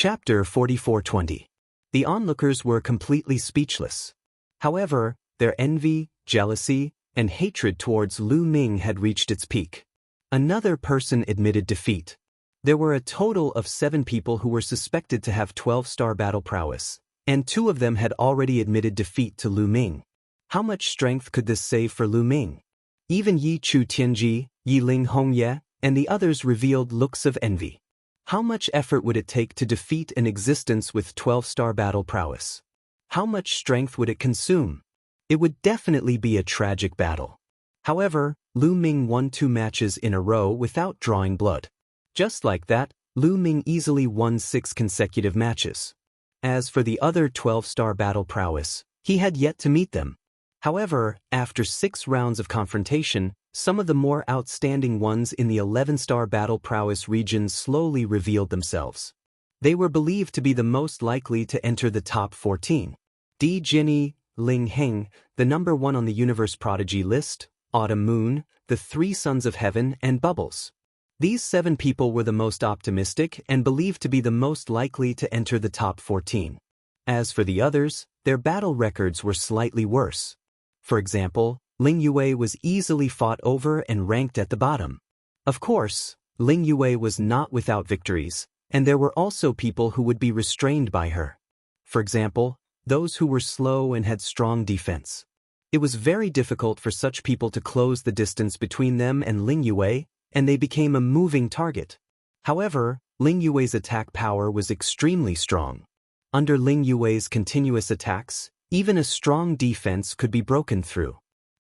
Chapter 4420. The onlookers were completely speechless. However, their envy, jealousy, and hatred towards Lu Ming had reached its peak. Another person admitted defeat. There were a total of 7 people who were suspected to have 12-star battle prowess, and 2 of them had already admitted defeat to Lu Ming. How much strength could this save for Lu Ming? Even Yi Chu Tianji, Yi Ling Hongye, and the others revealed looks of envy. How much effort would it take to defeat an existence with 12-star battle prowess? How much strength would it consume? It would definitely be a tragic battle. However, Lu Ming won 2 matches in a row without drawing blood. Just like that, Lu Ming easily won 6 consecutive matches. As for the other 12-star battle prowess, he had yet to meet them. However, after 6 rounds of confrontation, some of the more outstanding ones in the 11-star battle prowess region slowly revealed themselves. They were believed to be the most likely to enter the top 14. Di Jinyi, Ling Heng, the number 1 on the Universe Prodigy list, Autumn Moon, the 3 Sons of Heaven, and Bubbles. These 7 people were the most optimistic and believed to be the most likely to enter the top 14. As for the others, their battle records were slightly worse. For example, Ling Yue was easily fought over and ranked at the bottom. Of course, Ling Yue was not without victories, and there were also people who would be restrained by her. For example, those who were slow and had strong defense. It was very difficult for such people to close the distance between them and Ling Yue, and they became a moving target. However, Ling Yue's attack power was extremely strong. Under Ling Yue's continuous attacks, even a strong defense could be broken through.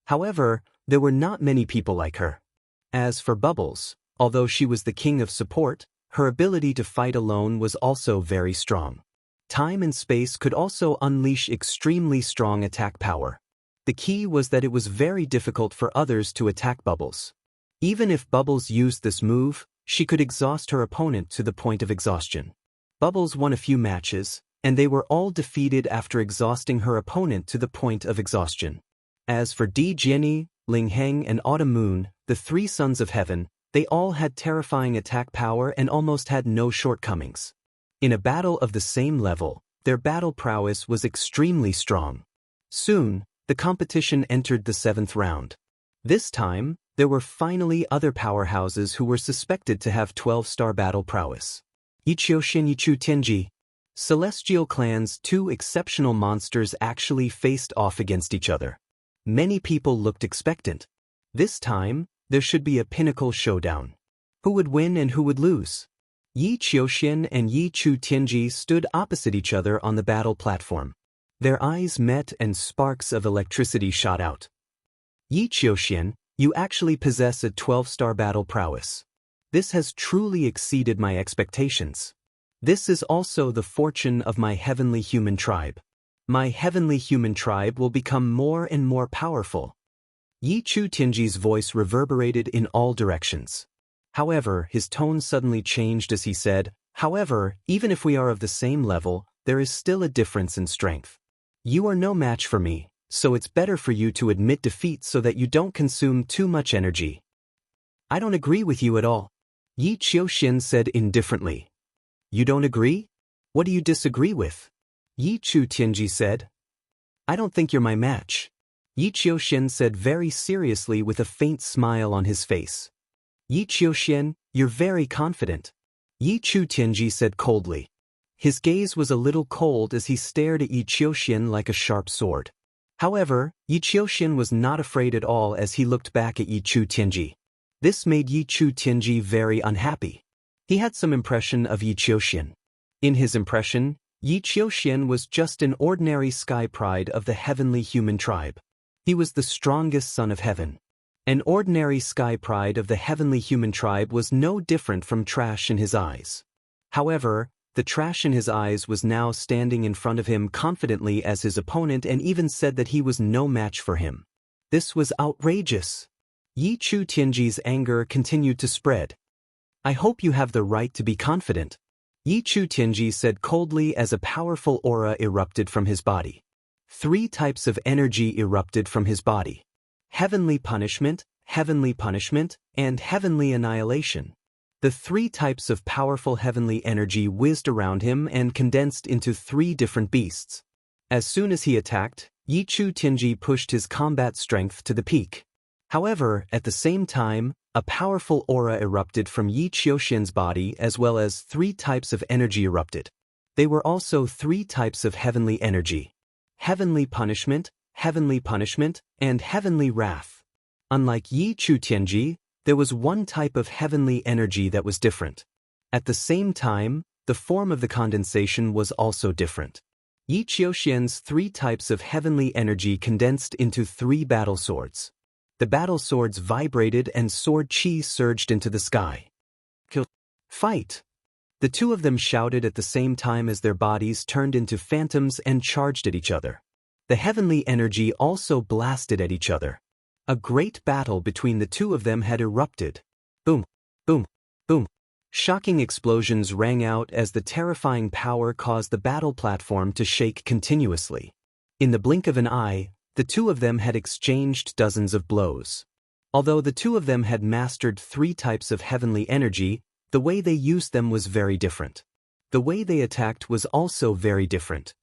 However, there were not many people like her. As for Bubbles, although she was the king of support, her ability to fight alone was also very strong. Time and space could also unleash extremely strong attack power. The key was that it was very difficult for others to attack Bubbles. Even if Bubbles used this move, she could exhaust her opponent to the point of exhaustion. Bubbles won a few matches, and they were all defeated after exhausting her opponent to the point of exhaustion. As for Di Jinyi, Ling Heng, and Autumn Moon, the 3 Sons of Heaven, they all had terrifying attack power and almost had no shortcomings. In a battle of the same level, their battle prowess was extremely strong. Soon, the competition entered the 7th round. This time, there were finally other powerhouses who were suspected to have 12-star battle prowess. Yiqiushin Yichu Tianji. Celestial Clan's 2 exceptional monsters actually faced off against each other. Many people looked expectant. This time, there should be a pinnacle showdown. Who would win and who would lose? Yi Qiuxian and Yi Chu Tianji stood opposite each other on the battle platform. Their eyes met and sparks of electricity shot out. Yi Qiuxian, you actually possess a 12-star battle prowess. This has truly exceeded my expectations. This is also the fortune of my heavenly human tribe. My heavenly human tribe will become more and more powerful. Yi Chu Tianji's voice reverberated in all directions. However, his tone suddenly changed as he said, "However, even if we are of the same level, there is still a difference in strength. You are no match for me, so it's better for you to admit defeat so that you don't consume too much energy." "I don't agree with you at all," Yi Qiuxian said indifferently. "You don't agree? What do you disagree with?" Yi Chu Tianji said. "I don't think you're my match," Yi Qiuxian said very seriously with a faint smile on his face. "Yi Qiuxian, you're very confident," Yi Chu Tianji said coldly. His gaze was a little cold as he stared at Yi Qiuxian like a sharp sword. However, Yi Qiuxian was not afraid at all as he looked back at Yi Chu Tianji. This made Yi Chu Tianji very unhappy. He had some impression of Yi Qiuxian. In his impression, Yi Qiuxian was just an ordinary sky pride of the heavenly human tribe. He was the strongest son of heaven. An ordinary sky pride of the heavenly human tribe was no different from trash in his eyes. However, the trash in his eyes was now standing in front of him confidently as his opponent and even said that he was no match for him. This was outrageous. Yi Chu Tianji's anger continued to spread. "I hope you have the right to be confident," Yi Chu Tianji said coldly as a powerful aura erupted from his body. 3 types of energy erupted from his body: heavenly punishment, and heavenly annihilation. The 3 types of powerful heavenly energy whizzed around him and condensed into 3 different beasts. As soon as he attacked, Yichu Tianji pushed his combat strength to the peak. However, at the same time, a powerful aura erupted from Yi Qiuxian's body as well as 3 types of energy erupted. They were also 3 types of heavenly energy: heavenly punishment, and heavenly wrath. Unlike Yi Chu Tianji, there was one type of heavenly energy that was different. At the same time, the form of the condensation was also different. Yi Qiuxian's 3 types of heavenly energy condensed into 3 battle swords. The battle swords vibrated and sword chi surged into the sky. Kill. Fight! The 2 of them shouted at the same time as their bodies turned into phantoms and charged at each other. The heavenly energy also blasted at each other. A great battle between the 2 of them had erupted. Boom, boom, boom. Shocking explosions rang out as the terrifying power caused the battle platform to shake continuously. In the blink of an eye, the 2 of them had exchanged dozens of blows. Although the 2 of them had mastered 3 types of heavenly energy, the way they used them was very different. The way they attacked was also very different.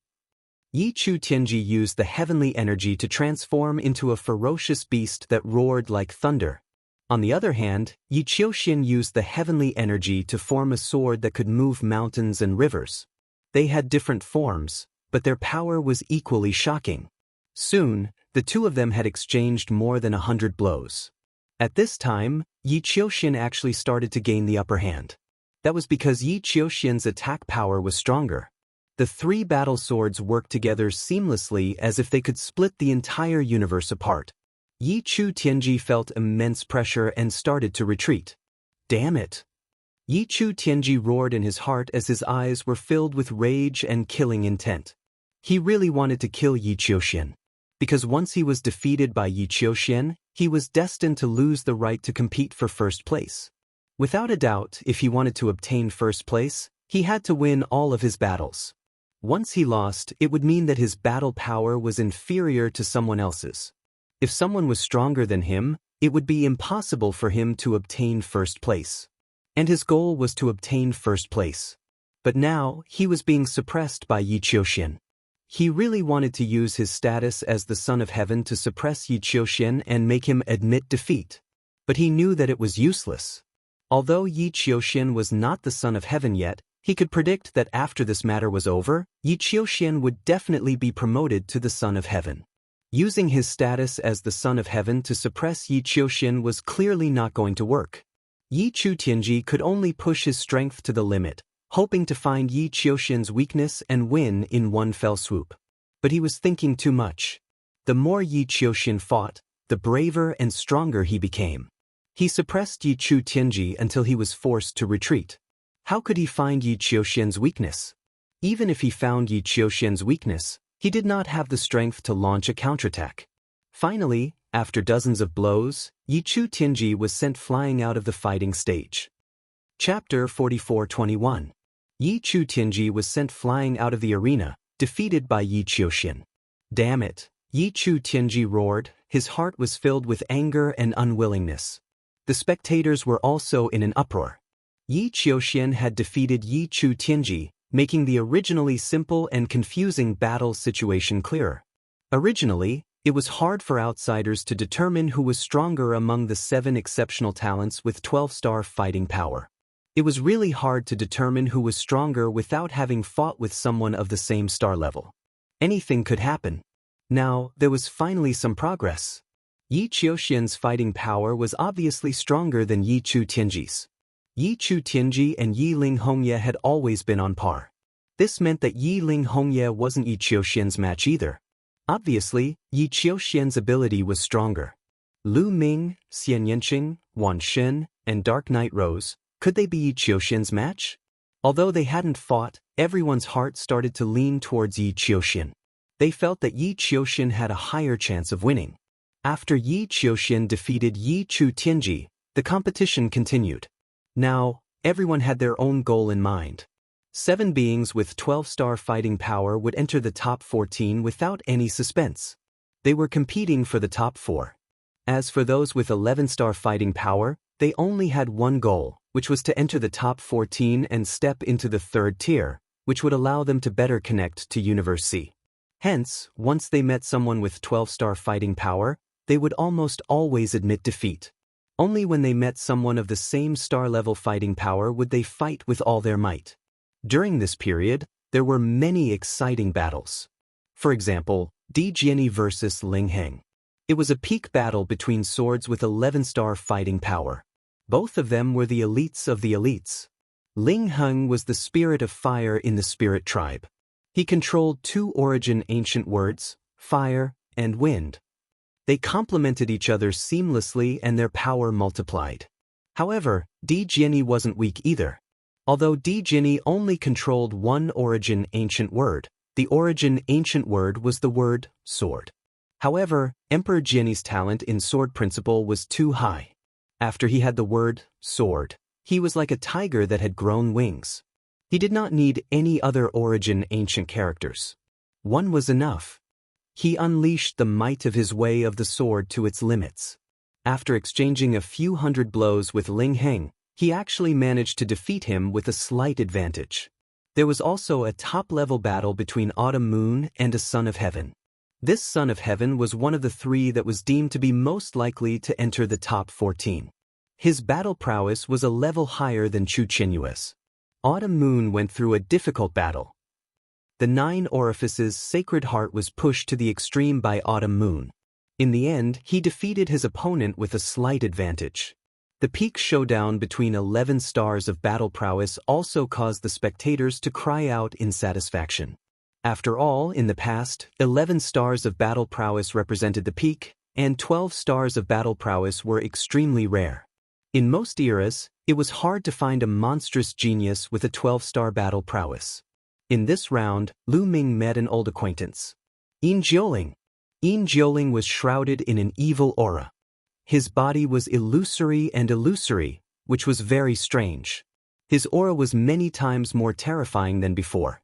Yi Chu Tianji used the heavenly energy to transform into a ferocious beast that roared like thunder. On the other hand, Yi Qiuxian used the heavenly energy to form a sword that could move mountains and rivers. They had different forms, but their power was equally shocking. Soon, the 2 of them had exchanged more than 100 blows. At this time, Yi Qiuxian actually started to gain the upper hand. That was because Yi Qiuxian's attack power was stronger. The 3 battle swords worked together seamlessly as if they could split the entire universe apart. Yi Chu Tianji felt immense pressure and started to retreat. Damn it! Yi Chu Tianji roared in his heart as his eyes were filled with rage and killing intent. He really wanted to kill Yi Qiuxian. Because once he was defeated by Yi Qiuxian, he was destined to lose the right to compete for first place. Without a doubt, if he wanted to obtain first place, he had to win all of his battles. Once he lost, it would mean that his battle power was inferior to someone else's. If someone was stronger than him, it would be impossible for him to obtain first place. And his goal was to obtain first place. But now, he was being suppressed by Yi Qiuxian. He really wanted to use his status as the Son of Heaven to suppress Yi Qiuxian and make him admit defeat. But he knew that it was useless. Although Yi Qiuxian was not the Son of Heaven yet, he could predict that after this matter was over, Yi Qiuxian would definitely be promoted to the Son of Heaven. Using his status as the Son of Heaven to suppress Yi Qiuxian was clearly not going to work. Yi Chu Tianji could only push his strength to the limit, hoping to find Yi Qiuxian's weakness and win in one fell swoop. But he was thinking too much. The more Yi Qiuxian fought, the braver and stronger he became. He suppressed Yi Chu Tianji until he was forced to retreat. How could he find Yi Qiuxian's weakness? Even if he found Yi Qiuxian's weakness, he did not have the strength to launch a counterattack. Finally, after dozens of blows, Yi Chu Tianji was sent flying out of the fighting stage. Chapter 44-21. Yi Chu Tianji was sent flying out of the arena, defeated by Yi Qiuxian. Damn it! Yi Chu Tianji roared, his heart was filled with anger and unwillingness. The spectators were also in an uproar. Yi Qiuxian had defeated Yi Chu Tianji, making the originally simple and confusing battle situation clearer. Originally, it was hard for outsiders to determine who was stronger among the 7 exceptional talents with 12-star fighting power. It was really hard to determine who was stronger without having fought with someone of the same star level. Anything could happen. Now, there was finally some progress. Yi Qiuxian's fighting power was obviously stronger than Yi Chu Tianji's. Yi Chu Tianji and Yi Ling Hongye had always been on par. This meant that Yi Ling Hongye wasn't Yi Qiuxian's match either. Obviously, Yi Qiuxian's ability was stronger. Lu Ming, Xian Yanqing, Wan Shen, and Dark Knight Rose, could they be Yi Qiuxian's match? Although they hadn't fought, everyone's heart started to lean towards Yi Qiuxian. They felt that Yi Qiuxian had a higher chance of winning. After Yi Qiuxian defeated Yi Chu Tianji, the competition continued. Now, everyone had their own goal in mind. 7 beings with 12-star fighting power would enter the top 14 without any suspense. They were competing for the top 4. As for those with 11-star fighting power, they only had one goal: which was to enter the top 14 and step into the third tier, which would allow them to better connect to Universe C. Hence, once they met someone with 12-star fighting power, they would almost always admit defeat. Only when they met someone of the same star-level fighting power would they fight with all their might. During this period, there were many exciting battles. For example, Di Jiani versus Ling Heng. It was a peak battle between swords with 11-star fighting power. Both of them were the elites of the elites. Ling Heng was the spirit of fire in the spirit tribe. He controlled two origin ancient words, fire and wind. They complemented each other seamlessly and their power multiplied. However, Di Jiani wasn't weak either. Although Di Jiani only controlled one origin ancient word, the origin ancient word was the word sword. However, Emperor Jiani's talent in sword principle was too high. After he had the word sword, he was like a tiger that had grown wings. He did not need any other origin ancient characters. One was enough. He unleashed the might of his way of the sword to its limits. After exchanging a few hundred blows with Ling Heng, he actually managed to defeat him with a slight advantage. There was also a top-level battle between Autumn Moon and a Son of Heaven. This Son of Heaven was one of the three that was deemed to be most likely to enter the top 14. His battle prowess was a level higher than Chu Qinyue's. Autumn Moon went through a difficult battle. The 9 Orifices' Sacred Heart was pushed to the extreme by Autumn Moon. In the end, he defeated his opponent with a slight advantage. The peak showdown between 11 stars of battle prowess also caused the spectators to cry out in satisfaction. After all, in the past, 11 stars of battle prowess represented the peak, and 12 stars of battle prowess were extremely rare. In most eras, it was hard to find a monstrous genius with a 12-star battle prowess. In this round, Lu Ming met an old acquaintance. Yin Jiuling. Yin Jiuling was shrouded in an evil aura. His body was illusory, which was very strange. His aura was many times more terrifying than before.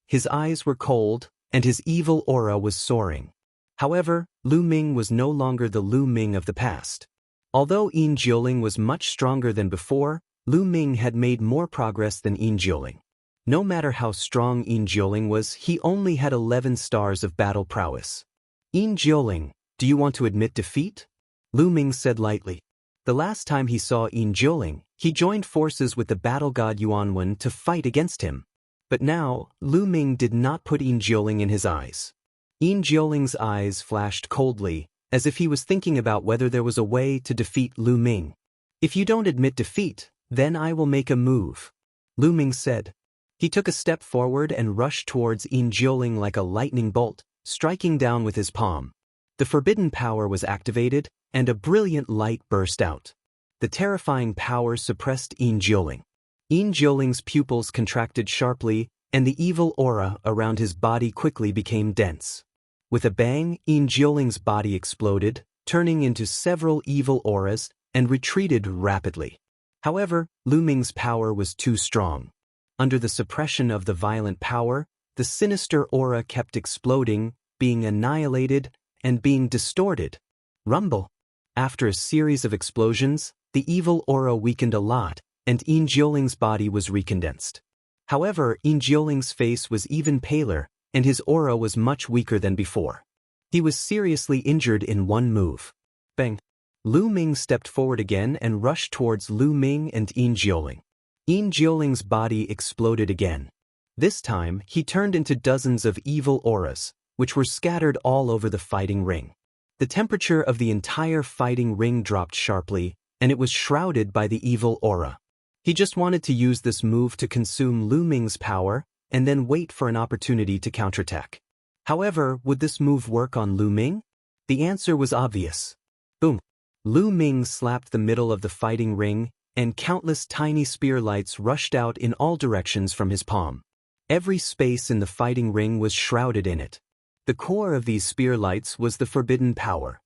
His eyes were cold, and his evil aura was soaring. However, Lu Ming was no longer the Lu Ming of the past. Although Yin Jiuling was much stronger than before, Lu Ming had made more progress than Yin Jiuling. No matter how strong Yin Jiuling was, he only had 11 stars of battle prowess. Yin Jiuling, do you want to admit defeat? Lu Ming said lightly. The last time he saw Yin Jiuling, he joined forces with the battle god Yuanwen to fight against him. But now, Lu Ming did not put Yin Jiuling in his eyes. Yin Jiuling's eyes flashed coldly, as if he was thinking about whether there was a way to defeat Lu Ming. If you don't admit defeat, then I will make a move, Lu Ming said. He took a step forward and rushed towards Yin Jiuling like a lightning bolt, striking down with his palm. The forbidden power was activated, and a brilliant light burst out. The terrifying power suppressed Yin Jiuling. Yin Jiuling's pupils contracted sharply, and the evil aura around his body quickly became dense. With a bang, Yin Jiuling's body exploded, turning into several evil auras, and retreated rapidly. However, Lu Ming's power was too strong. Under the suppression of the violent power, the sinister aura kept exploding, being annihilated, and being distorted. Rumble. After a series of explosions, the evil aura weakened a lot, and Yin Jiuling's body was recondensed. However, Yin Jiuling's face was even paler, and his aura was much weaker than before. He was seriously injured in one move. Bang! Lu Ming stepped forward again and rushed towards Lu Ming and Yin Jiuling. Yin Jiuling's body exploded again. This time, he turned into dozens of evil auras, which were scattered all over the fighting ring. The temperature of the entire fighting ring dropped sharply, and it was shrouded by the evil aura. He just wanted to use this move to consume Lu Ming's power, and then wait for an opportunity to counterattack. However, would this move work on Lu Ming? The answer was obvious. Boom! Lu Ming slapped the middle of the fighting ring, and countless tiny spear lights rushed out in all directions from his palm. Every space in the fighting ring was shrouded in it. The core of these spear lights was the forbidden power.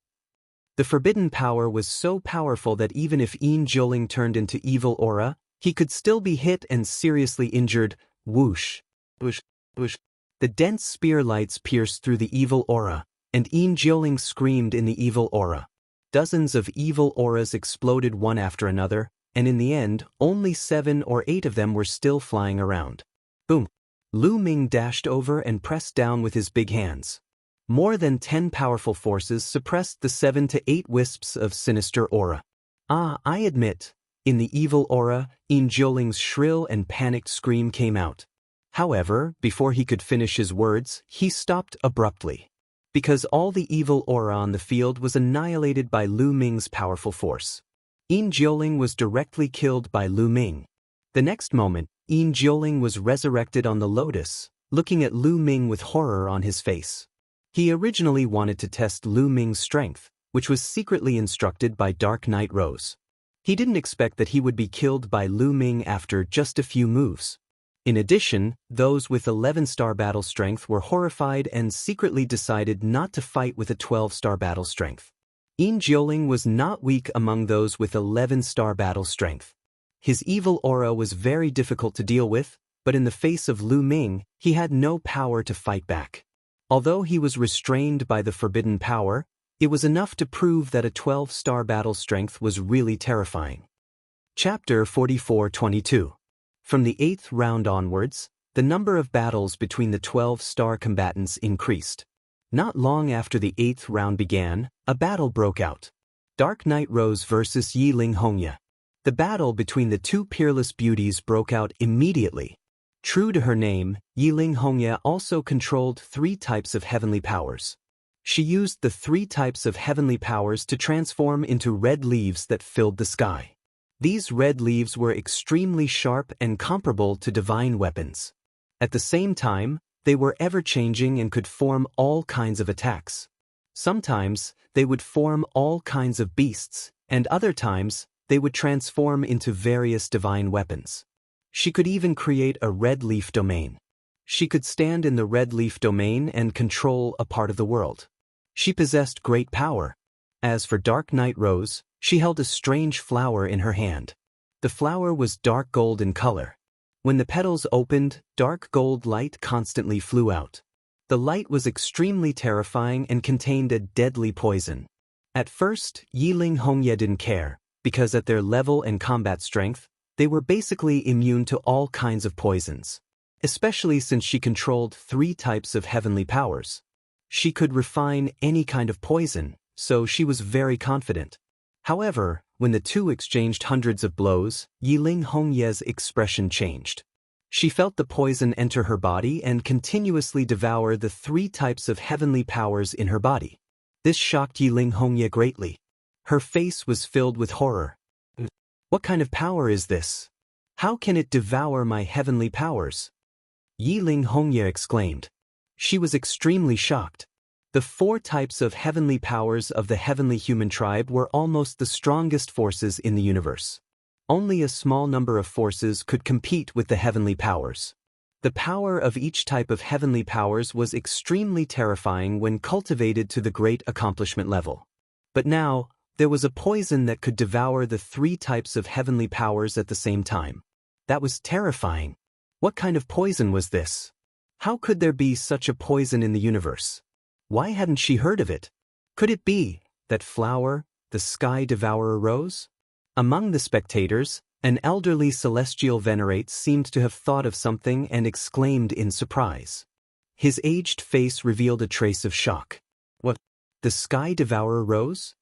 The forbidden power was so powerful that even if Yin Jiuling turned into evil aura, he could still be hit and seriously injured. Whoosh! Whoosh! Whoosh! The dense spear lights pierced through the evil aura, and Yin Jiuling screamed in the evil aura. Dozens of evil auras exploded one after another, and in the end, only 7 or 8 of them were still flying around. Boom! Lu Ming dashed over and pressed down with his big hands. More than 10 powerful forces suppressed the 7 to 8 wisps of sinister aura. I admit, in the evil aura, Yin Jioling's shrill and panicked scream came out. However, before he could finish his words, he stopped abruptly. Because all the evil aura on the field was annihilated by Lu Ming's powerful force. Yin Jioling was directly killed by Lu Ming. The next moment, Yin Jioling was resurrected on the lotus, looking at Lu Ming with horror on his face. He originally wanted to test Lu Ming's strength, which was secretly instructed by Dark Knight Rose. He didn't expect that he would be killed by Lu Ming after just a few moves. In addition, those with 11-star battle strength were horrified and secretly decided not to fight with a 12-star battle strength. Yin Jioling was not weak among those with 11-star battle strength. His evil aura was very difficult to deal with, but in the face of Lu Ming, he had no power to fight back. Although he was restrained by the forbidden power, it was enough to prove that a 12-star battle strength was really terrifying. Chapter 44-22. From the 8th round onwards, the number of battles between the 12-star combatants increased. Not long after the 8th round began, a battle broke out. Dark Knight Rose versus Yiling Hongye. The battle between the two peerless beauties broke out immediately. True to her name, Yiling Hongye also controlled 3 types of heavenly powers. She used the 3 types of heavenly powers to transform into red leaves that filled the sky. These red leaves were extremely sharp and comparable to divine weapons. At the same time, they were ever-changing and could form all kinds of attacks. Sometimes, they would form all kinds of beasts, and other times, they would transform into various divine weapons. She could even create a red leaf domain. She could stand in the red leaf domain and control a part of the world. She possessed great power. As for Dark Knight Rose, she held a strange flower in her hand. The flower was dark gold in color. When the petals opened, dark gold light constantly flew out. The light was extremely terrifying and contained a deadly poison. At first, Yiling Hongye didn't care, because at their level and combat strength, they were basically immune to all kinds of poisons. Especially since she controlled 3 types of heavenly powers. She could refine any kind of poison, so she was very confident. However, when the two exchanged hundreds of blows, Yiling Hongye's expression changed. She felt the poison enter her body and continuously devour the 3 types of heavenly powers in her body. This shocked Yiling Hongye greatly. Her face was filled with horror. What kind of power is this? How can it devour my heavenly powers? Yiling Hongye exclaimed. She was extremely shocked. The 4 types of heavenly powers of the heavenly human tribe were almost the strongest forces in the universe. Only a small number of forces could compete with the heavenly powers. The power of each type of heavenly powers was extremely terrifying when cultivated to the great accomplishment level. But now, there was a poison that could devour the 3 types of heavenly powers at the same time. That was terrifying. What kind of poison was this? How could there be such a poison in the universe? Why hadn't she heard of it? Could it be that flower, the sky devourer rose? Among the spectators, an elderly celestial venerate seemed to have thought of something and exclaimed in surprise. His aged face revealed a trace of shock. What? The sky devourer rose?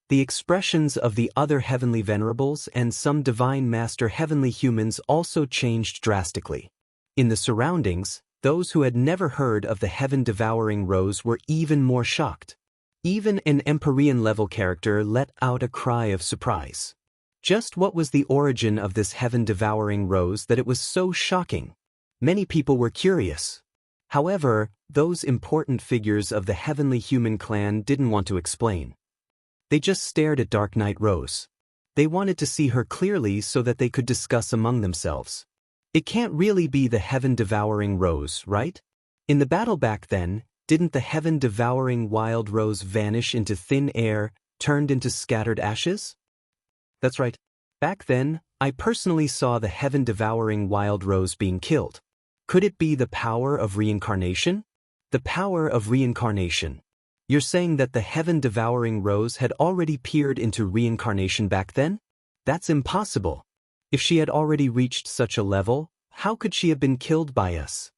The expressions of the other heavenly venerables and some divine master heavenly humans also changed drastically. In the surroundings, those who had never heard of the heaven-devouring rose were even more shocked. Even an Empyrean-level character let out a cry of surprise. Just what was the origin of this heaven-devouring rose that it was so shocking? Many people were curious. However, those important figures of the heavenly human clan didn't want to explain. They just stared at Dark Knight Rose. They wanted to see her clearly so that they could discuss among themselves. It can't really be the heaven-devouring rose, right? In the battle back then, didn't the heaven-devouring wild rose vanish into thin air, turned into scattered ashes? That's right. Back then, I personally saw the heaven-devouring wild rose being killed. Could it be the power of reincarnation? The power of reincarnation. You're saying that the heaven-devouring rose had already peered into reincarnation back then? That's impossible. If she had already reached such a level, how could she have been killed by us?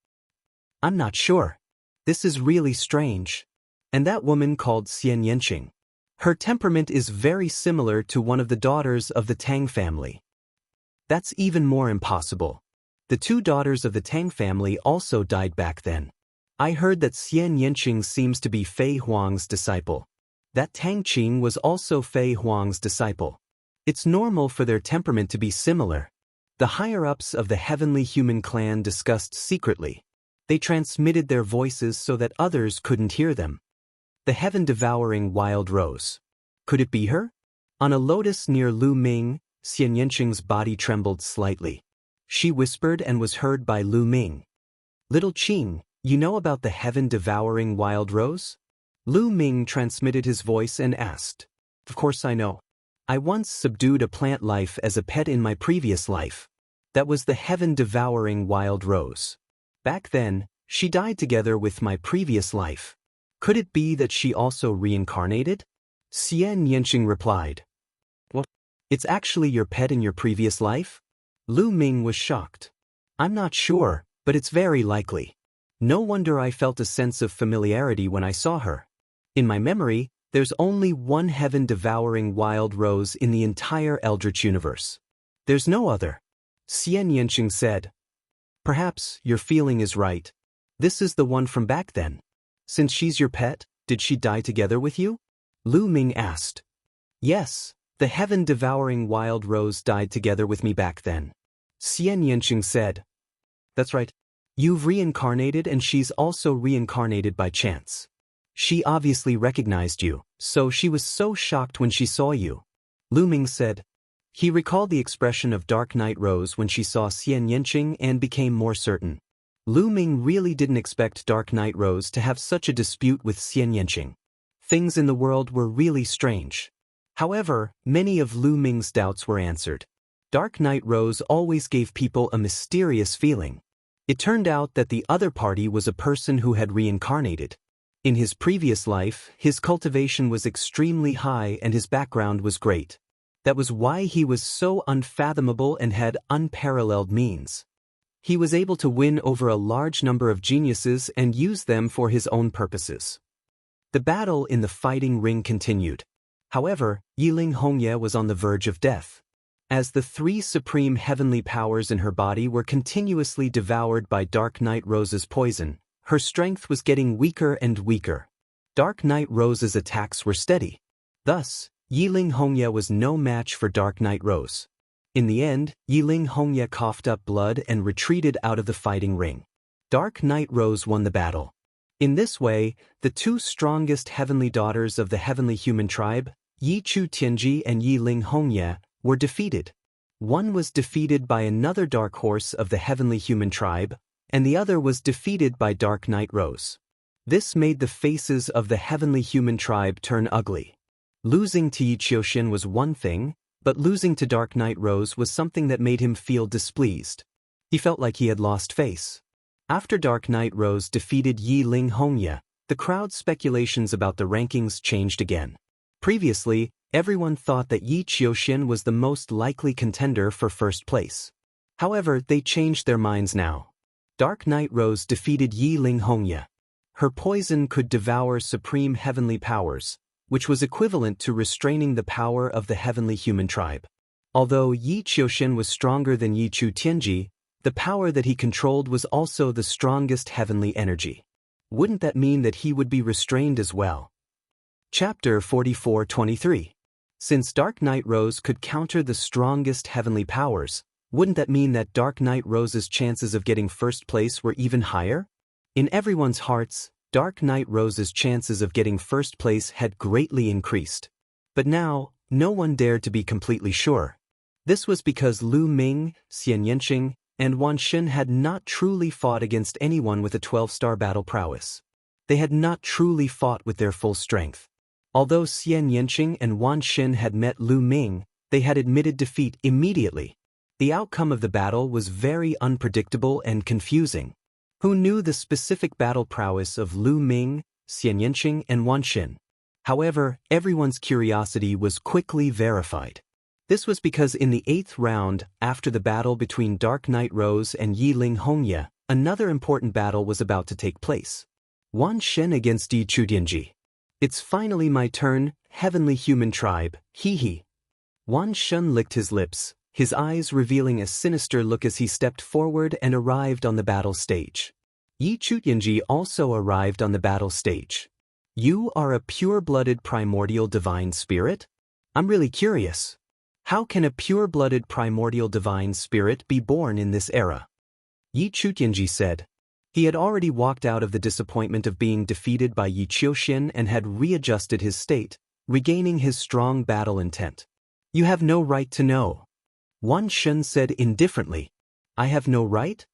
I'm not sure. This is really strange. And that woman called Xian Yanqing. Her temperament is very similar to one of the daughters of the Tang family. That's even more impossible. The two daughters of the Tang family also died back then. I heard that Xian Yanqing seems to be Fei Huang's disciple. That Tang Qing was also Fei Huang's disciple. It's normal for their temperament to be similar. The higher-ups of the heavenly human clan discussed secretly. They transmitted their voices so that others couldn't hear them. The heaven-devouring wild rose. Could it be her? On a lotus near Lu Ming, Xian Yanqing's body trembled slightly. She whispered and was heard by Lu Ming. Little Qing, you know about the heaven-devouring wild rose? Lu Ming transmitted his voice and asked. Of course I know. I once subdued a plant life as a pet in my previous life. That was the heaven-devouring wild rose. Back then, she died together with my previous life. Could it be that she also reincarnated? Xian Yanqing replied. What? It's actually your pet in your previous life? Lu Ming was shocked. I'm not sure, but it's very likely. No wonder I felt a sense of familiarity when I saw her. In my memory, there's only one heaven-devouring wild rose in the entire Eldritch universe. There's no other. Xian Yanqing said. Perhaps your feeling is right. This is the one from back then. Since she's your pet, did she die together with you? Lu Ming asked. Yes, the heaven-devouring wild rose died together with me back then. Xian Yanqing said. That's right. You've reincarnated and she's also reincarnated by chance. She obviously recognized you, so she was so shocked when she saw you. Lu Ming said. He recalled the expression of Dark Night Rose when she saw Xian Yanqing and became more certain. Lu Ming really didn't expect Dark Night Rose to have such a dispute with Xian Yanqing. Things in the world were really strange. However, many of Lu Ming's doubts were answered. Dark Night Rose always gave people a mysterious feeling. It turned out that the other party was a person who had reincarnated. In his previous life, his cultivation was extremely high and his background was great. That was why he was so unfathomable and had unparalleled means. He was able to win over a large number of geniuses and use them for his own purposes. The battle in the fighting ring continued. However, Yiling Hongye was on the verge of death. As the three supreme heavenly powers in her body were continuously devoured by Dark Night Rose's poison, her strength was getting weaker and weaker. Dark Night Rose's attacks were steady. Thus, Yiling Hongye was no match for Dark Night Rose. In the end, Yiling Hongye coughed up blood and retreated out of the fighting ring. Dark Night Rose won the battle. In this way, the two strongest heavenly daughters of the heavenly human tribe, Yi Chu Tianji and Yiling Hongye, were defeated. One was defeated by another dark horse of the heavenly human tribe, and the other was defeated by Dark Night Rose. This made the faces of the heavenly human tribe turn ugly. Losing to Yi Qiuxian was one thing, but losing to Dark Night Rose was something that made him feel displeased. He felt like he had lost face. After Dark Night Rose defeated Yiling Hongye, the crowd's speculations about the rankings changed again. Previously, everyone thought that Yi Qiuxian was the most likely contender for first place. However, they changed their minds now. Dark Night Rose defeated Yiling Hongye. Her poison could devour supreme heavenly powers, which was equivalent to restraining the power of the heavenly human tribe. Although Yi Qiuxian was stronger than Yi Chu Tianji, the power that he controlled was also the strongest heavenly energy. Wouldn't that mean that he would be restrained as well? Chapter 44-23. Since Dark Night Rose could counter the strongest heavenly powers, wouldn't that mean that Dark Night Rose's chances of getting first place were even higher? In everyone's hearts, Dark Night Rose's chances of getting first place had greatly increased. But now, no one dared to be completely sure. This was because Lu Ming, Xian Yanqing, and Wan Xin had not truly fought against anyone with a 12-star battle prowess. They had not truly fought with their full strength. Although Xian Yanqing and Wan Xin had met Lu Ming, they had admitted defeat immediately. The outcome of the battle was very unpredictable and confusing. Who knew the specific battle prowess of Lu Ming, Xian Yanqing, and Wan Xin? However, everyone's curiosity was quickly verified. This was because in the 8th round, after the battle between Dark Knight Rose and Yiling Hongye, another important battle was about to take place. Wan Shen against Yi Chutianji. It's finally my turn, heavenly human tribe, hee. Wan Shen licked his lips, his eyes revealing a sinister look as he stepped forward and arrived on the battle stage. Yi Chutianji also arrived on the battle stage. You are a pure-blooded primordial divine spirit? I'm really curious. How can a pure-blooded primordial divine spirit be born in this era? Yi Chutianji said. He had already walked out of the disappointment of being defeated by Yi Qiuxian and had readjusted his state, regaining his strong battle intent. You have no right to know. Wan Shen said indifferently. I have no right?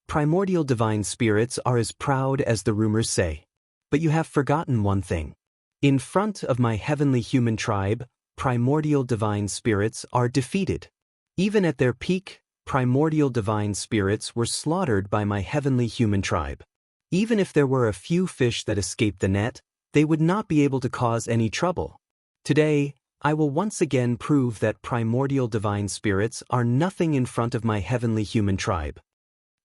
Primordial divine spirits are as proud as the rumors say. But you have forgotten one thing. In front of my heavenly human tribe, primordial divine spirits are defeated. Even at their peak, primordial divine spirits were slaughtered by my heavenly human tribe. Even if there were a few fish that escaped the net, they would not be able to cause any trouble. Today, I will once again prove that primordial divine spirits are nothing in front of my heavenly human tribe.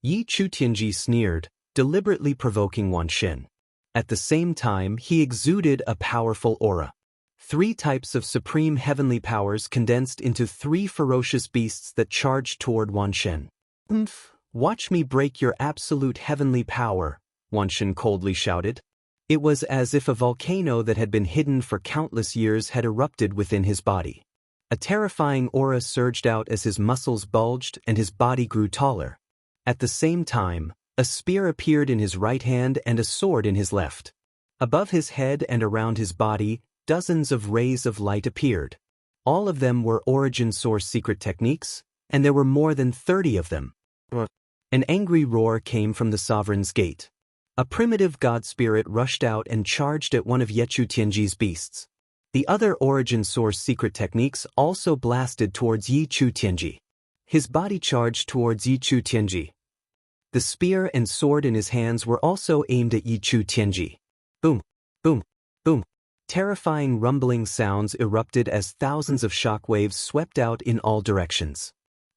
Yi Chutianji sneered, deliberately provoking Wan Shen. At the same time, he exuded a powerful aura. 3 types of supreme heavenly powers condensed into 3 ferocious beasts that charged toward Wan Shen. Watch me break your absolute heavenly power, Wan Shen coldly shouted. It was as if a volcano that had been hidden for countless years had erupted within his body. A terrifying aura surged out as his muscles bulged and his body grew taller. At the same time, a spear appeared in his right hand and a sword in his left. Above his head and around his body, dozens of rays of light appeared. All of them were origin source secret techniques, and there were more than 30 of them. An angry roar came from the sovereign's gate. A primitive god spirit rushed out and charged at one of Yi Chutianji's beasts. The other origin source secret techniques also blasted towards Yi Chutianji. His body charged towards Yi Chutianji. The spear and sword in his hands were also aimed at Yi Chutianji. Boom, boom, boom. Terrifying rumbling sounds erupted as thousands of shockwaves swept out in all directions.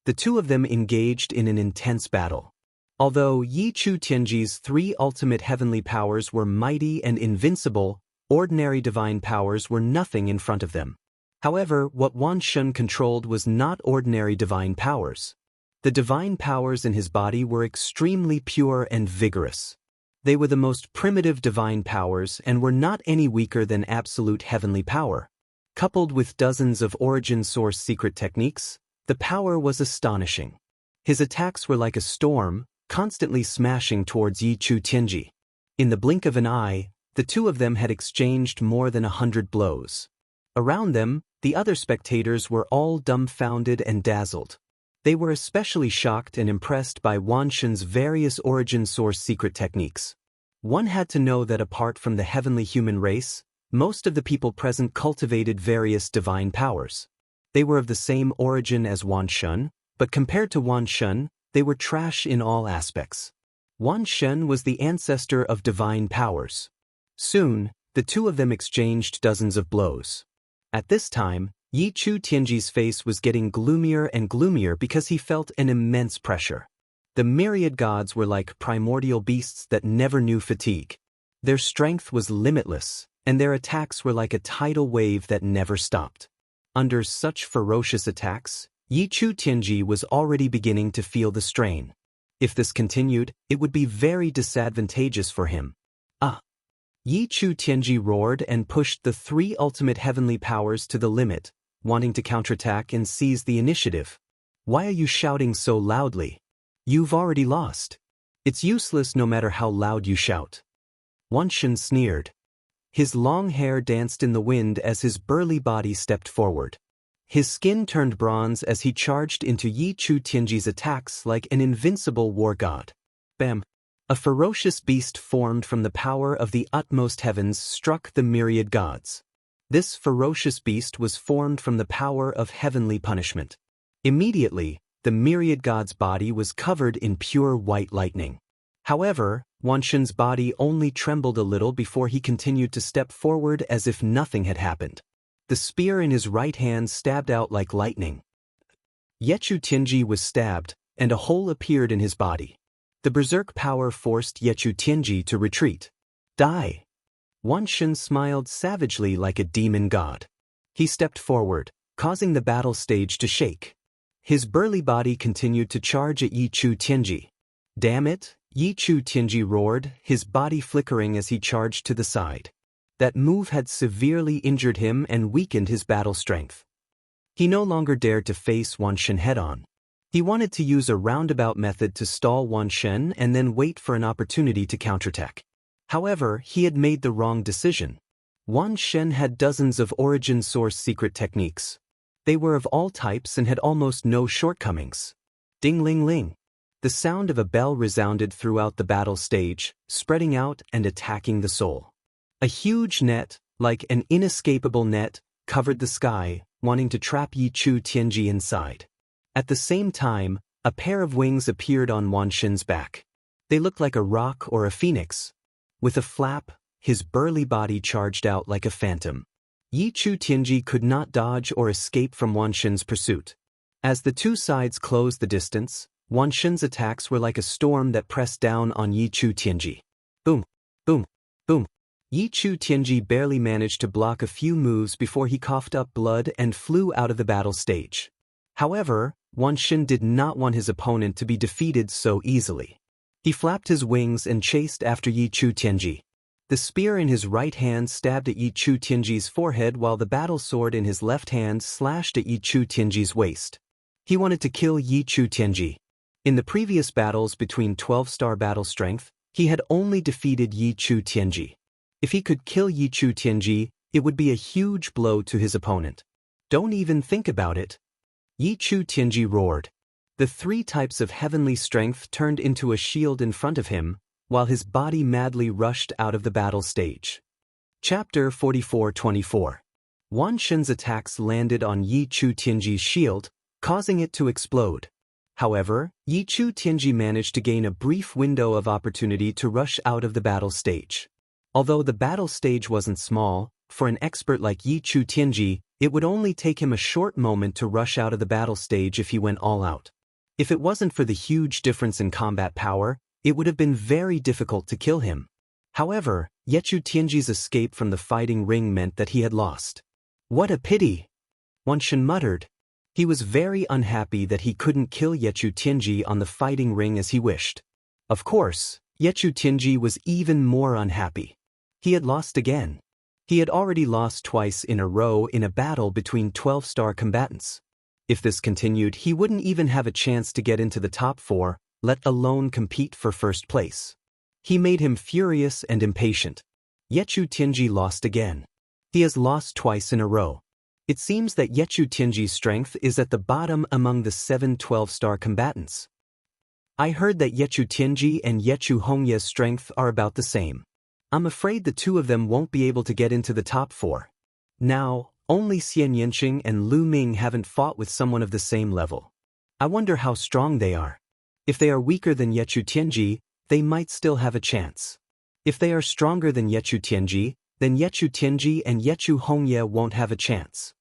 The 2 of them engaged in an intense battle. Although Yi Chutianji's 3 ultimate heavenly powers were mighty and invincible, ordinary divine powers were nothing in front of them. However, what Wan Shen controlled was not ordinary divine powers. The divine powers in his body were extremely pure and vigorous. They were the most primitive divine powers and were not any weaker than absolute heavenly power. Coupled with dozens of origin source secret techniques, the power was astonishing. His attacks were like a storm, constantly smashing towards Yi Chutianji. In the blink of an eye, the 2 of them had exchanged more than 100 blows. Around them, the other spectators were all dumbfounded and dazzled. They were especially shocked and impressed by Wan Shen's various origin source secret techniques. One had to know that apart from the heavenly human race, most of the people present cultivated various divine powers. They were of the same origin as Wan Shen, but compared to Wan Shen, they were trash in all aspects. Wan Shen was the ancestor of divine powers. Soon, the 2 of them exchanged dozens of blows. At this time, Yi Chutianji's face was getting gloomier and gloomier because he felt an immense pressure. The myriad gods were like primordial beasts that never knew fatigue. Their strength was limitless, and their attacks were like a tidal wave that never stopped. Under such ferocious attacks, Yi Chutianji was already beginning to feel the strain. If this continued, it would be very disadvantageous for him. Yi Chutianji roared and pushed the 3 ultimate heavenly powers to the limit, wanting to counterattack and seize the initiative. Why are you shouting so loudly? You've already lost. It's useless no matter how loud you shout. Wan Shen sneered. His long hair danced in the wind as his burly body stepped forward. His skin turned bronze as he charged into Yi Chutianji's attacks like an invincible war god. Bam! A ferocious beast formed from the power of the utmost heavens struck the myriad gods. This ferocious beast was formed from the power of heavenly punishment. Immediately, the myriad god's body was covered in pure white lightning. However, Wan Shen's body only trembled a little before he continued to step forward as if nothing had happened. The spear in his right hand stabbed out like lightning. Yechu Tianji was stabbed, and a hole appeared in his body. The berserk power forced Yechu Tianji to retreat. Die! Wan Shen smiled savagely like a demon god. He stepped forward, causing the battle stage to shake. His burly body continued to charge at Yechu Tianji. Damn it! Yechu Tianji roared, his body flickering as he charged to the side. That move had severely injured him and weakened his battle strength. He no longer dared to face Wan Shen head-on. He wanted to use a roundabout method to stall Wan Shen and then wait for an opportunity to counterattack. However, he had made the wrong decision. Wan Shen had dozens of origin source secret techniques. They were of all types and had almost no shortcomings. Ding-ling-ling. The sound of a bell resounded throughout the battle stage, spreading out and attacking the soul. A huge net, like an inescapable net, covered the sky, wanting to trap Yechu Tianji inside. At the same time, a pair of wings appeared on Wan Shen's back. They looked like a roc or a phoenix. With a flap, his burly body charged out like a phantom. Yechu Tianji could not dodge or escape from Wan Shen's pursuit. As the two sides closed the distance, Wan Shen's attacks were like a storm that pressed down on Yechu Tianji. Boom, boom, boom. Yechu Tianji barely managed to block a few moves before he coughed up blood and flew out of the battle stage. However, Wan Shen did not want his opponent to be defeated so easily. He flapped his wings and chased after Yechu Tianji. The spear in his right hand stabbed at Yechu Tianji's forehead while the battle sword in his left hand slashed at Yechu Tianji's waist. He wanted to kill Yechu Tianji. In the previous battles between 12-star battle strength, he had only defeated Yechu Tianji. If he could kill Yechu Tianji, it would be a huge blow to his opponent. Don't even think about it. Yechu Tianji roared. The three types of heavenly strength turned into a shield in front of him, while his body madly rushed out of the battle stage. Chapter 44-24. Wan Shen's attacks landed on Yechu Tianji's shield, causing it to explode. However, Yechu Tianji managed to gain a brief window of opportunity to rush out of the battle stage. Although the battle stage wasn't small, for an expert like Yechu Tianji, it would only take him a short moment to rush out of the battle stage if he went all out. If it wasn't for the huge difference in combat power, it would have been very difficult to kill him. However, Yechu Tianji's escape from the fighting ring meant that he had lost. What a pity! Wan Shen muttered. He was very unhappy that he couldn't kill Yechu Tianji on the fighting ring as he wished. Of course, Yechu Tianji was even more unhappy. He had lost again. He had already lost twice in a row in a battle between 12-star combatants. If this continued, he wouldn't even have a chance to get into the top 4, let alone compete for first place. He made him furious and impatient. Yechu Tianji lost again. He has lost twice in a row. It seems that Yechu Tianji's strength is at the bottom among the 7 12-star combatants. I heard that Yechu Tianji and Yechu Hongye's strength are about the same. I'm afraid the two of them won't be able to get into the top 4. Now, only Xian Yanqing and Lu Ming haven't fought with someone of the same level. I wonder how strong they are. If they are weaker than Yechu Tianji, they might still have a chance. If they are stronger than Yechu Tianji, then Yechu Tianji and Yechu Hongye won't have a chance.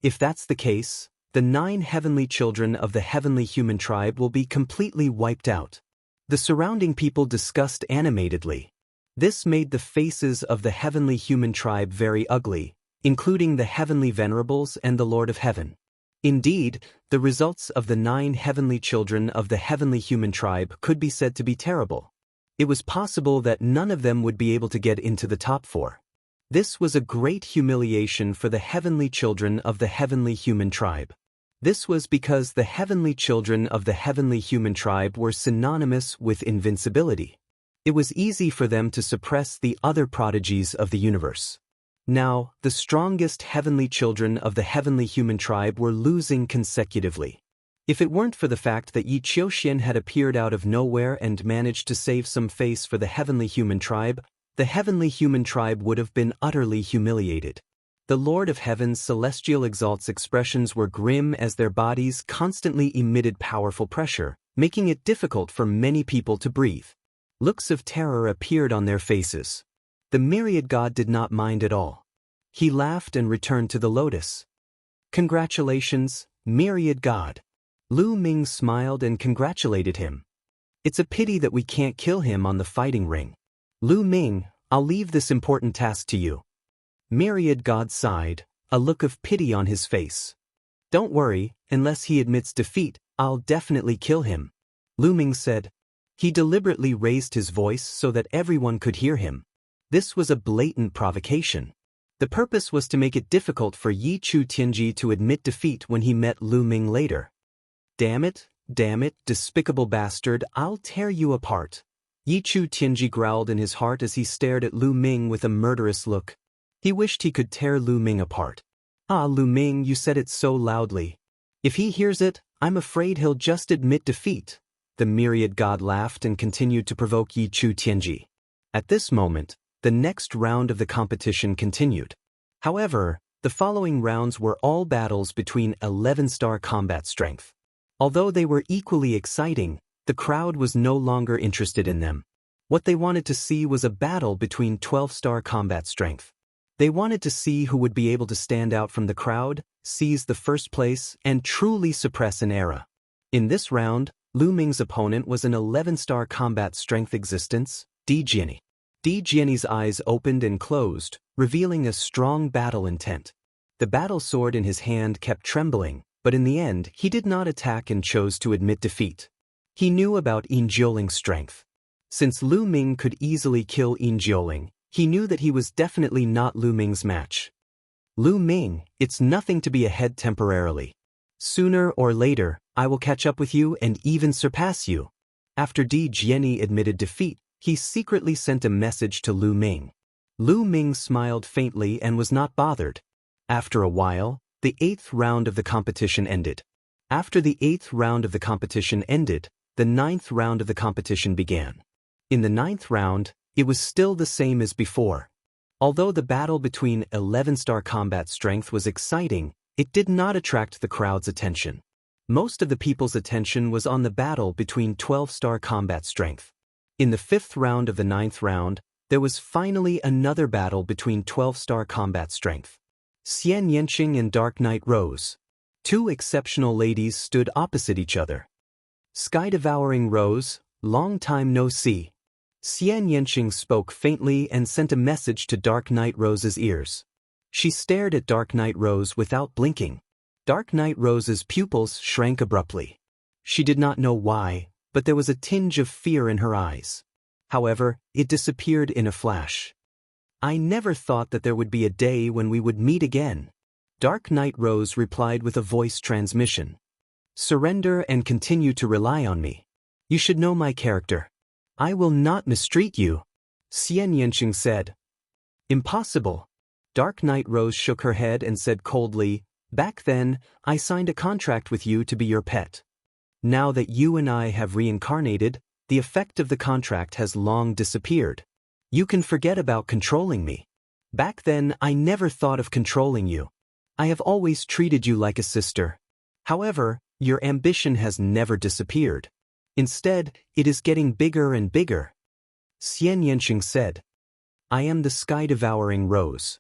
If that's the case, the 9 heavenly children of the heavenly human tribe will be completely wiped out. The surrounding people discussed animatedly. This made the faces of the heavenly human tribe very ugly, including the heavenly venerables and the Lord of Heaven. Indeed, the results of the 9 heavenly children of the heavenly human tribe could be said to be terrible. It was possible that none of them would be able to get into the top 4. This was a great humiliation for the heavenly children of the heavenly human tribe. This was because the heavenly children of the heavenly human tribe were synonymous with invincibility. It was easy for them to suppress the other prodigies of the universe. Now, the strongest heavenly children of the heavenly human tribe were losing consecutively. If it weren't for the fact that Yi Qiuxian had appeared out of nowhere and managed to save some face for the heavenly human tribe, the heavenly human tribe would have been utterly humiliated. The Lord of Heaven's celestial exalt's expressions were grim as their bodies constantly emitted powerful pressure, making it difficult for many people to breathe. Looks of terror appeared on their faces. The myriad god did not mind at all. He laughed and returned to the lotus. Congratulations, myriad god. Lu Ming smiled and congratulated him. It's a pity that we can't kill him on the fighting ring. Lu Ming, I'll leave this important task to you. Myriad god sighed, a look of pity on his face. Don't worry, unless he admits defeat, I'll definitely kill him. Lu Ming said. He deliberately raised his voice so that everyone could hear him. This was a blatant provocation. The purpose was to make it difficult for Yi Chu Tianji to admit defeat when he met Lu Ming later. Damn it, despicable bastard, I'll tear you apart. Yi Chu Tianji growled in his heart as he stared at Lu Ming with a murderous look. He wished he could tear Lu Ming apart. Ah, Lu Ming, you said it so loudly. If he hears it, I'm afraid he'll just admit defeat. The myriad god laughed and continued to provoke Yi Chu Tianji. At this moment, the next round of the competition continued. However, the following rounds were all battles between 11-star combat strength. Although they were equally exciting, the crowd was no longer interested in them. What they wanted to see was a battle between 12-star combat strength. They wanted to see who would be able to stand out from the crowd, seize the first place, and truly suppress an era. In this round, Lu Ming's opponent was an 11-star combat strength existence, Di Jiani. Di Jiani's eyes opened and closed, revealing a strong battle intent. The battle sword in his hand kept trembling, but in the end he did not attack and chose to admit defeat. He knew about Yin Jioling's strength. Since Lu Ming could easily kill Yin Jioling, he knew that he was definitely not Lu Ming's match. Lu Ming, it's nothing to be ahead temporarily. Sooner or later, I will catch up with you and even surpass you. After Di Jiani admitted defeat, he secretly sent a message to Lu Ming. Lu Ming smiled faintly and was not bothered. After a while, the 8th round of the competition ended. After the 8th round of the competition ended, the 9th round of the competition began. In the 9th round, it was still the same as before. Although the battle between 11-star combat strength was exciting, it did not attract the crowd's attention. Most of the people's attention was on the battle between 12-star combat strength. In the 5th round of the 9th round, there was finally another battle between 12-star combat strength. Xian Yanqing and Dark Knight Rose. Two exceptional ladies stood opposite each other. Sky-devouring Rose, long time no see. Xian Yanqing spoke faintly and sent a message to Dark Knight Rose's ears. She stared at Dark Knight Rose without blinking. Dark Knight Rose's pupils shrank abruptly. She did not know why, but there was a tinge of fear in her eyes. However, it disappeared in a flash. I never thought that there would be a day when we would meet again. Dark Knight Rose replied with a voice transmission. Surrender and continue to rely on me. You should know my character. I will not mistreat you. Xian Yanqing said. Impossible. Dark Knight Rose shook her head and said coldly, back then, I signed a contract with you to be your pet. Now that you and I have reincarnated, the effect of the contract has long disappeared. You can forget about controlling me. Back then, I never thought of controlling you. I have always treated you like a sister. However, your ambition has never disappeared. Instead, it is getting bigger and bigger. Xian Yanqing said. I am the sky-devouring Rose.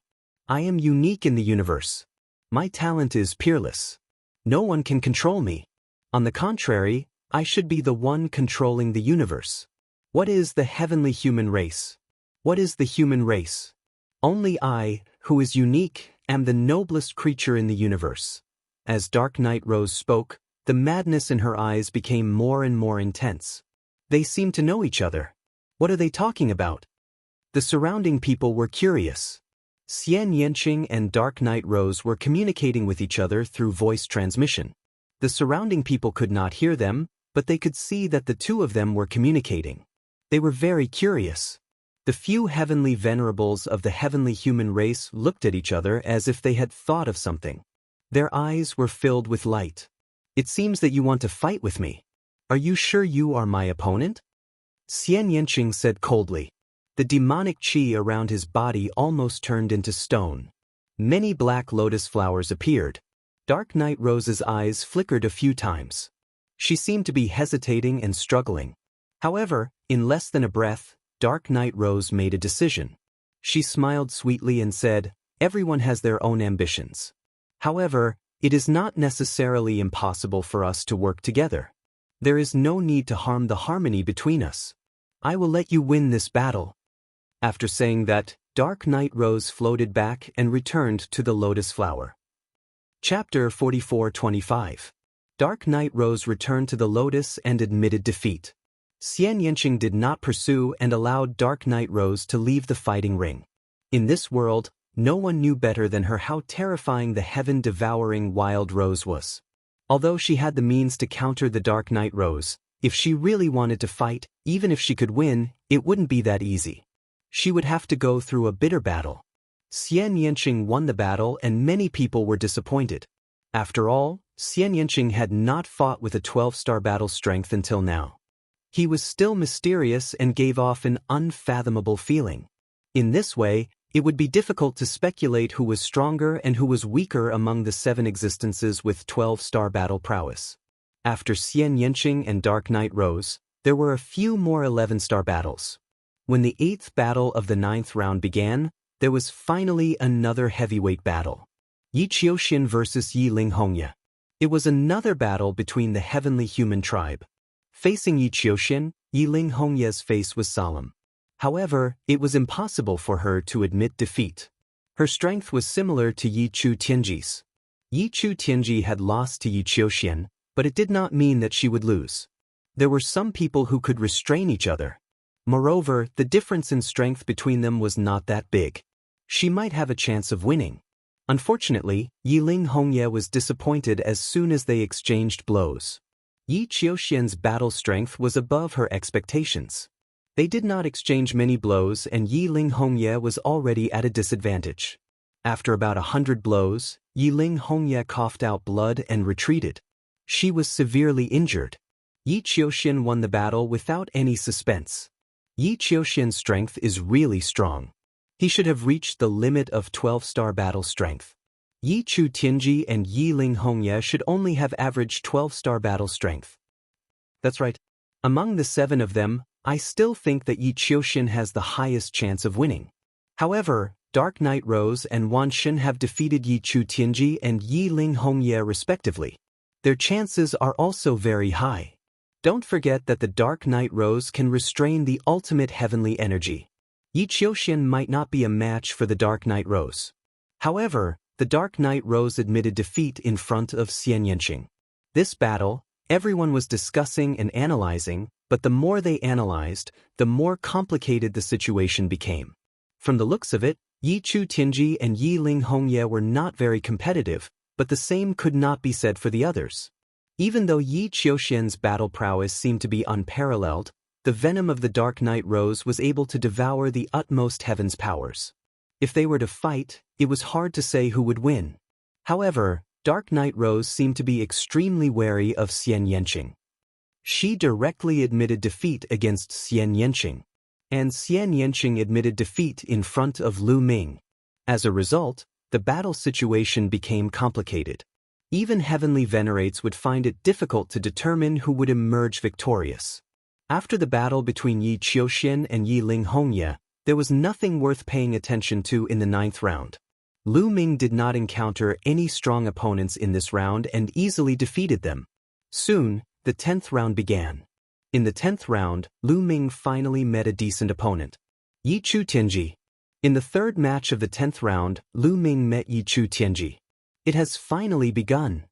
I am unique in the universe. My talent is peerless. No one can control me. On the contrary, I should be the one controlling the universe. What is the heavenly human race? What is the human race? Only I, who is unique, am the noblest creature in the universe. As Dark Knight Rose spoke, the madness in her eyes became more and more intense. They seemed to know each other. What are they talking about? The surrounding people were curious. Xian Yanqing and Dark Knight Rose were communicating with each other through voice transmission. The surrounding people could not hear them, but they could see that the two of them were communicating. They were very curious. The few heavenly venerables of the heavenly human race looked at each other as if they had thought of something. Their eyes were filled with light. It seems that you want to fight with me. Are you sure you are my opponent? Xian Yanqing said coldly. The demonic qi around his body almost turned into stone. Many black lotus flowers appeared. Dark Knight Rose's eyes flickered a few times. She seemed to be hesitating and struggling. However, in less than a breath, Dark Knight Rose made a decision. She smiled sweetly and said, everyone has their own ambitions. However, it is not necessarily impossible for us to work together. There is no need to harm the harmony between us. I will let you win this battle." After saying that, Dark Night Rose floated back and returned to the lotus flower. Chapter 44-25. Dark Night Rose returned to the lotus and admitted defeat. Xian Yanqing did not pursue and allowed Dark Night Rose to leave the fighting ring. In this world, no one knew better than her how terrifying the heaven-devouring Wild Rose was. Although she had the means to counter the Dark Night Rose, if she really wanted to fight, even if she could win, it wouldn't be that easy. She would have to go through a bitter battle. Xian Yanqing won the battle and many people were disappointed. After all, Xian Yanqing had not fought with a 12-star battle strength until now. He was still mysterious and gave off an unfathomable feeling. In this way, it would be difficult to speculate who was stronger and who was weaker among the 7 existences with 12-star battle prowess. After Xian Yanqing and Dark Night Rose, there were a few more 11-star battles. When the 8th battle of the 9th round began, there was finally another heavyweight battle. Yi Qiuxian versus Yi Ling Hongye. It was another battle between the heavenly human tribe. Facing Yi Qiuxian, Yi Ling Hongye's face was solemn. However, it was impossible for her to admit defeat. Her strength was similar to Yi Chu Tianji's. Yi Chu Tianji had lost to Yi Qiuxian, but it did not mean that she would lose. There were some people who could restrain each other. Moreover, the difference in strength between them was not that big. She might have a chance of winning. Unfortunately, Yi Ling Hongye was disappointed as soon as they exchanged blows. Yi Qiuxian's battle strength was above her expectations. They did not exchange many blows and Yi Ling Hongye was already at a disadvantage. After about 100 blows, Yi Ling Hongye coughed out blood and retreated. She was severely injured. Yi Qiuxian won the battle without any suspense. Yi Qiuxian's strength is really strong. He should have reached the limit of 12-star battle strength. Yi Chu Tianji and Yi Ling Hongye should only have averaged 12-star battle strength. That's right. Among the 7 of them, I still think that Yi Qiuxian has the highest chance of winning. However, Dark Night Rose and Wan Shen have defeated Yi Chu Tianji and Yi Ling Hongye respectively. Their chances are also very high. Don't forget that the Dark Night Rose can restrain the ultimate heavenly energy. Yi Qiuxian might not be a match for the Dark Night Rose. However, the Dark Night Rose admitted defeat in front of Xian Yanqing. This battle, everyone was discussing and analyzing, but the more they analyzed, the more complicated the situation became. From the looks of it, Yi Chu Tianji and Yi Ling Hongye were not very competitive, but the same could not be said for the others. Even though Yi Qiuxian's battle prowess seemed to be unparalleled, the venom of the Dark Night Rose was able to devour the utmost heaven's powers. If they were to fight, it was hard to say who would win. However, Dark Night Rose seemed to be extremely wary of Xian Yanqing. She directly admitted defeat against Xian Yanqing, and Xian Yanqing admitted defeat in front of Lu Ming. As a result, the battle situation became complicated. Even heavenly venerates would find it difficult to determine who would emerge victorious. After the battle between Yi Qiuxian and Yi Ling Hongye, there was nothing worth paying attention to in the 9th round. Lu Ming did not encounter any strong opponents in this round and easily defeated them. Soon, the 10th round began. In the 10th round, Lu Ming finally met a decent opponent. Yi Chu Tianji. In the 3rd match of the 10th round, Lu Ming met Yi Chu Tianji. It has finally begun.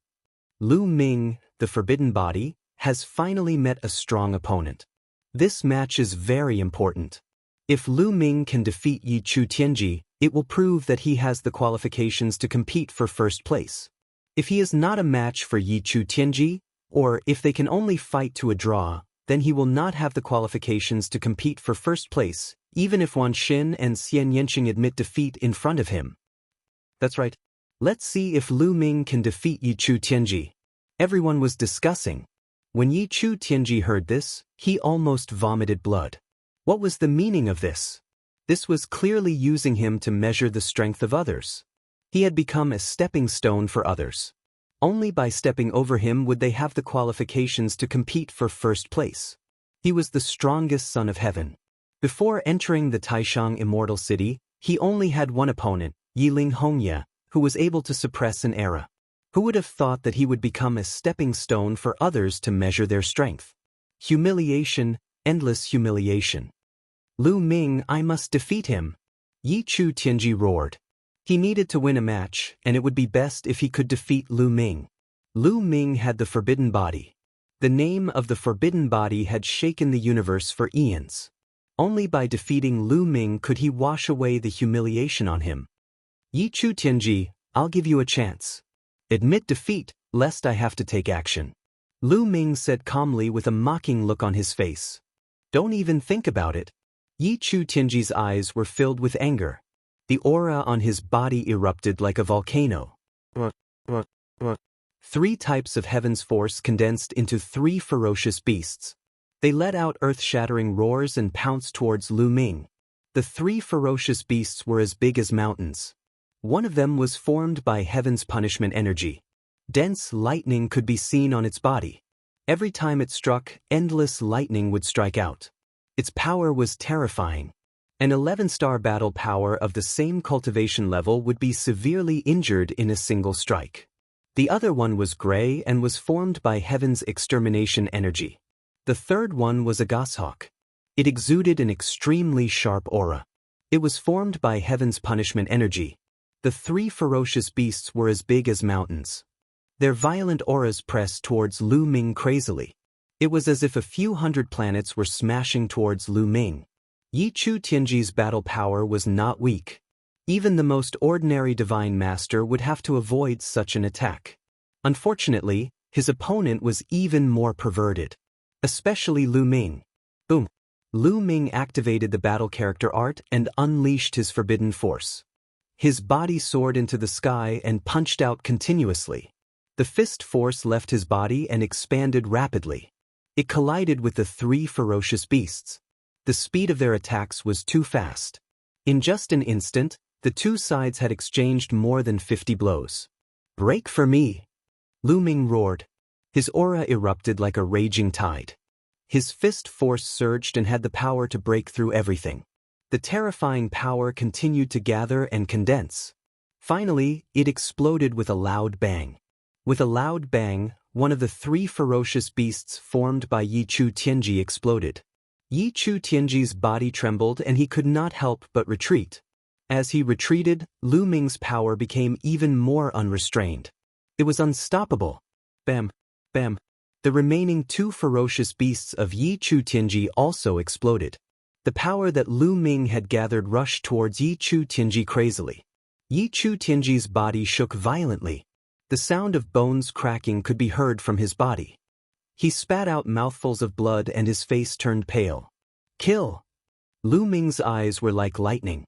Lu Ming, the Forbidden Body, has finally met a strong opponent. This match is very important. If Lu Ming can defeat Yi Chu Tianji, it will prove that he has the qualifications to compete for first place. If he is not a match for Yi Chu Tianji, or if they can only fight to a draw, then he will not have the qualifications to compete for first place, even if Wan Shen and Xian Yanqing admit defeat in front of him. That's right. Let's see if Lu Ming can defeat Yi Chu Tianji. Everyone was discussing. When Yi Chu Tianji heard this, he almost vomited blood. What was the meaning of this? This was clearly using him to measure the strength of others. He had become a stepping stone for others. Only by stepping over him would they have the qualifications to compete for first place. He was the strongest son of heaven. Before entering the Taishang Immortal City, he only had one opponent, Yiling Hongya, who was able to suppress an era. Who would have thought that he would become a stepping stone for others to measure their strength? Humiliation, endless humiliation. Lu Ming, I must defeat him. Yi Chu Tianji roared. He needed to win a match, and it would be best if he could defeat Lu Ming. Lu Ming had the forbidden body. The name of the forbidden body had shaken the universe for eons. Only by defeating Lu Ming could he wash away the humiliation on him. Yi Chu Tianji, I'll give you a chance. Admit defeat, lest I have to take action. Lu Ming said calmly with a mocking look on his face. Don't even think about it. Yi Chu Tianji's eyes were filled with anger. The aura on his body erupted like a volcano. 3 types of heaven's force condensed into 3 ferocious beasts. They let out earth-shattering roars and pounced towards Lu Ming. The 3 ferocious beasts were as big as mountains. One of them was formed by heaven's punishment energy. Dense lightning could be seen on its body. Every time it struck, endless lightning would strike out. Its power was terrifying. An 11-star battle power of the same cultivation level would be severely injured in a single strike. The other one was gray and was formed by heaven's extermination energy. The third one was a goshawk. It exuded an extremely sharp aura. It was formed by heaven's punishment energy. The 3 ferocious beasts were as big as mountains. Their violent auras pressed towards Lu Ming crazily. It was as if a few hundred planets were smashing towards Lu Ming. Yi Chu Tianji's battle power was not weak. Even the most ordinary divine master would have to avoid such an attack. Unfortunately, his opponent was even more perverted. Especially Lu Ming. Boom! Lu Ming activated the battle character art and unleashed his forbidden force. His body soared into the sky and punched out continuously. The fist force left his body and expanded rapidly. It collided with the 3 ferocious beasts. The speed of their attacks was too fast. In just an instant, the 2 sides had exchanged more than 50 blows. Break for me! Lu Ming roared. His aura erupted like a raging tide. His fist force surged and had the power to break through everything. The terrifying power continued to gather and condense. Finally, it exploded with a loud bang. With a loud bang, one of the 3 ferocious beasts formed by Yi Chu Tianji exploded. Yi Chu Tianji's body trembled and he could not help but retreat. As he retreated, Lu Ming's power became even more unrestrained. It was unstoppable. Bam, bam. The remaining 2 ferocious beasts of Yi Chu Tianji also exploded. The power that Lu Ming had gathered rushed towards Yi Chu Tianji crazily. Yi Chu Tianji's body shook violently. The sound of bones cracking could be heard from his body. He spat out mouthfuls of blood and his face turned pale. Kill! Lu Ming's eyes were like lightning.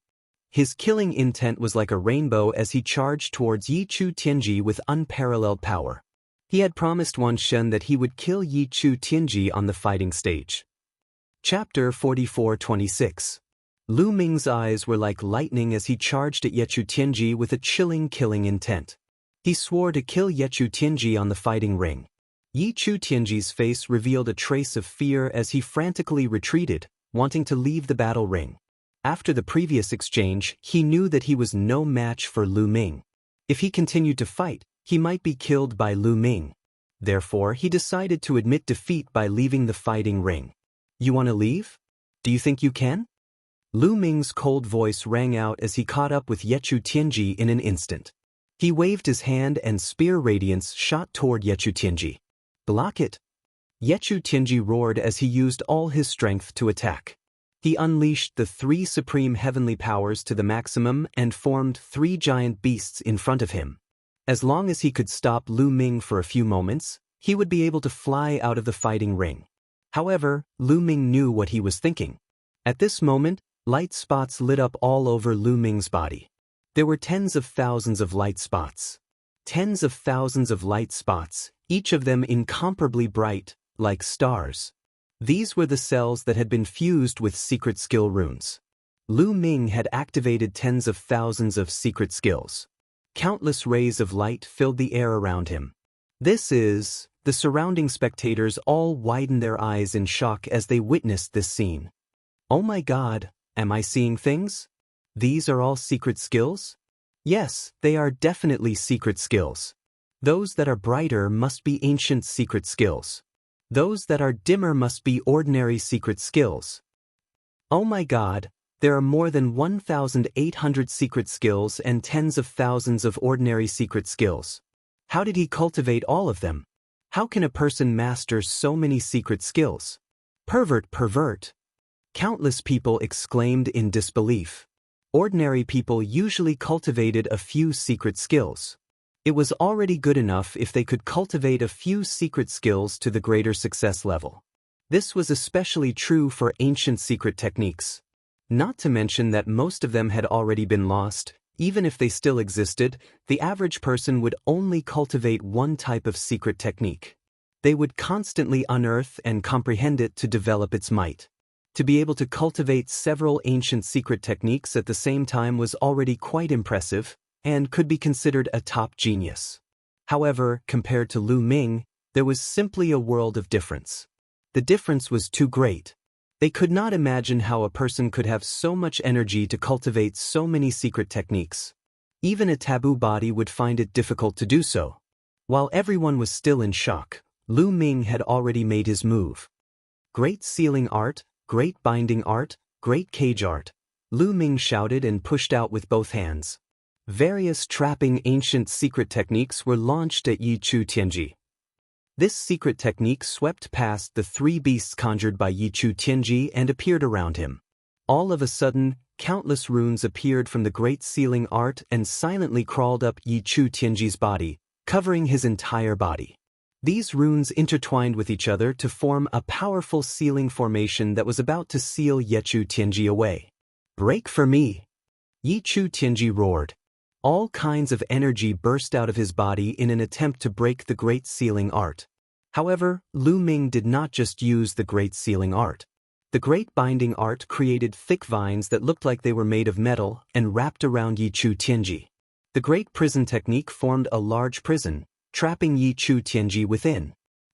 His killing intent was like a rainbow as he charged towards Yi Chu Tianji with unparalleled power. He had promised Wan Shen that he would kill Yi Chu Tianji on the fighting stage. Chapter 44-26. Lu Ming's eyes were like lightning as he charged at Yi Chu Tianji with a chilling killing intent. He swore to kill Yi Chu Tianji on the fighting ring. Yi Chu Tianji's face revealed a trace of fear as he frantically retreated, wanting to leave the battle ring. After the previous exchange, he knew that he was no match for Lu Ming. If he continued to fight, he might be killed by Lu Ming. Therefore, he decided to admit defeat by leaving the fighting ring. You want to leave? Do you think you can? Lu Ming's cold voice rang out as he caught up with Yi Chu Tianji in an instant. He waved his hand and spear radiance shot toward Yi Chu Tianji. Block it! Yi Chu Tianji roared as he used all his strength to attack. He unleashed the 3 supreme heavenly powers to the maximum and formed 3 giant beasts in front of him. As long as he could stop Lu Ming for a few moments, he would be able to fly out of the fighting ring. However, Lu Ming knew what he was thinking. At this moment, light spots lit up all over Lu Ming's body. There were tens of thousands of light spots. Tens of thousands of light spots, each of them incomparably bright, like stars. These were the cells that had been fused with secret skill runes. Lu Ming had activated tens of thousands of secret skills. Countless rays of light filled the air around him. The surrounding spectators all widened their eyes in shock as they witnessed this scene. Oh my God, am I seeing things? These are all secret skills? Yes, they are definitely secret skills. Those that are brighter must be ancient secret skills. Those that are dimmer must be ordinary secret skills. Oh my God, there are more than 1,800 secret skills and tens of thousands of ordinary secret skills. How did he cultivate all of them? How can a person master so many secret skills? Pervert. Countless people exclaimed in disbelief. Ordinary people usually cultivated a few secret skills. It was already good enough if they could cultivate a few secret skills to the greater success level. This was especially true for ancient secret techniques. Not to mention that most of them had already been lost. Even if they still existed, the average person would only cultivate one type of secret technique. They would constantly unearth and comprehend it to develop its might. To be able to cultivate several ancient secret techniques at the same time was already quite impressive, and could be considered a top genius. However, compared to Lu Ming, there was simply a world of difference. The difference was too great. They could not imagine how a person could have so much energy to cultivate so many secret techniques. Even a taboo body would find it difficult to do so. While everyone was still in shock, Lu Ming had already made his move. Great sealing art, great binding art, great cage art, Lu Ming shouted and pushed out with both hands. Various trapping ancient secret techniques were launched at Yichu Tianji. This secret technique swept past the three beasts conjured by Yichu Tianji and appeared around him. All of a sudden, countless runes appeared from the great sealing art and silently crawled up Yichu Tianji's body, covering his entire body. These runes intertwined with each other to form a powerful sealing formation that was about to seal Yichu Tianji away. "Break for me!" Yichu Tianji roared. All kinds of energy burst out of his body in an attempt to break the great sealing art. However, Lu Ming did not just use the great sealing art. The great binding art created thick vines that looked like they were made of metal and wrapped around Yichu Tianji. The great prison technique formed a large prison, trapping Yichu Tianji within.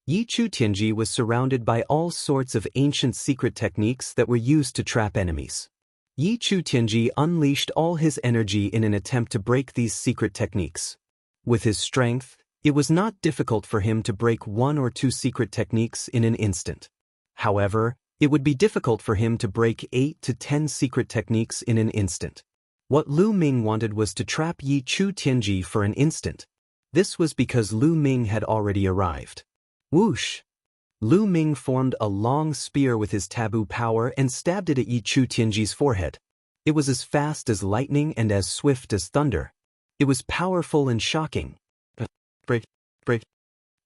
Yichu Tianji was surrounded by all sorts of ancient secret techniques that were used to trap enemies. Yichu Tianji unleashed all his energy in an attempt to break these secret techniques. With his strength, it was not difficult for him to break one or two secret techniques in an instant. However, it would be difficult for him to break 8 to 10 secret techniques in an instant. What Lu Ming wanted was to trap Yichu Tianji for an instant. This was because Lu Ming had already arrived. Whoosh! Lu Ming formed a long spear with his taboo power and stabbed it at Yichu Tianji's forehead. It was as fast as lightning and as swift as thunder. It was powerful and shocking. Break.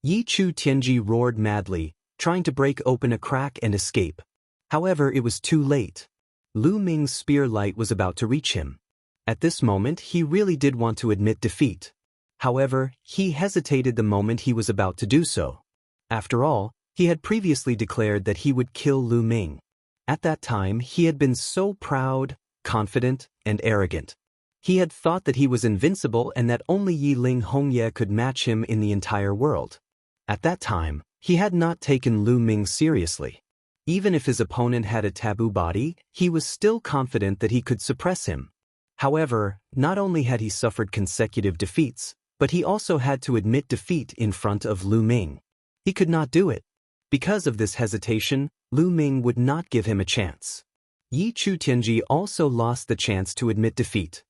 Yichu Tianji roared madly, trying to break open a crack and escape. However, it was too late. Lu Ming's spear light was about to reach him. At this moment, he really did want to admit defeat. However, he hesitated the moment he was about to do so. After all, he had previously declared that he would kill Lu Ming. At that time, he had been so proud, confident, and arrogant. He had thought that he was invincible and that only Yi Ling Hongye could match him in the entire world. At that time, he had not taken Lu Ming seriously. Even if his opponent had a taboo body, he was still confident that he could suppress him. However, not only had he suffered consecutive defeats, but he also had to admit defeat in front of Lu Ming. He could not do it. Because of this hesitation, Lu Ming would not give him a chance. Yichu Tianji also lost the chance to admit defeat.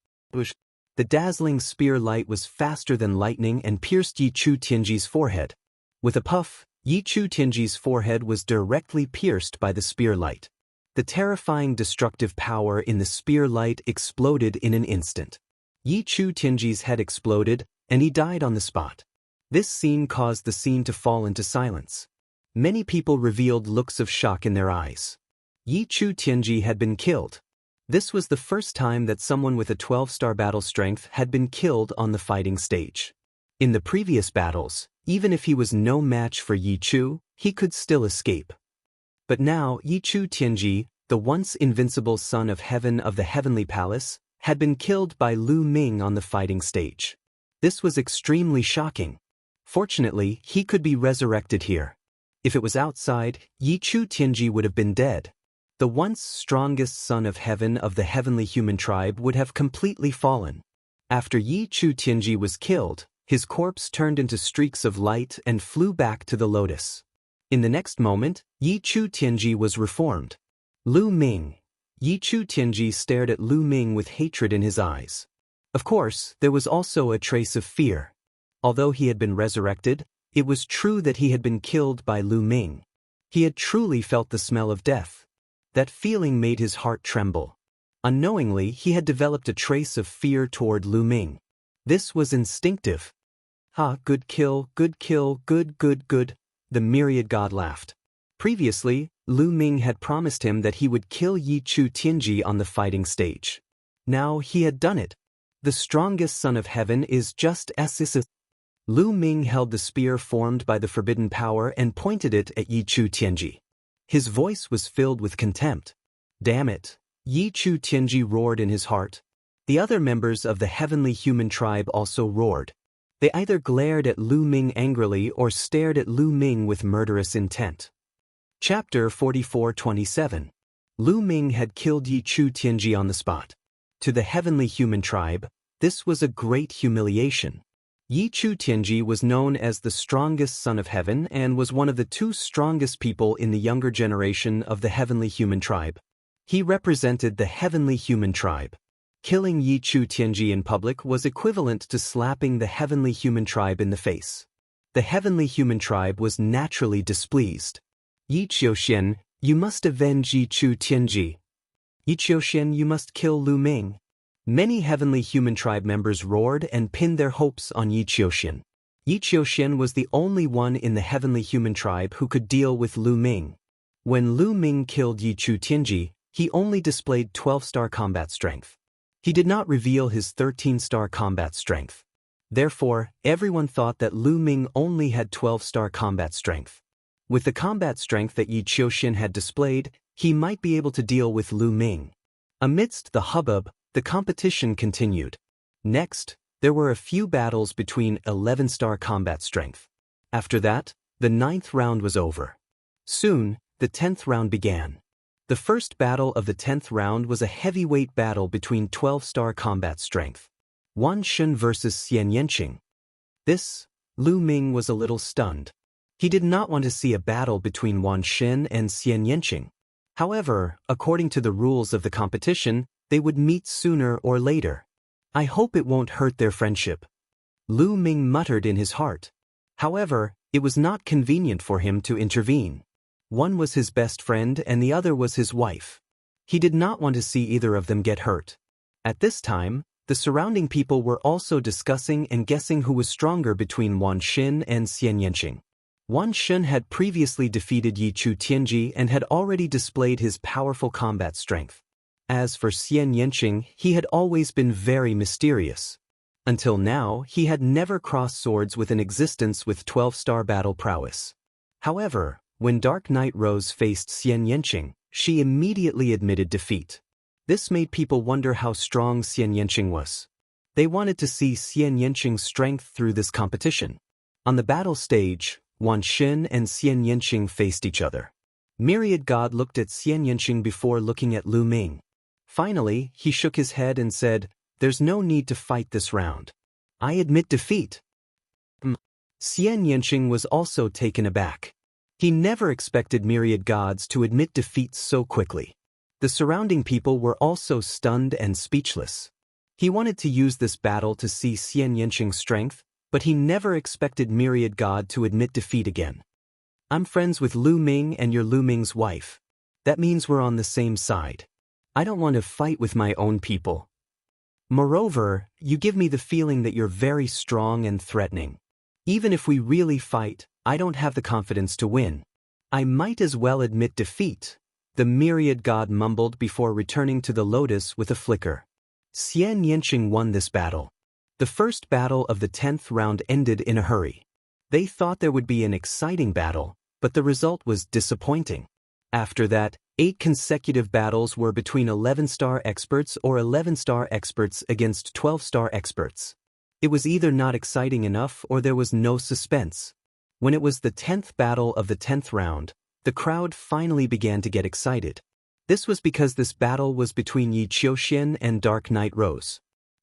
The dazzling spear light was faster than lightning and pierced Yichu Tianji's forehead. With a puff, Yichu Tianji's forehead was directly pierced by the spear light. The terrifying destructive power in the spear light exploded in an instant. Yichu Tianji's head exploded, and he died on the spot. This scene caused the scene to fall into silence. Many people revealed looks of shock in their eyes. Yichu Tianji had been killed. This was the first time that someone with a 12-star battle strength had been killed on the fighting stage. In the previous battles, even if he was no match for Yichu, he could still escape. But now Yichu Tianji, the once invincible son of heaven of the heavenly palace, had been killed by Lu Ming on the fighting stage. This was extremely shocking. Fortunately, he could be resurrected here. If it was outside, Yichu Tianji would have been dead. The once strongest son of heaven of the heavenly human tribe would have completely fallen. After Yi Chu Tianji was killed, his corpse turned into streaks of light and flew back to the lotus. In the next moment, Yi Chu Tianji was reformed. Lu Ming. Yi Chu Tianji stared at Lu Ming with hatred in his eyes. Of course, there was also a trace of fear. Although he had been resurrected, it was true that he had been killed by Lu Ming. He had truly felt the smell of death. That feeling made his heart tremble. Unknowingly, he had developed a trace of fear toward Lu Ming. This was instinctive. "Ha, good kill, good, good," the myriad god laughed. Previously, Lu Ming had promised him that he would kill Yi Chu Tianji on the fighting stage. Now he had done it. The strongest son of heaven is just as. Lu Ming held the spear formed by the forbidden power and pointed it at Yi Chu Tianji. His voice was filled with contempt. "Damn it!" Yi Chu Tianji roared in his heart. The other members of the heavenly human tribe also roared. They either glared at Lu Ming angrily or stared at Lu Ming with murderous intent. Chapter 44:27. Lu Ming had killed Yi Chu Tianji on the spot. To the heavenly human tribe, this was a great humiliation. Yi Chu Tianji was known as the strongest son of heaven and was one of the two strongest people in the younger generation of the heavenly human tribe. He represented the heavenly human tribe. Killing Yi Chu Tianji in public was equivalent to slapping the heavenly human tribe in the face. The heavenly human tribe was naturally displeased. "Yi Qiuxian, you must avenge Yi Chu Tianji. Yi Qiuxian, you must kill Lu Ming." Many heavenly human tribe members roared and pinned their hopes on Yi Qiuxian. Yi Qiuxian was the only one in the heavenly human tribe who could deal with Lu Ming. When Lu Ming killed Yi Chu Tianji, he only displayed 12-star combat strength. He did not reveal his 13-star combat strength. Therefore, everyone thought that Lu Ming only had 12-star combat strength. With the combat strength that Yi Qiuxian had displayed, he might be able to deal with Lu Ming. Amidst the hubbub, the competition continued. Next, there were a few battles between 11-star combat strength. After that, the 9th round was over. Soon, the 10th round began. The first battle of the 10th round was a heavyweight battle between 12-star combat strength. Wan Shun versus Xian Yanqing. Lu Ming was a little stunned. He did not want to see a battle between Wan Shun and Xian Yanqing. However, according to the rules of the competition, they would meet sooner or later. "I hope it won't hurt their friendship," Lu Ming muttered in his heart. However, it was not convenient for him to intervene. One was his best friend and the other was his wife. He did not want to see either of them get hurt. At this time, the surrounding people were also discussing and guessing who was stronger between Wan Xin and Xian Yanqing. Wan Shun had previously defeated Yi Chu Tianji and had already displayed his powerful combat strength. As for Xian Yanqing, he had always been very mysterious. Until now, he had never crossed swords with an existence with 12-star battle prowess. However, when Dark Knight Rose faced Xian Yanqing, she immediately admitted defeat. This made people wonder how strong Xian Yanqing was. They wanted to see Xian Yanqing's strength through this competition. On the battle stage, Wan Xin and Xian Yanqing faced each other. Myriad God looked at Xian Yanqing before looking at Lu Ming. Finally, he shook his head and said, "There's no need to fight this round. I admit defeat." Xian Yanqing was also taken aback. He never expected myriad gods to admit defeat so quickly. The surrounding people were also stunned and speechless. He wanted to use this battle to see Xian Yanqing's strength, but he never expected myriad god to admit defeat again. "I'm friends with Lu Ming and you're Lu Ming's wife. That means we're on the same side. I don't want to fight with my own people. Moreover, you give me the feeling that you're very strong and threatening. Even if we really fight, I don't have the confidence to win. I might as well admit defeat," the myriad god mumbled before returning to the lotus with a flicker. Xian Yanqing won this battle. The first battle of the 10th round ended in a hurry. They thought there would be an exciting battle, but the result was disappointing. After that, 8 consecutive battles were between 11-star experts or 11-star experts against 12-star experts. It was either not exciting enough or there was no suspense. When it was the 10th battle of the 10th round, the crowd finally began to get excited. This was because this battle was between Yi Qiuxian and Dark Knight Rose.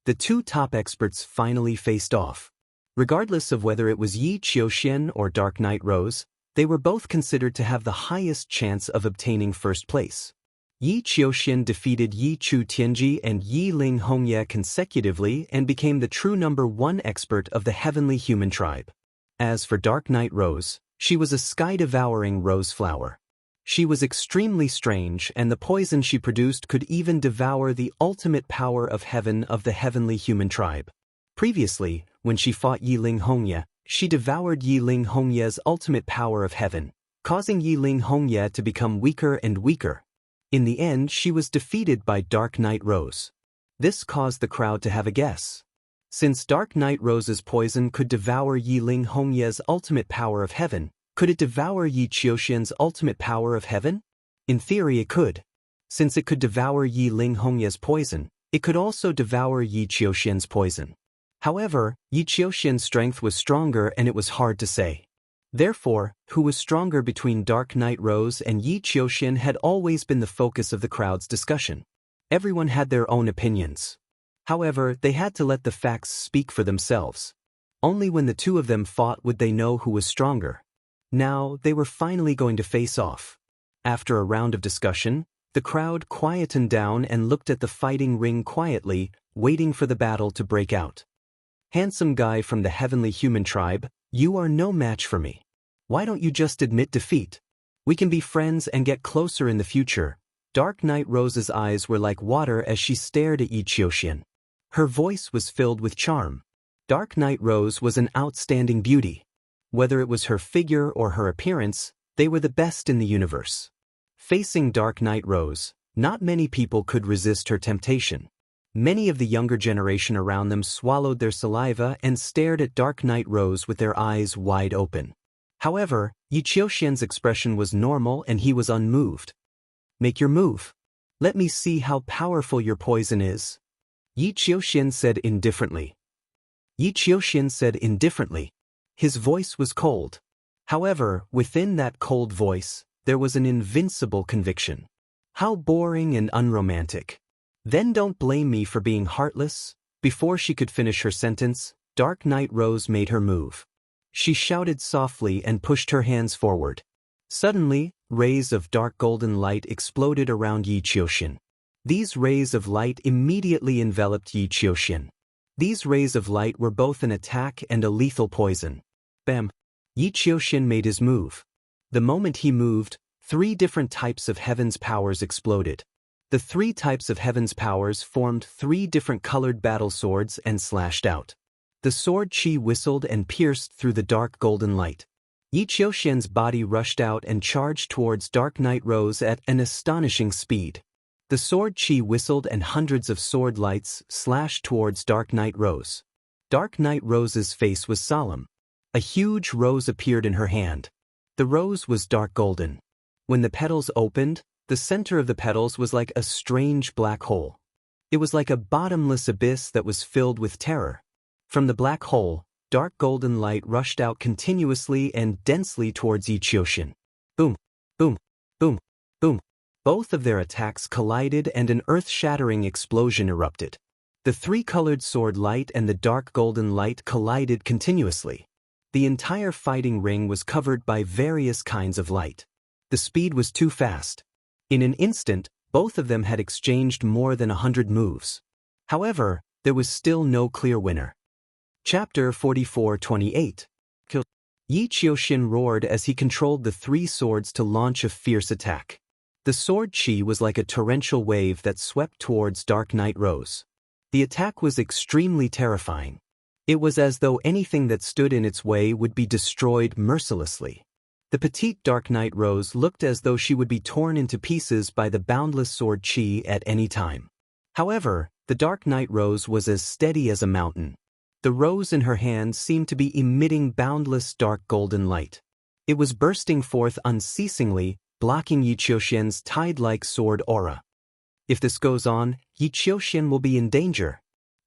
the two top experts finally faced off. Regardless of whether it was Yi Qiuxian or Dark Knight Rose, they were both considered to have the highest chance of obtaining first place. Yi Qiuxian defeated Yi Chu Tianji and Yi Ling Hongye consecutively and became the true #1 expert of the heavenly human tribe. As for Dark Knight Rose, she was a sky-devouring rose flower. She was extremely strange, and the poison she produced could even devour the ultimate power of heaven of the heavenly human tribe. Previously, when she fought Yi Ling Hongye, she devoured Yi Ling Hongye's ultimate power of heaven, causing Yi Ling Hongye to become weaker and weaker. In the end, she was defeated by Dark Knight Rose. This caused the crowd to have a guess. Since Dark Knight Rose's poison could devour Yi Ling Hongye's ultimate power of heaven, could it devour Yi Qiuxian's ultimate power of heaven? In theory it could. Since it could devour Yi Ling Hongye's poison, it could also devour Yi Qiuxian's poison. However, Yi Qiuxian's strength was stronger and it was hard to say. Therefore, who was stronger between Dark Knight Rose and Yi Qiuxian had always been the focus of the crowd's discussion. Everyone had their own opinions. However, they had to let the facts speak for themselves. Only when the two of them fought would they know who was stronger. Now, they were finally going to face off. After a round of discussion, the crowd quietened down and looked at the fighting ring quietly, waiting for the battle to break out. Handsome guy from the heavenly human tribe, you are no match for me. Why don't you just admit defeat? We can be friends and get closer in the future. Dark Knight Rose's eyes were like water as she stared at Yi Qiuxian. Her voice was filled with charm. Dark Knight Rose was an outstanding beauty. Whether it was her figure or her appearance, they were the best in the universe. Facing Dark Knight Rose, not many people could resist her temptation. Many of the younger generation around them swallowed their saliva and stared at Dark Knight Rose with their eyes wide open. However, Yi Qiuxian's expression was normal and he was unmoved. Make your move. Let me see how powerful your poison is. Yi Qiuxian said indifferently. His voice was cold. However, within that cold voice, there was an invincible conviction. How boring and unromantic. Then don't blame me for being heartless. Before she could finish her sentence, Dark Knight Rose made her move. She shouted softly and pushed her hands forward. Suddenly, rays of dark golden light exploded around Yi Qiuxian. These rays of light immediately enveloped Yi Qiuxian. These rays of light were both an attack and a lethal poison. Bam! Yi Qiuxian made his move. The moment he moved, 3 different types of heaven's powers exploded. The 3 types of heaven's powers formed 3 different colored battle swords and slashed out. The sword chi whistled and pierced through the dark golden light. Yi Qiuxian's body rushed out and charged towards Dark Knight Rose at an astonishing speed. The sword chi whistled and hundreds of sword lights slashed towards Dark Knight Rose. Dark Knight Rose's face was solemn. A huge rose appeared in her hand. The rose was dark golden. When the petals opened, the center of the petals was like a strange black hole. It was like a bottomless abyss that was filled with terror. From the black hole, dark golden light rushed out continuously and densely towards Yi Qiuxian. Boom, boom, boom, boom. Both of their attacks collided and an earth-shattering explosion erupted. The 3-colored sword light and the dark golden light collided continuously. The entire fighting ring was covered by various kinds of light. The speed was too fast. In an instant, both of them had exchanged more than 100 moves. However, there was still no clear winner. Chapter 44:28. Yi Qiuxian roared as he controlled the 3 swords to launch a fierce attack. The sword chi was like a torrential wave that swept towards Dark Knight Rose. The attack was extremely terrifying. It was as though anything that stood in its way would be destroyed mercilessly. The petite Dark Knight Rose looked as though she would be torn into pieces by the boundless sword chi at any time. However, the Dark Knight Rose was as steady as a mountain. The rose in her hand seemed to be emitting boundless dark golden light. It was bursting forth unceasingly, blocking Yi Qiuxian's tide-like sword aura. If this goes on, Yi Qiuxian will be in danger.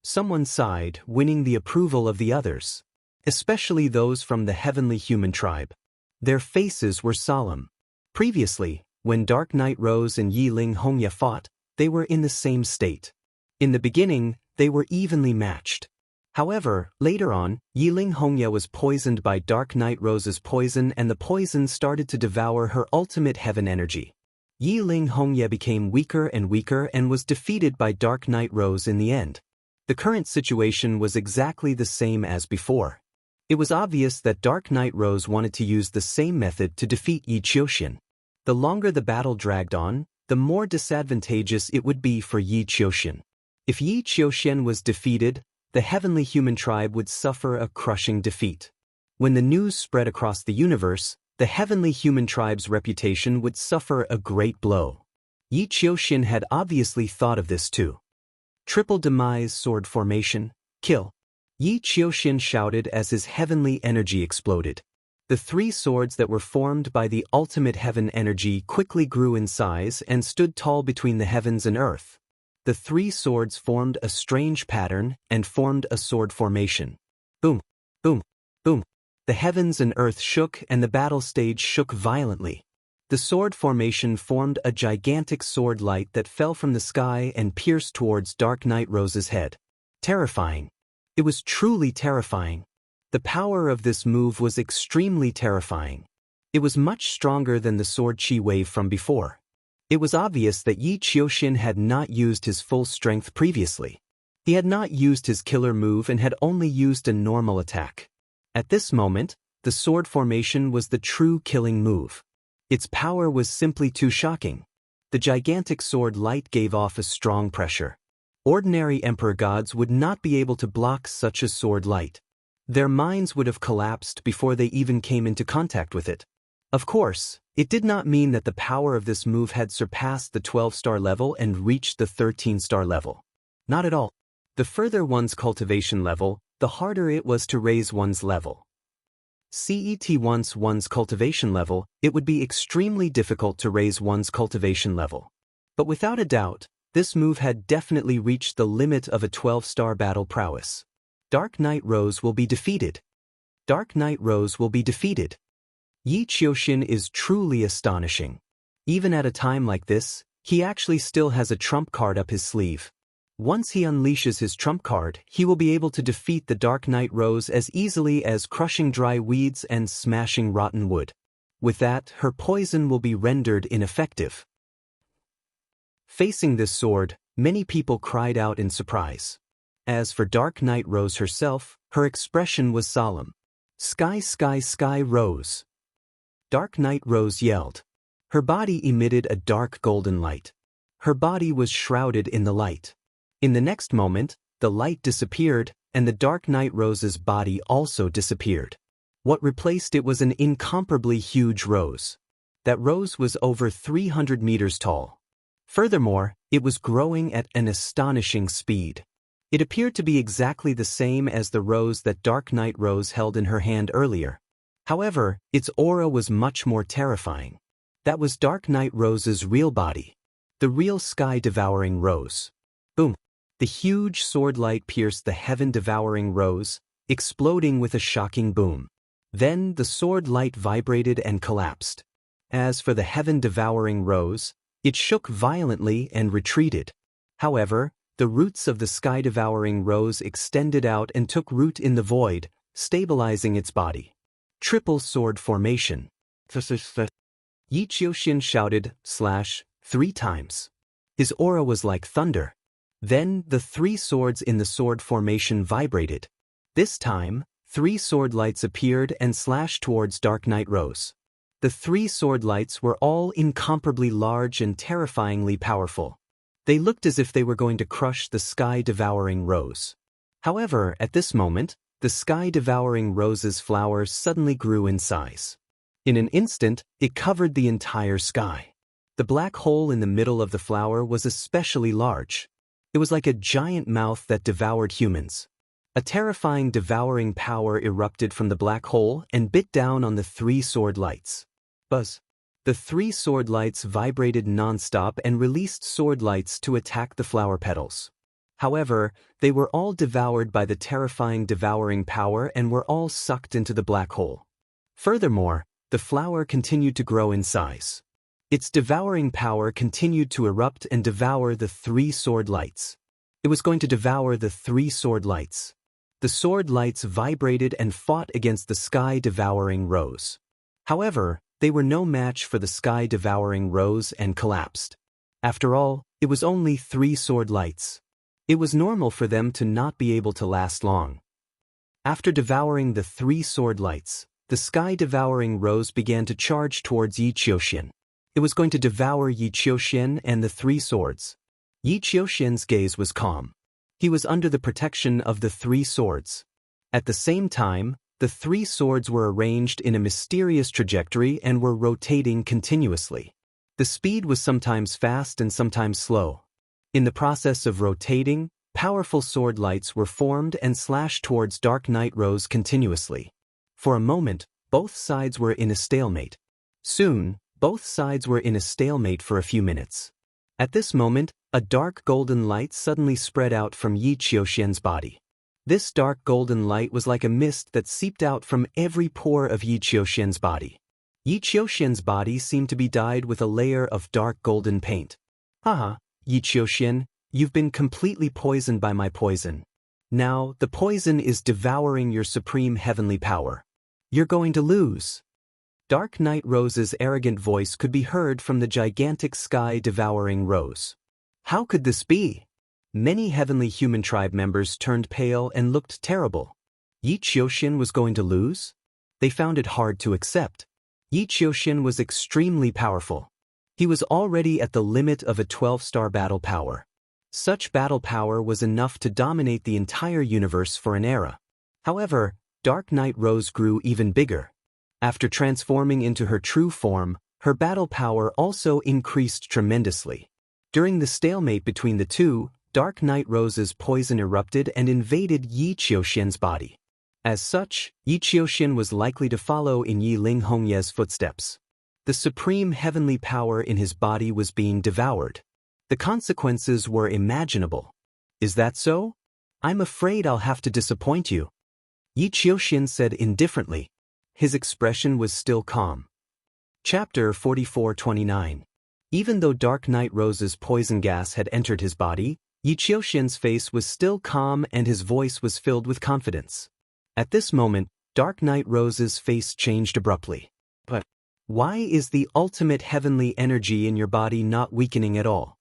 Someone sighed, winning the approval of the others, especially those from the heavenly human tribe. Their faces were solemn. Previously, when Dark Knight Rose and Yi Ling Hongye fought, they were in the same state. In the beginning, they were evenly matched. However, later on, Yiling Hongya was poisoned by Dark Knight Rose's poison, and the poison started to devour her ultimate heaven energy. Yiling Hongya became weaker and weaker and was defeated by Dark Knight Rose in the end. The current situation was exactly the same as before. It was obvious that Dark Knight Rose wanted to use the same method to defeat Yi Qiuxian. The longer the battle dragged on, the more disadvantageous it would be for Yi Qiuxian. If Yi Qiuxian was defeated, the heavenly human tribe would suffer a crushing defeat. When the news spread across the universe, the heavenly human tribe's reputation would suffer a great blow. Yi Qiuxian had obviously thought of this too. Triple demise sword formation, kill. Yi Qiuxian shouted as his heavenly energy exploded. The three swords that were formed by the ultimate heaven energy quickly grew in size and stood tall between the heavens and earth. The three swords formed a strange pattern and formed a sword formation. Boom, boom, boom. The heavens and earth shook and the battle stage shook violently. The sword formation formed a gigantic sword light that fell from the sky and pierced towards Dark Knight Rose's head. Terrifying. It was truly terrifying. The power of this move was extremely terrifying. It was much stronger than the sword chi wave from before. It was obvious that Yi Qiuxian had not used his full strength previously. He had not used his killer move and had only used a normal attack. At this moment, the sword formation was the true killing move. Its power was simply too shocking. The gigantic sword light gave off a strong pressure. Ordinary emperor gods would not be able to block such a sword light. Their minds would have collapsed before they even came into contact with it. Of course, it did not mean that the power of this move had surpassed the 12-star level and reached the 13-star level. Not at all. The further one's cultivation level, the harder it was to raise one's level. Once one's cultivation level, it would be extremely difficult to raise one's cultivation level. But without a doubt, this move had definitely reached the limit of a 12-star battle prowess. Dark Knight Rose will be defeated. Dark Knight Rose will be defeated. Yi Qiuxian is truly astonishing. Even at a time like this, he actually still has a trump card up his sleeve. Once he unleashes his trump card, he will be able to defeat the Dark Knight Rose as easily as crushing dry weeds and smashing rotten wood. With that, her poison will be rendered ineffective. Facing this sword, many people cried out in surprise. As for Dark Knight Rose herself, her expression was solemn. Sky, sky, sky, Rose. Dark Knight Rose yelled. Her body emitted a dark golden light. Her body was shrouded in the light. In the next moment, the light disappeared, and the Dark Knight Rose's body also disappeared. What replaced it was an incomparably huge rose. That rose was over 300 meters tall. Furthermore, it was growing at an astonishing speed. It appeared to be exactly the same as the rose that Dark Knight Rose held in her hand earlier. However, its aura was much more terrifying. That was Dark Knight Rose's real body. The real sky-devouring rose. Boom! The huge sword light pierced the heaven-devouring rose, exploding with a shocking boom. Then the sword light vibrated and collapsed. As for the heaven-devouring rose, it shook violently and retreated. However, the roots of the sky-devouring rose extended out and took root in the void, stabilizing its body. Triple sword formation. Yi Qiuxian shouted, /3 times. His aura was like thunder. Then the three swords in the sword formation vibrated. This time, three sword lights appeared and slashed towards Dark Knight Rose. The three sword lights were all incomparably large and terrifyingly powerful. They looked as if they were going to crush the sky-devouring rose. However, at this moment, the sky-devouring rose's flower suddenly grew in size. In an instant, it covered the entire sky. The black hole in the middle of the flower was especially large. It was like a giant mouth that devoured humans. A terrifying devouring power erupted from the black hole and bit down on the three sword lights. Buzz. The three sword lights vibrated non-stop and released sword lights to attack the flower petals. However, they were all devoured by the terrifying devouring power and were all sucked into the black hole. Furthermore, the flower continued to grow in size. Its devouring power continued to erupt and devour the three sword lights. It was going to devour the 3 sword lights. The sword lights vibrated and fought against the sky-devouring rose. However, they were no match for the sky-devouring rose and collapsed. After all, it was only 3 sword lights. It was normal for them to not be able to last long. After devouring the 3 sword lights, the sky-devouring rose began to charge towards Yi Qiuxian. It was going to devour Yi Qiuxian and the 3 swords. Yi Qiuxian's gaze was calm. He was under the protection of the 3 swords. At the same time, the 3 swords were arranged in a mysterious trajectory and were rotating continuously. The speed was sometimes fast and sometimes slow. In the process of rotating, powerful sword lights were formed and slashed towards Dark Knight Rose continuously. For a moment, both sides were in a stalemate. Soon, both sides were in a stalemate for a few minutes. At this moment, a dark golden light suddenly spread out from Yi Qiuxian's body. This dark golden light was like a mist that seeped out from every pore of Yi Qiuxian's body. Yi Qiuxian's body seemed to be dyed with a layer of dark golden paint. Haha, Yi Qiuxian, you've been completely poisoned by my poison. Now, the poison is devouring your supreme heavenly power. You're going to lose. Dark Knight Rose's arrogant voice could be heard from the gigantic sky-devouring rose. How could this be? Many heavenly human tribe members turned pale and looked terrible. Yi Qiuxian was going to lose? They found it hard to accept. Yi Qiuxian was extremely powerful. He was already at the limit of a 12-star battle power. Such battle power was enough to dominate the entire universe for an era. However, Dark Knight Rose grew even bigger. After transforming into her true form, her battle power also increased tremendously. During the stalemate between the two, Dark Knight Rose's poison erupted and invaded Yi Qiuxian's body. As such, Yi Qiuxian was likely to follow in Yi Ling Hongye's footsteps. The supreme heavenly power in his body was being devoured. The consequences were imaginable. Is that so? I'm afraid I'll have to disappoint you. Yi Qiuxian said indifferently. His expression was still calm. Chapter 44-29. Even though Dark Knight Rose's poison gas had entered his body, Yi Qiuxian's face was still calm and his voice was filled with confidence. At this moment, Dark Knight Rose's face changed abruptly. But why is the ultimate heavenly energy in your body not weakening at all?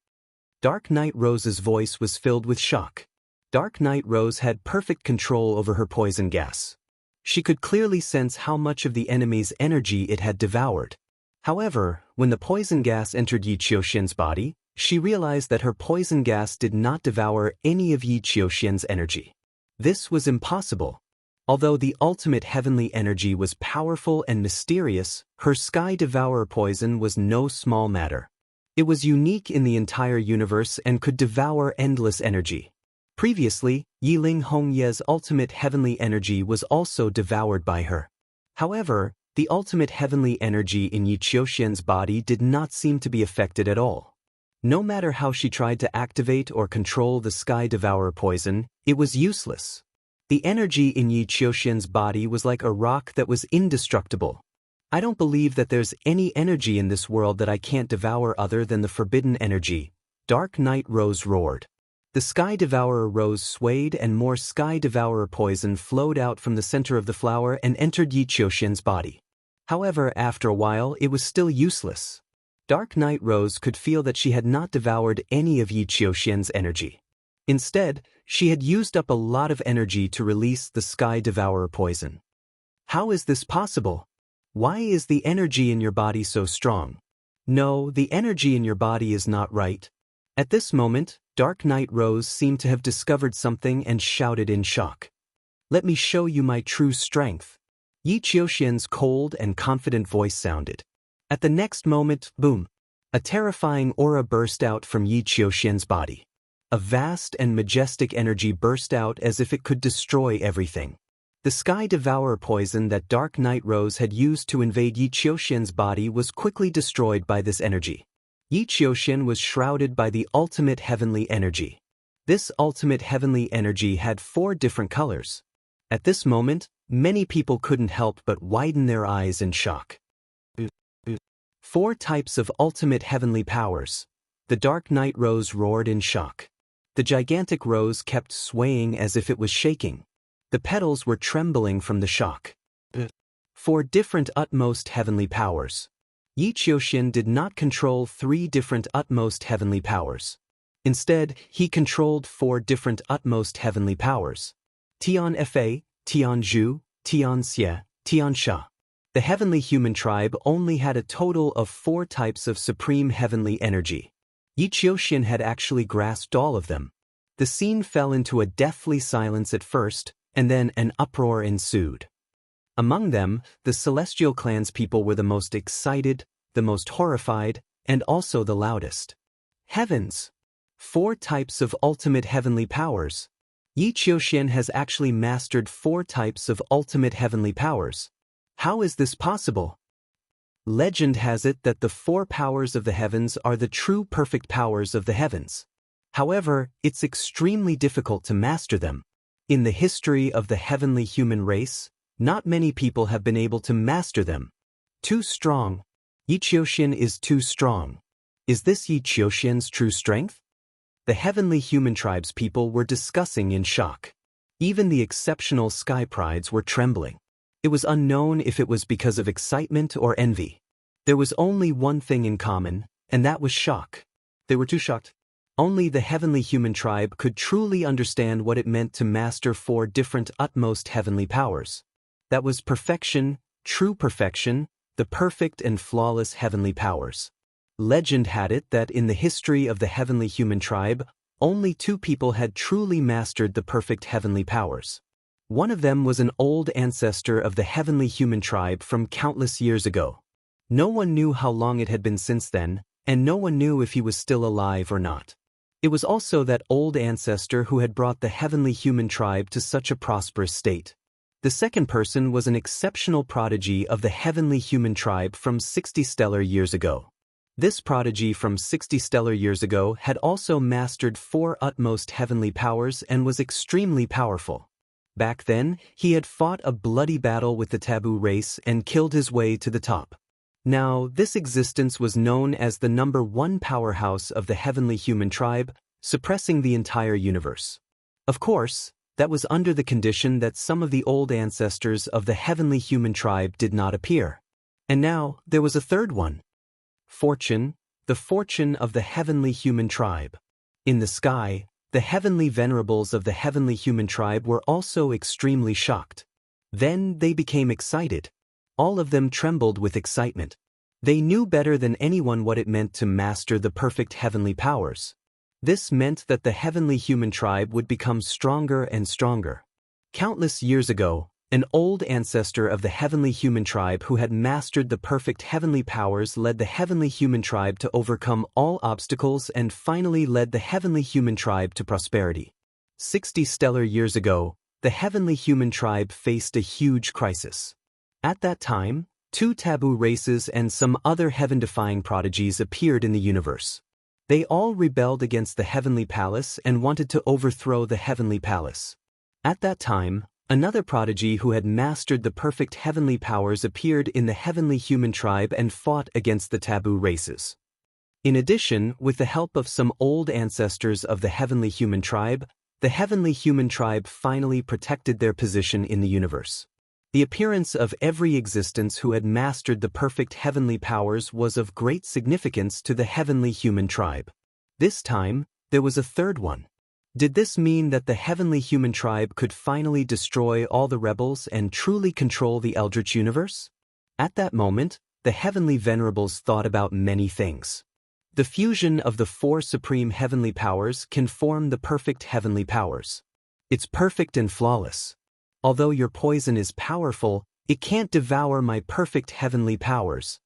Dark Knight Rose's voice was filled with shock. Dark Knight Rose had perfect control over her poison gas. She could clearly sense how much of the enemy's energy it had devoured. However, when the poison gas entered Yi Qiuxian's body, she realized that her poison gas did not devour any of Yi Qiuxian's energy. This was impossible. Although the ultimate heavenly energy was powerful and mysterious, her Sky Devourer poison was no small matter. It was unique in the entire universe and could devour endless energy. Previously, Yi Ling Hongye's ultimate heavenly energy was also devoured by her. However, the ultimate heavenly energy in Yi Qiuxian's body did not seem to be affected at all. No matter how she tried to activate or control the Sky Devourer poison, it was useless. The energy in Yi Qiuxian's body was like a rock that was indestructible. I don't believe that there's any energy in this world that I can't devour other than the forbidden energy, Dark Knight Rose roared. The Sky Devourer rose swayed and more Sky Devourer poison flowed out from the center of the flower and entered Yi Qiuxian's body. However, after a while, it was still useless. Dark Knight Rose could feel that she had not devoured any of Yi Qiuxian's energy. Instead, she had used up a lot of energy to release the Sky Devourer poison. How is this possible? Why is the energy in your body so strong? No, the energy in your body is not right. At this moment, Dark Knight Rose seemed to have discovered something and shouted in shock. Let me show you my true strength. Yi Qiuxian's cold and confident voice sounded. At the next moment, boom! A terrifying aura burst out from Yi Qiuxian's body. A vast and majestic energy burst out as if it could destroy everything. The Sky Devourer poison that Dark Knight Rose had used to invade Yi Qiuxian's body was quickly destroyed by this energy. Yi Qiuxian was shrouded by the ultimate heavenly energy. This ultimate heavenly energy had 4 different colors. At this moment, many people couldn't help but widen their eyes in shock. 4 types of ultimate heavenly powers. The Dark Knight Rose roared in shock. The gigantic rose kept swaying as if it was shaking. The petals were trembling from the shock. 4 different utmost heavenly powers. Yi Qiuxian did not control 3 different utmost heavenly powers. Instead, he controlled 4 different utmost heavenly powers. Tianfa, Tianzhu, Tianxie, Tiansha. The heavenly human tribe only had a total of 4 types of supreme heavenly energy. Yi Qiuxian had actually grasped all of them. The scene fell into a deathly silence at first, and then an uproar ensued. Among them, the celestial clan's people were the most excited, the most horrified, and also the loudest. Heavens! 4 types of ultimate heavenly powers. Yi Qiuxian has actually mastered 4 types of ultimate heavenly powers. How is this possible? Legend has it that the 4 powers of the heavens are the true perfect powers of the heavens. However, it's extremely difficult to master them. In the history of the heavenly human race, not many people have been able to master them. Too strong. Yi Qiuxian is too strong. Is this Yi Qiuxian's true strength? The heavenly human tribe's people were discussing in shock. Even the exceptional sky prides were trembling. It was unknown if it was because of excitement or envy. There was only one thing in common, and that was shock. They were too shocked. Only the heavenly human tribe could truly understand what it meant to master 4 different utmost heavenly powers. That was perfection, true perfection, the perfect and flawless heavenly powers. Legend had it that in the history of the heavenly human tribe, only 2 people had truly mastered the perfect heavenly powers. One of them was an old ancestor of the heavenly human tribe from countless years ago. No one knew how long it had been since then, and no one knew if he was still alive or not. It was also that old ancestor who had brought the heavenly human tribe to such a prosperous state. The second person was an exceptional prodigy of the heavenly human tribe from 60 stellar years ago. This prodigy from 60 stellar years ago had also mastered 4 utmost heavenly powers and was extremely powerful. Back then, he had fought a bloody battle with the taboo race and killed his way to the top. Now, this existence was known as the number 1 powerhouse of the heavenly human tribe, suppressing the entire universe. Of course, that was under the condition that some of the old ancestors of the heavenly human tribe did not appear. And now, there was a third one. Fortune, the fortune of the heavenly human tribe. In the sky, the heavenly venerables of the heavenly human tribe were also extremely shocked. Then they became excited. All of them trembled with excitement. They knew better than anyone what it meant to master the perfect heavenly powers. This meant that the heavenly human tribe would become stronger and stronger. Countless years ago, an old ancestor of the heavenly human tribe who had mastered the perfect heavenly powers led the heavenly human tribe to overcome all obstacles and finally led the heavenly human tribe to prosperity. 60 stellar years ago, the heavenly human tribe faced a huge crisis. At that time, 2 taboo races and some other heaven-defying prodigies appeared in the universe. They all rebelled against the heavenly palace and wanted to overthrow the heavenly palace. At that time, another prodigy who had mastered the perfect heavenly powers appeared in the heavenly human tribe and fought against the taboo races. In addition, with the help of some old ancestors of the heavenly human tribe, the heavenly human tribe finally protected their position in the universe. The appearance of every existence who had mastered the perfect heavenly powers was of great significance to the heavenly human tribe. This time, there was a third one. Did this mean that the heavenly human tribe could finally destroy all the rebels and truly control the eldritch universe? At that moment, the heavenly venerables thought about many things. The fusion of the 4 supreme heavenly powers can form the perfect heavenly powers. It's perfect and flawless. Although your poison is powerful, it can't devour my perfect heavenly powers.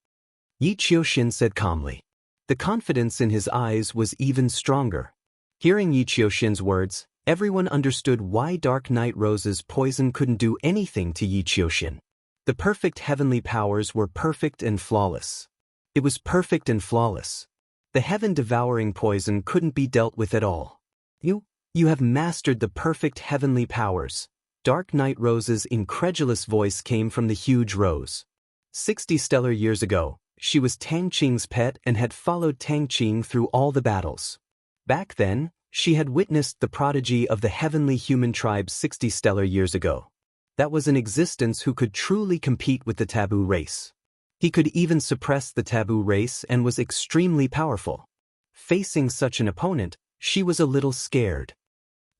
Yi Qiuxian said calmly. The confidence in his eyes was even stronger. Hearing Yi Qiuxian's words, everyone understood why Dark Night Rose's poison couldn't do anything to Yi Qiuxian. The perfect heavenly powers were perfect and flawless. It was perfect and flawless. The heaven-devouring poison couldn't be dealt with at all. You have mastered the perfect heavenly powers. Dark Night Rose's incredulous voice came from the huge rose. 60 stellar years ago, she was Tang Qing's pet and had followed Tang Qing through all the battles. Back then, She had witnessed the prodigy of the heavenly human tribe 60 stellar years ago. That was an existence who could truly compete with the taboo race. He could even suppress the taboo race and was extremely powerful. Facing such an opponent, she was a little scared.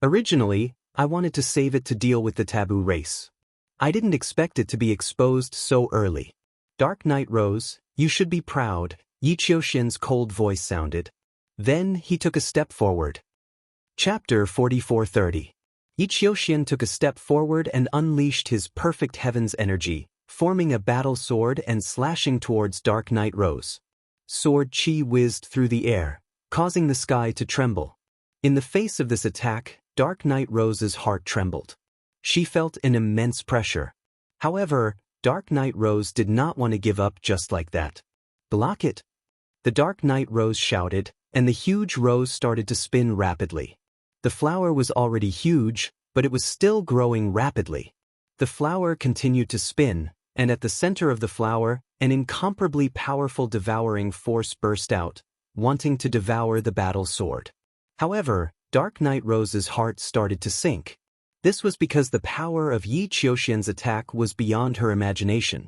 Originally, I wanted to save it to deal with the taboo race. I didn't expect it to be exposed so early. Dark Knight Rose, you should be proud, Yi Qiuxian's cold voice sounded. Then he took a step forward. Chapter 4430. Yi Qiuxian took a step forward and unleashed his perfect heaven's energy, forming a battle sword and slashing towards Dark Knight Rose. Sword chi whizzed through the air, causing the sky to tremble. In the face of this attack, Dark Knight Rose's heart trembled. She felt an immense pressure. However, Dark Knight Rose did not want to give up just like that. Block it! The Dark Knight Rose shouted, and the huge rose started to spin rapidly. The flower was already huge, but it was still growing rapidly. The flower continued to spin, and at the center of the flower, an incomparably powerful devouring force burst out, wanting to devour the battle sword. However, Dark Knight Rose's heart started to sink. This was because the power of Yi Qiuxian's attack was beyond her imagination.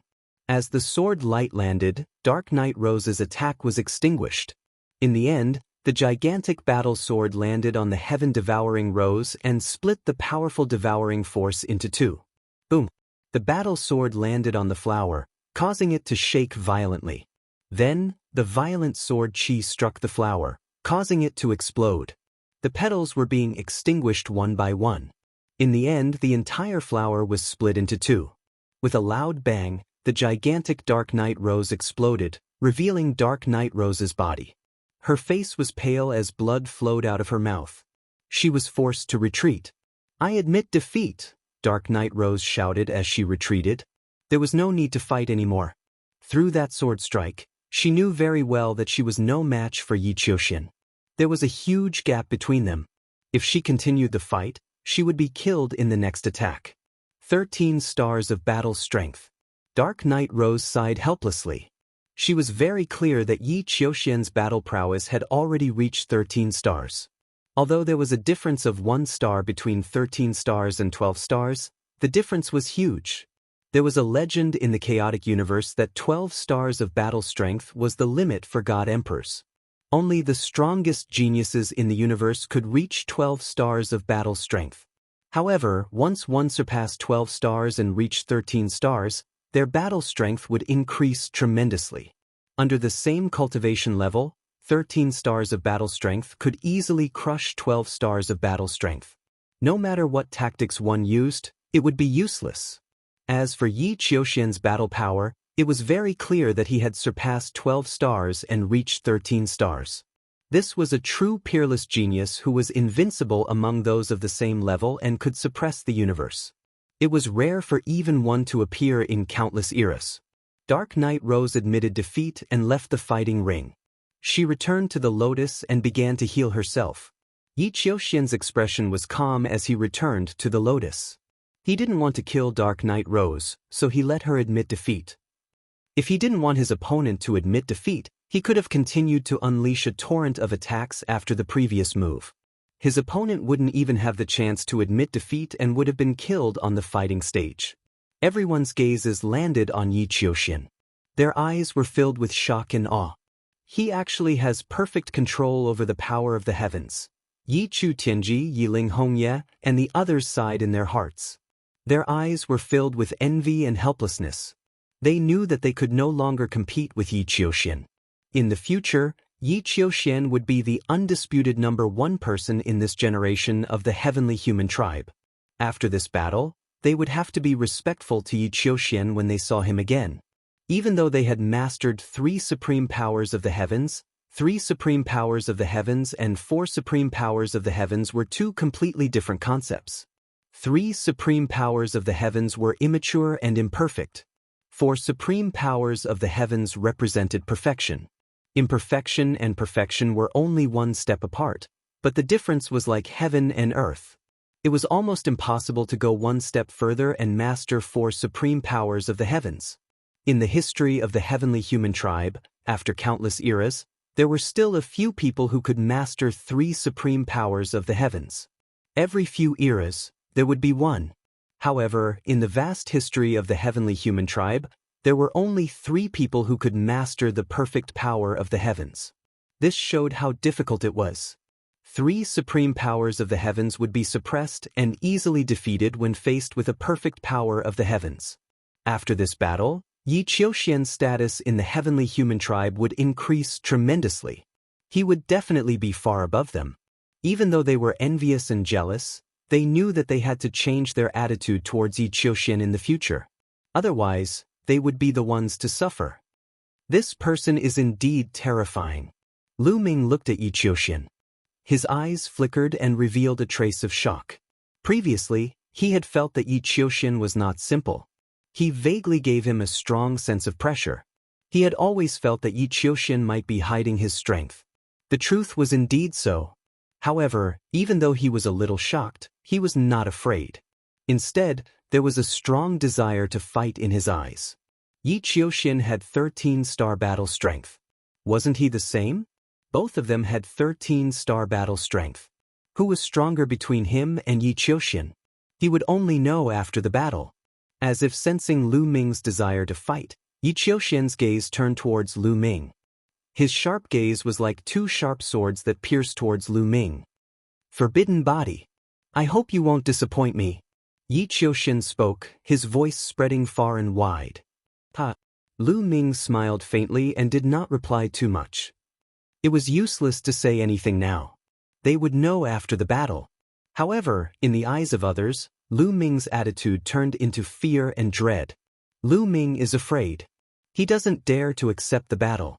As the sword light landed, Dark Knight Rose's attack was extinguished. In the end, the gigantic battle sword landed on the heaven-devouring rose and split the powerful devouring force into two. Boom! The battle sword landed on the flower, causing it to shake violently. Then, the violent sword chi struck the flower, causing it to explode. The petals were being extinguished one by one. In the end, the entire flower was split into two. With a loud bang, the gigantic Dark Knight Rose exploded, revealing Dark Knight Rose's body. Her face was pale as blood flowed out of her mouth. She was forced to retreat. "I admit defeat," Dark Knight Rose shouted as she retreated. There was no need to fight anymore. Through that sword strike, she knew very well that she was no match for Yi Qiuxian. There was a huge gap between them. If she continued the fight, she would be killed in the next attack. 13 stars of battle strength. Dark Knight Rose sighed helplessly. She was very clear that Yi Qiuxian's battle prowess had already reached 13 stars. Although there was a difference of 1 star between 13 stars and 12 stars, the difference was huge. There was a legend in the chaotic universe that 12 stars of battle strength was the limit for god emperors. Only the strongest geniuses in the universe could reach 12 stars of battle strength. However, once one surpassed 12 stars and reached 13 stars, their battle strength would increase tremendously. Under the same cultivation level, 13 stars of battle strength could easily crush 12 stars of battle strength. No matter what tactics one used, it would be useless. As for Yi Qiuxian's battle power, it was very clear that he had surpassed 12 stars and reached 13 stars. This was a true peerless genius who was invincible among those of the same level and could suppress the universe. It was rare for even one to appear in countless eras. Dark Knight Rose admitted defeat and left the fighting ring. She returned to the lotus and began to heal herself. Yi Qiuxian's expression was calm as he returned to the lotus. He didn't want to kill Dark Knight Rose, so he let her admit defeat. If he didn't want his opponent to admit defeat, he could have continued to unleash a torrent of attacks after the previous move. His opponent wouldn't even have the chance to admit defeat and would have been killed on the fighting stage. Everyone's gazes landed on Yi Qiuxian. Their eyes were filled with shock and awe. He actually has perfect control over the power of the heavens. Yi Chu Tianji, Yiling Hongye, and the others sighed in their hearts. Their eyes were filled with envy and helplessness. They knew that they could no longer compete with Yi Qiuxian. In the future, Yi Qiuxian would be the undisputed #1 person in this generation of the heavenly human tribe. After this battle, they would have to be respectful to Yi Qiuxian when they saw him again. Even though they had mastered 3 supreme powers of the heavens, 3 supreme powers of the heavens and 4 supreme powers of the heavens were 2 completely different concepts. 3 supreme powers of the heavens were immature and imperfect. 4 supreme powers of the heavens represented perfection. Imperfection and perfection were only 1 step apart, but the difference was like heaven and earth. It was almost impossible to go 1 step further and master 4 supreme powers of the heavens. In the history of the heavenly human tribe, after countless eras, there were still a few people who could master 3 supreme powers of the heavens. Every few eras, there would be one. However, in the vast history of the heavenly human tribe, there were only 3 people who could master the perfect power of the heavens. This showed how difficult it was. 3 supreme powers of the heavens would be suppressed and easily defeated when faced with a perfect power of the heavens. After this battle, Yi Qiuxian's status in the heavenly human tribe would increase tremendously. He would definitely be far above them. Even though they were envious and jealous, they knew that they had to change their attitude towards Yi Qiuxian in the future. Otherwise, they would be the ones to suffer. This person is indeed terrifying. Lu Ming looked at Yi Qiuxian. His eyes flickered and revealed a trace of shock. Previously, he had felt that Yi Qiuxian was not simple. He vaguely gave him a strong sense of pressure. He had always felt that Yi Qiuxian might be hiding his strength. The truth was indeed so. However, even though he was a little shocked, he was not afraid. Instead, there was a strong desire to fight in his eyes. Yi Qiuxian had 13-star battle strength. Wasn't he the same? Both of them had 13-star battle strength. Who was stronger between him and Yi Qiuxian? He would only know after the battle. As if sensing Lu Ming's desire to fight, Yi Qiuxian's gaze turned towards Lu Ming. His sharp gaze was like 2 sharp swords that pierced towards Lu Ming. Forbidden body. I hope you won't disappoint me. Yi Qiuxian spoke, his voice spreading far and wide. Ha! Lu Ming smiled faintly and did not reply too much. It was useless to say anything now. They would know after the battle. However, in the eyes of others, Lu Ming's attitude turned into fear and dread. Lu Ming is afraid. He doesn't dare to accept the battle.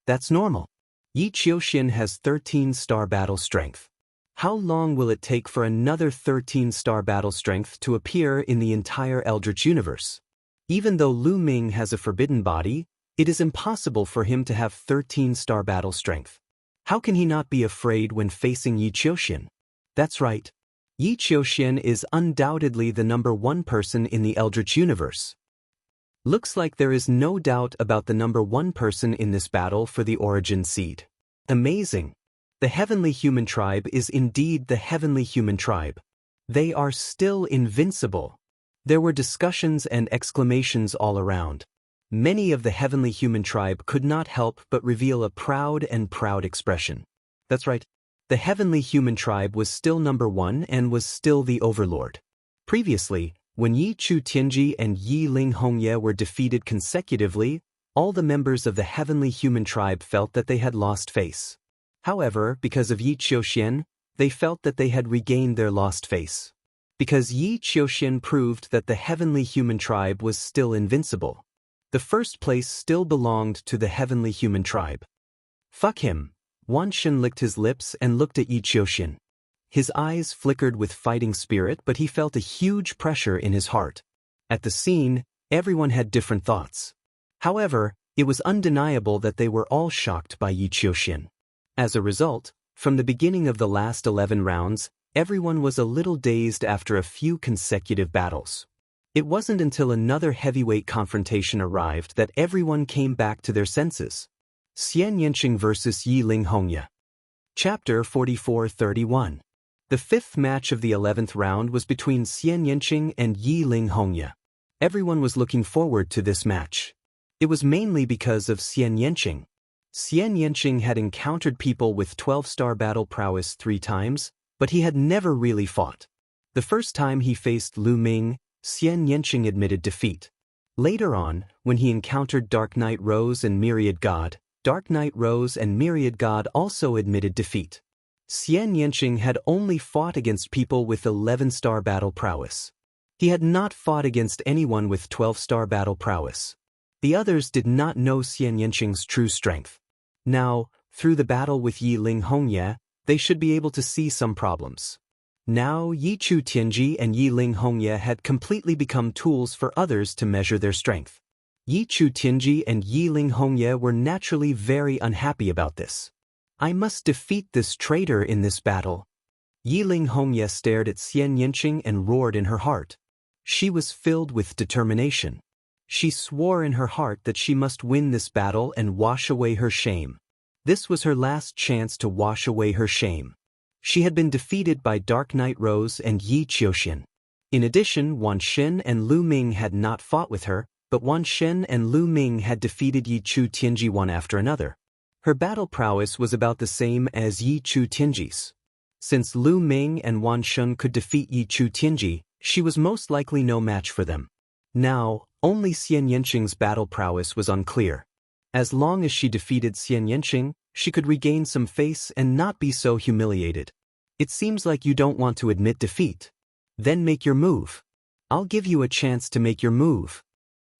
That's normal. Yi Qiuxian has 13-star battle strength. How long will it take for another 13-star battle strength to appear in the entire Eldritch universe? Even though Lu Ming has a forbidden body, it is impossible for him to have 13-star battle strength. How can he not be afraid when facing Yi Qiuxian? That's right. Yi Qiuxian is undoubtedly the number 1 person in the Eldritch universe. Looks like there is no doubt about the number 1 person in this battle for the origin seed. Amazing. The heavenly human tribe is indeed the heavenly human tribe. They are still invincible. There were discussions and exclamations all around. Many of the heavenly human tribe could not help but reveal a proud expression. That's right. The heavenly human tribe was still number 1 and was still the overlord. Previously, when Yi Chu Tianji and Yi Ling Hongye were defeated consecutively, all the members of the heavenly human tribe felt that they had lost face. However, because of Yi Qiuxian, they felt that they had regained their lost face. Because Yi Qiuxian proved that the heavenly human tribe was still invincible. The first place still belonged to the heavenly human tribe. Fuck him. Wan Shen licked his lips and looked at Yi Qiuxian. His eyes flickered with fighting spirit, but he felt a huge pressure in his heart. At the scene, everyone had different thoughts. However, it was undeniable that they were all shocked by Yi Qiuxian. As a result, from the beginning of the last 11 rounds, everyone was a little dazed after a few consecutive battles. It wasn't until another heavyweight confrontation arrived that everyone came back to their senses. Xian Yanqing vs. Yi Ling Hongye. Chapter 44-31. The 5th match of the 11th round was between Xian Yanqing and Yi Ling Hongye. Everyone was looking forward to this match. It was mainly because of Xian Yanqing. Xian Yanqing had encountered people with 12-star battle prowess 3 times, but he had never really fought. The first time he faced Lu Ming, Xian Yanqing admitted defeat. Later on, when he encountered Dark Knight Rose and Myriad God, Dark Knight Rose and Myriad God also admitted defeat. Xian Yanqing had only fought against people with 11-star battle prowess. He had not fought against anyone with 12-star battle prowess. The others did not know Xian Yanqing's true strength. Now, through the battle with Yi Ling Hongye, they should be able to see some problems. Now, Yi Chu Tianji and Yi Ling Hongye had completely become tools for others to measure their strength. Yi Chu Tianji and Yi Ling Hongye were naturally very unhappy about this. I must defeat this traitor in this battle. Yi Ling Hongye stared at Xian Yanqing and roared in her heart. She was filled with determination. She swore in her heart that she must win this battle and wash away her shame. This was her last chance to wash away her shame. She had been defeated by Dark Knight Rose and Yi Qiuxian. In addition, Wan Xin and Lu Ming had not fought with her, but Wan Xin and Lu Ming had defeated Yi Chu Tianji one after another. Her battle prowess was about the same as Yi Chu Tianji's. Since Lu Ming and Wan Xin could defeat Yi Chu Tianji, she was most likely no match for them. Now, only Xian Yanqing's battle prowess was unclear. As long as she defeated Xian Yanqing, she could regain some face and not be so humiliated. It seems like you don't want to admit defeat. Then make your move. I'll give you a chance to make your move.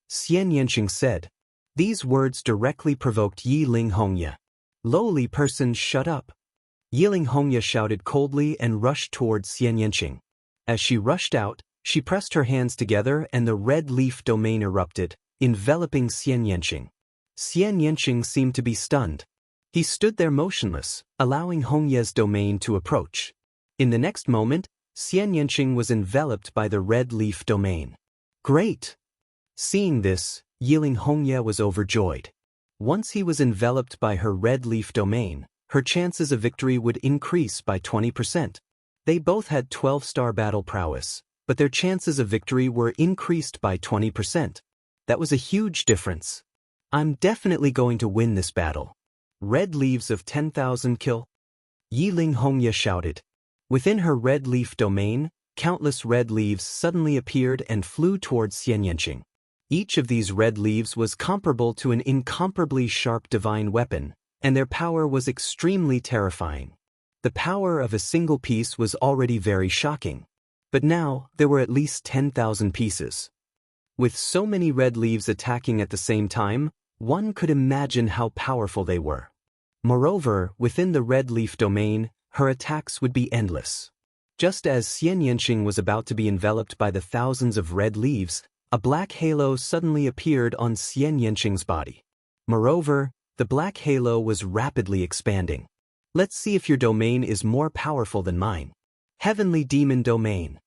Xian Yanqing said. These words directly provoked Yi Ling Hongya. Lowly person, shut up. Yi Ling Hongya shouted coldly and rushed towards Xian Yanqing. As she rushed out, she pressed her hands together and the red leaf domain erupted, enveloping Xian Yanqing. Xian Yanqing seemed to be stunned. He stood there motionless, allowing Hongya's domain to approach. In the next moment, Xian Yanqing was enveloped by the red leaf domain. Great! Seeing this, Yi Ling Hongya was overjoyed. Once he was enveloped by her red leaf domain, her chances of victory would increase by 20%. They both had 12-star battle prowess, but their chances of victory were increased by 20%. That was a huge difference. I'm definitely going to win this battle. Red leaves of 10,000 kill. Yi Ling Hongya shouted. Within her red leaf domain, countless red leaves suddenly appeared and flew towards Xian Yanqing. Each of these red leaves was comparable to an incomparably sharp divine weapon, and their power was extremely terrifying. The power of a single piece was already very shocking. But now, there were at least 10,000 pieces. With so many red leaves attacking at the same time, one could imagine how powerful they were. Moreover, within the red leaf domain, her attacks would be endless. Just as Xian Yanqing was about to be enveloped by the thousands of red leaves, a black halo suddenly appeared on Xian Yanqing's body. Moreover, the black halo was rapidly expanding. Let's see if your domain is more powerful than mine. Heavenly Demon Domain.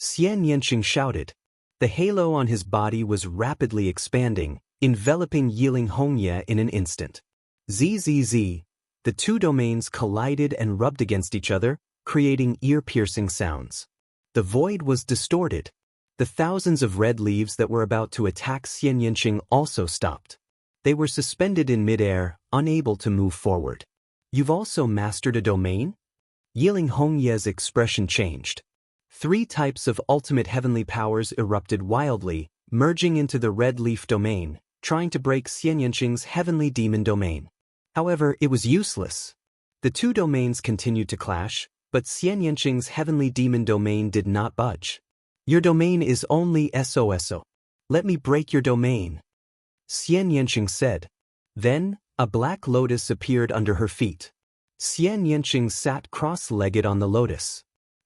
Xian Yanqing shouted. The halo on his body was rapidly expanding, enveloping Yi Ling Hongya in an instant. ZZZ. The two domains collided and rubbed against each other, creating ear-piercing sounds. The void was distorted. The thousands of red leaves that were about to attack Xian Yanqing also stopped. They were suspended in midair, unable to move forward. You've also mastered a domain? Yi Ling Hongya's expression changed. 3 types of ultimate heavenly powers erupted wildly, merging into the red leaf domain, trying to break Xian Yanqing's heavenly demon domain. However, it was useless. The two domains continued to clash, but Xian Yanqing's heavenly demon domain did not budge. Your domain is only SOSO. Let me break your domain. Xian Yanqing said. Then, a black lotus appeared under her feet. Xian Yanqing sat cross-legged on the lotus.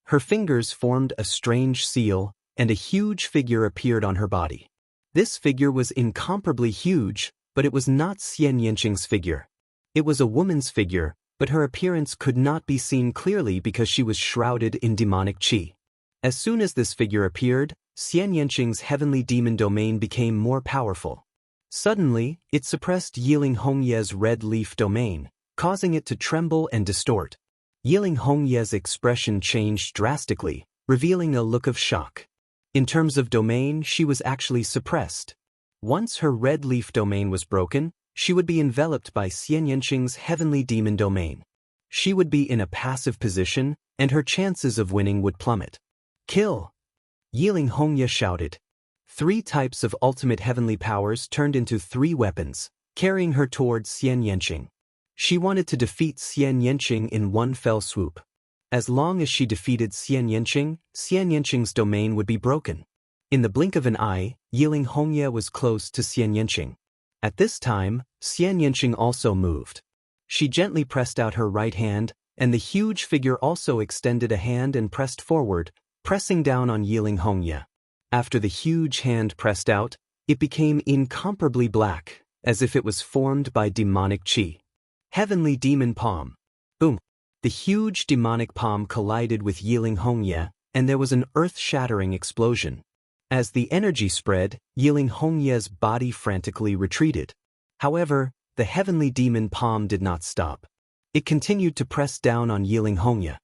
Her fingers formed a strange seal, and a huge figure appeared on her body. This figure was incomparably huge, but it was not Xian Yanqing's figure. It was a woman's figure, but her appearance could not be seen clearly because she was shrouded in demonic qi. As soon as this figure appeared, Xian Yanqing's heavenly demon domain became more powerful. Suddenly, it suppressed Yi Ling Hongya's red leaf domain, causing it to tremble and distort. Yi Ling Hongya's expression changed drastically, revealing a look of shock. In terms of domain, she was actually suppressed. Once her red leaf domain was broken, she would be enveloped by Xian Yanqing's heavenly demon domain. She would be in a passive position, and her chances of winning would plummet. Kill! Yi Ling Hongya shouted. 3 types of ultimate heavenly powers turned into 3 weapons, carrying her towards Xian Yanqing. She wanted to defeat Xian Yanqing in one fell swoop. As long as she defeated Xian Yanqing's domain would be broken. In the blink of an eye, Yi Ling Hongya was close to Xian Yanqing. At this time, Xian Yanqing also moved. She gently pressed out her right hand, and the huge figure also extended a hand and pressed forward, pressing down on Yi Ling Hongya. After the huge hand pressed out, it became incomparably black, as if it was formed by demonic qi. Heavenly Demon Palm. Boom! The huge demonic palm collided with Yi Ling Hongya, and there was an earth-shattering explosion. As the energy spread, Yi Ling Hongya's body frantically retreated. However, the heavenly demon palm did not stop. It continued to press down on Yiling Hongye.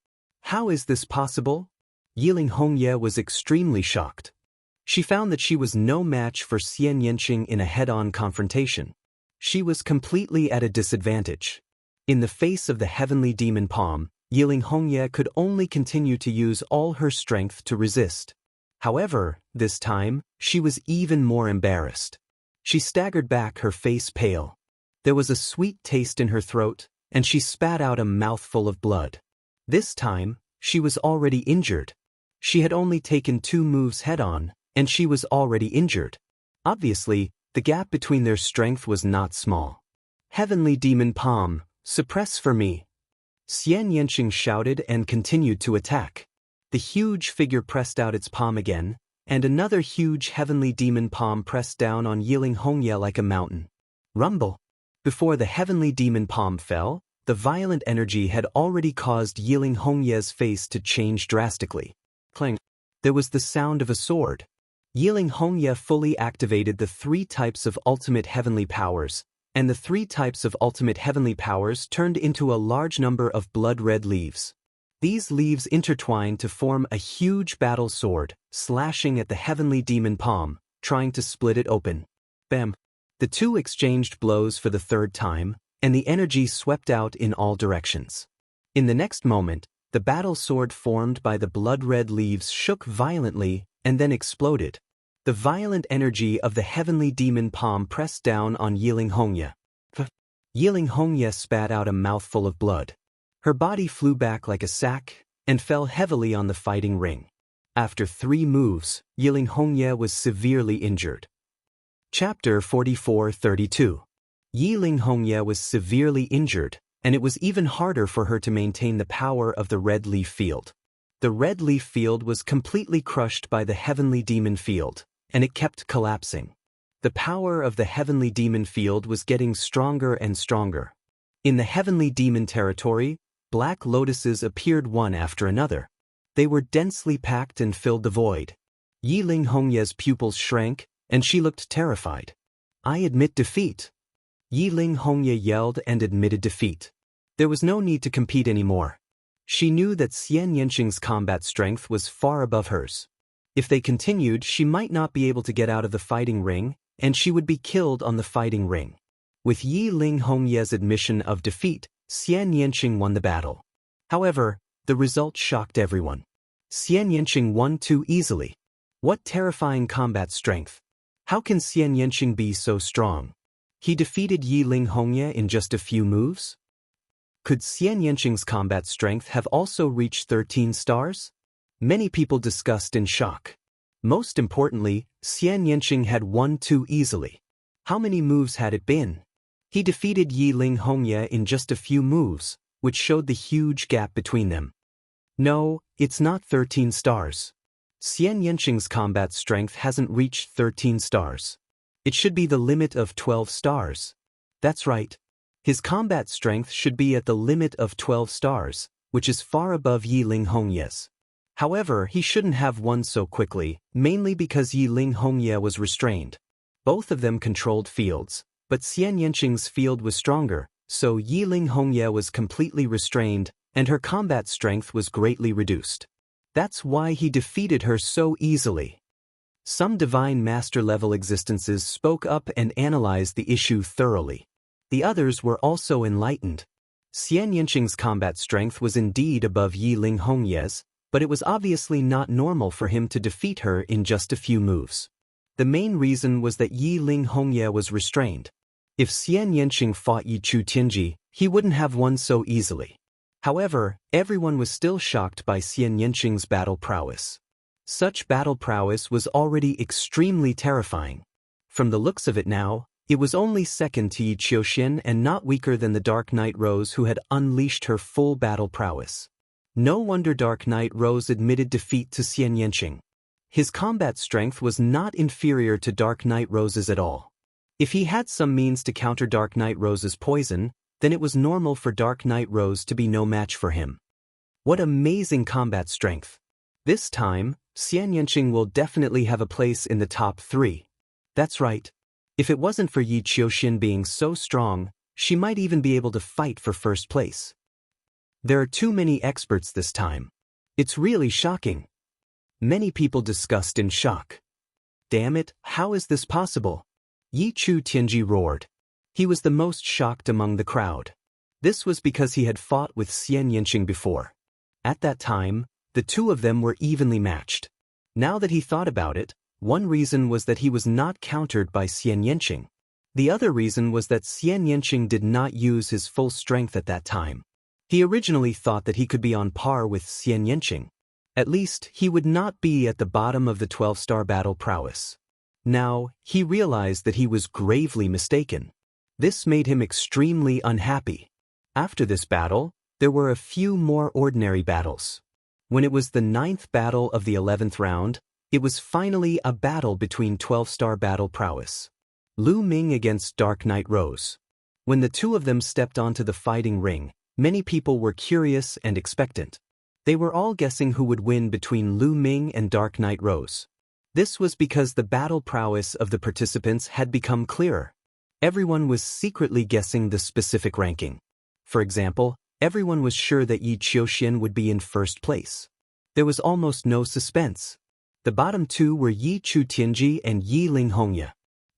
How is this possible? Yiling Hongye was extremely shocked. She found that she was no match for Xian Yanqing in a head-on confrontation. She was completely at a disadvantage. In the face of the heavenly demon palm, Yiling Hongye could only continue to use all her strength to resist. However, this time, she was even more embarrassed. She staggered back, her face pale. There was a sweet taste in her throat, and she spat out a mouthful of blood. This time, she was already injured. She had only taken 2 moves head-on, and she was already injured. Obviously, the gap between their strength was not small. Heavenly demon palm, suppress for me. Xian Yanqing shouted and continued to attack. The huge figure pressed out its palm again, and another huge heavenly demon palm pressed down on Yiling Hongye like a mountain. Rumble! Before the heavenly demon palm fell, the violent energy had already caused Yiling Hongye's face to change drastically. Clang! There was the sound of a sword. Yiling Hongye fully activated the 3 types of ultimate heavenly powers, and the 3 types of ultimate heavenly powers turned into a large number of blood-red leaves. These leaves intertwined to form a huge battle sword, slashing at the heavenly demon palm, trying to split it open. Bam! The 2 exchanged blows for the 3rd time, and the energy swept out in all directions. In the next moment, the battle sword formed by the blood-red leaves shook violently and then exploded. The violent energy of the heavenly demon palm pressed down on Yiling Hongye. Yiling Hongye spat out a mouthful of blood. Her body flew back like a sack and fell heavily on the fighting ring. After 3 moves, Yiling Hongye was severely injured. Chapter 44-32. Yiling Hongye was severely injured, and it was even harder for her to maintain the power of the red leaf field. The red leaf field was completely crushed by the heavenly demon field, and it kept collapsing. The power of the heavenly demon field was getting stronger and stronger. In the heavenly demon territory, black lotuses appeared one after another. They were densely packed and filled the void. Yiling Hongye's pupils shrank, and she looked terrified. I admit defeat. Yiling Hongye yelled and admitted defeat. There was no need to compete anymore. She knew that Xian Yanqing's combat strength was far above hers. If they continued, she might not be able to get out of the fighting ring, and she would be killed on the fighting ring. With Yiling Hongye's admission of defeat, Xian Yanqing won the battle. However, the result shocked everyone. Xian Yanqing won too easily. What terrifying combat strength! How can Xian Yanqing be so strong? He defeated Yiling Hongye in just a few moves? Could Xian Yanqing's combat strength have also reached 13 stars? Many people discussed in shock. Most importantly, Xian Yanqing had won too easily. How many moves had it been? He defeated Yiling Hongye in just a few moves, which showed the huge gap between them. No, it's not 13 stars. Xian Yanqing's combat strength hasn't reached 13 stars. It should be the limit of 12 stars. That's right. His combat strength should be at the limit of 12 stars, which is far above Yiling Hongye's. However, he shouldn't have won so quickly, mainly because Yiling Hongye was restrained. Both of them controlled fields, but Xian Yanqing's field was stronger, so Yiling Hongye was completely restrained, and her combat strength was greatly reduced. That's why he defeated her so easily. Some divine master-level existences spoke up and analyzed the issue thoroughly. The others were also enlightened. Xian Yanqing's combat strength was indeed above Yiling Hongye's, but it was obviously not normal for him to defeat her in just a few moves. The main reason was that Yiling Hongye was restrained. If Xian Yanqing fought Yi Chu Tianji, he wouldn't have won so easily. However, everyone was still shocked by Xian Yanqing's battle prowess. Such battle prowess was already extremely terrifying. From the looks of it now, it was only second to Yi Qiuxian and not weaker than the Dark Knight Rose who had unleashed her full battle prowess. No wonder Dark Knight Rose admitted defeat to Xian Yanqing. His combat strength was not inferior to Dark Knight Rose's at all. If he had some means to counter Dark Knight Rose's poison, then it was normal for Dark Knight Rose to be no match for him. What amazing combat strength! This time, Xian Yanqing will definitely have a place in the top 3. That's right. If it wasn't for Yi Qiuxian being so strong, She might even be able to fight for first place. There are too many experts this time. It's really shocking. Many people discussed in shock. Damn it, how is this possible? Yi Chu Tianji roared. He was the most shocked among the crowd. This was because he had fought with Xian Yanqing before. At that time, the two of them were evenly matched. Now that he thought about it, one reason was that he was not countered by Xian Yanqing. The other reason was that Xian Yanqing did not use his full strength at that time. He originally thought that he could be on par with Xian Yanqing. At least, he would not be at the bottom of the 12-star battle prowess. Now, he realized that he was gravely mistaken. This made him extremely unhappy. After this battle, there were a few more ordinary battles. When it was the 9th battle of the 11th round, it was finally a battle between 12-star battle prowess. Lu Ming against Dark Knight Rose. When the two of them stepped onto the fighting ring, many people were curious and expectant. They were all guessing who would win between Lu Ming and Dark Knight Rose. This was because the battle prowess of the participants had become clearer. Everyone was secretly guessing the specific ranking. For example, everyone was sure that Yi Qiuxian would be in first place. There was almost no suspense. The bottom two were Yi Chu Tianji and Yi Ling Hongya.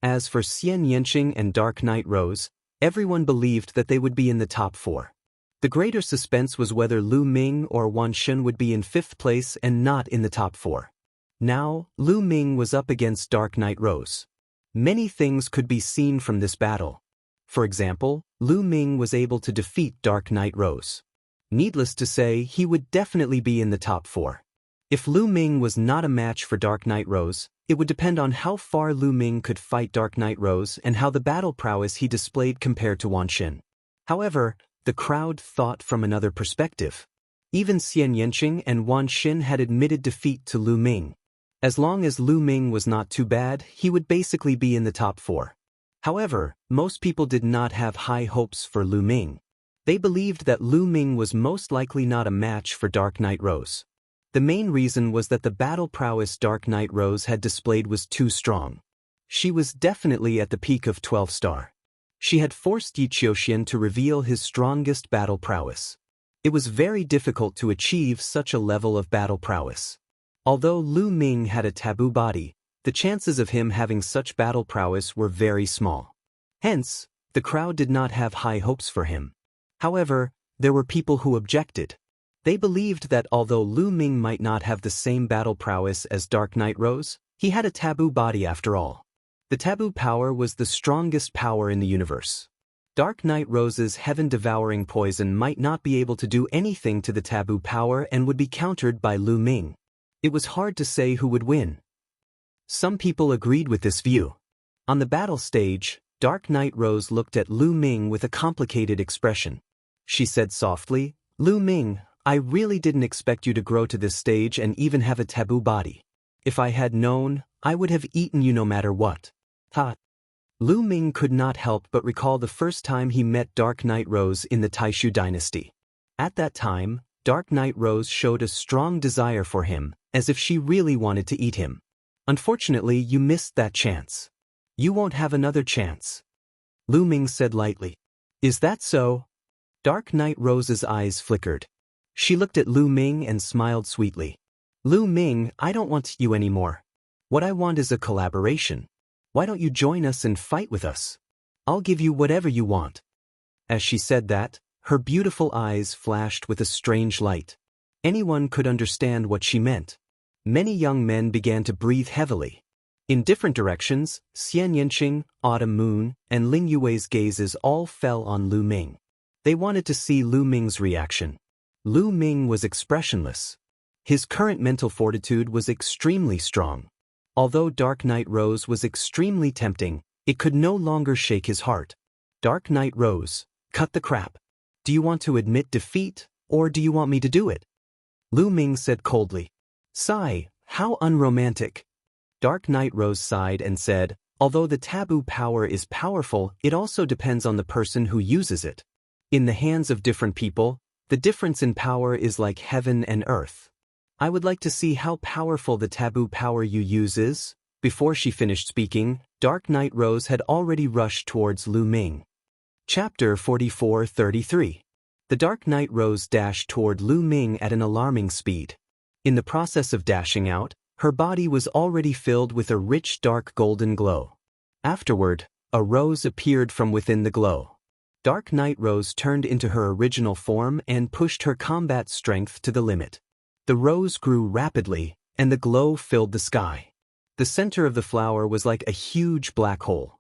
As for Xian Yanqing and Dark Knight Rose, everyone believed that they would be in the top 4. The greater suspense was whether Lu Ming or Wan Shen would be in 5th place and not in the top 4. Now, Lu Ming was up against Dark Knight Rose. Many things could be seen from this battle. For example, Lu Ming was able to defeat Dark Knight Rose. Needless to say, he would definitely be in the top 4. If Lu Ming was not a match for Dark Knight Rose, it would depend on how far Lu Ming could fight Dark Knight Rose and how the battle prowess he displayed compared to Wan Shen. However, the crowd thought from another perspective. Even Xian Yanqing and Wan Shen had admitted defeat to Lu Ming. As long as Lu Ming was not too bad, he would basically be in the top 4. However, most people did not have high hopes for Lu Ming. They believed that Lu Ming was most likely not a match for Dark Knight Rose. The main reason was that the battle prowess Dark Knight Rose had displayed was too strong. She was definitely at the peak of 12-star. She had forced Yi Qiuxian to reveal his strongest battle prowess. It was very difficult to achieve such a level of battle prowess. Although Lu Ming had a taboo body, the chances of him having such battle prowess were very small. Hence, the crowd did not have high hopes for him. However, there were people who objected. They believed that although Lu Ming might not have the same battle prowess as Dark Knight Rose, he had a taboo body after all. The taboo power was the strongest power in the universe. Dark Knight Rose's heaven-devouring poison might not be able to do anything to the taboo power and would be countered by Lu Ming. It was hard to say who would win. Some people agreed with this view. On the battle stage, Dark Knight Rose looked at Lu Ming with a complicated expression. She said softly, "Lu Ming, I really didn't expect you to grow to this stage and even have a taboo body. If I had known, I would have eaten you no matter what." Ha! Lu Ming could not help but recall the first time he met Dark Knight Rose in the Taishu dynasty. At that time, Dark Knight Rose showed a strong desire for him, as if she really wanted to eat him. Unfortunately, you missed that chance. You won't have another chance. Lu Ming said lightly. Is that so? Dark Knight Rose's eyes flickered. She looked at Lu Ming and smiled sweetly. Lu Ming, I don't want you anymore. What I want is a collaboration. Why don't you join us and fight with us? I'll give you whatever you want. As she said that, her beautiful eyes flashed with a strange light. Anyone could understand what she meant. Many young men began to breathe heavily. In different directions, Xian Yanqing, Autumn Moon, and Ling Yue's gazes all fell on Lu Ming. They wanted to see Lu Ming's reaction. Lu Ming was expressionless. His current mental fortitude was extremely strong. Although Dark Knight Rose was extremely tempting, it could no longer shake his heart. Dark Knight Rose, cut the crap. Do you want to admit defeat, or do you want me to do it? Lu Ming said coldly. Sigh, how unromantic. Dark Knight Rose sighed and said, although the taboo power is powerful, it also depends on the person who uses it. In the hands of different people, the difference in power is like heaven and earth. I would like to see how powerful the taboo power you use is. Before she finished speaking, Dark Knight Rose had already rushed towards Lu Ming. Chapter 44-33. The Dark Night Rose dashed toward Lu Ming at an alarming speed. In the process of dashing out, her body was already filled with a rich dark golden glow. Afterward, a rose appeared from within the glow. Dark Night Rose turned into her original form and pushed her combat strength to the limit. The rose grew rapidly, and the glow filled the sky. The center of the flower was like a huge black hole.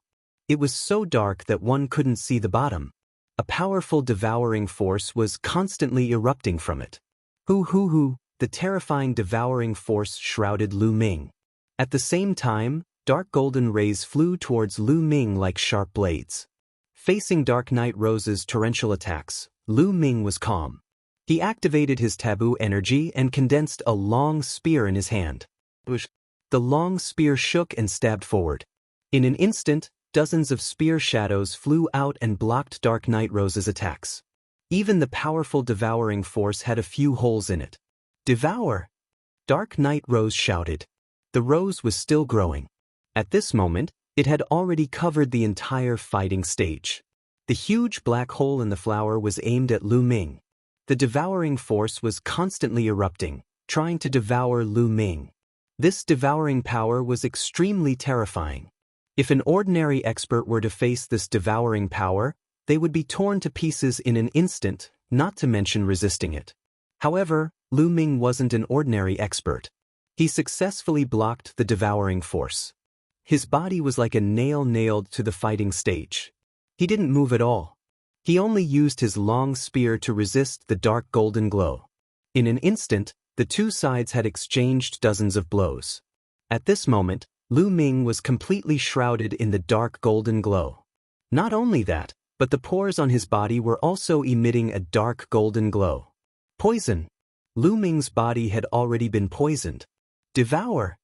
It was so dark that one couldn't see the bottom. A powerful devouring force was constantly erupting from it. Hoo! The terrifying devouring force shrouded Lu Ming. At the same time, dark golden rays flew towards Lu Ming like sharp blades. Facing Dark Night Rose's torrential attacks, Lu Ming was calm. He activated his taboo energy and condensed a long spear in his hand. The long spear shook and stabbed forward. In an instant, dozens of spear shadows flew out and blocked Dark Night Rose's attacks. Even the powerful devouring force had a few holes in it. Devour! Dark Night Rose shouted. The rose was still growing. At this moment, it had already covered the entire fighting stage. The huge black hole in the flower was aimed at Lu Ming. The devouring force was constantly erupting, trying to devour Lu Ming. This devouring power was extremely terrifying. If an ordinary expert were to face this devouring power, they would be torn to pieces in an instant, not to mention resisting it. However, Lu Ming wasn't an ordinary expert. He successfully blocked the devouring force. His body was like a nail nailed to the fighting stage. He didn't move at all. He only used his long spear to resist the dark golden glow. In an instant, the two sides had exchanged dozens of blows. At this moment, Lu Ming was completely shrouded in the dark golden glow. Not only that, but the pores on his body were also emitting a dark golden glow. Poison! Lu Ming's body had already been poisoned. Devour!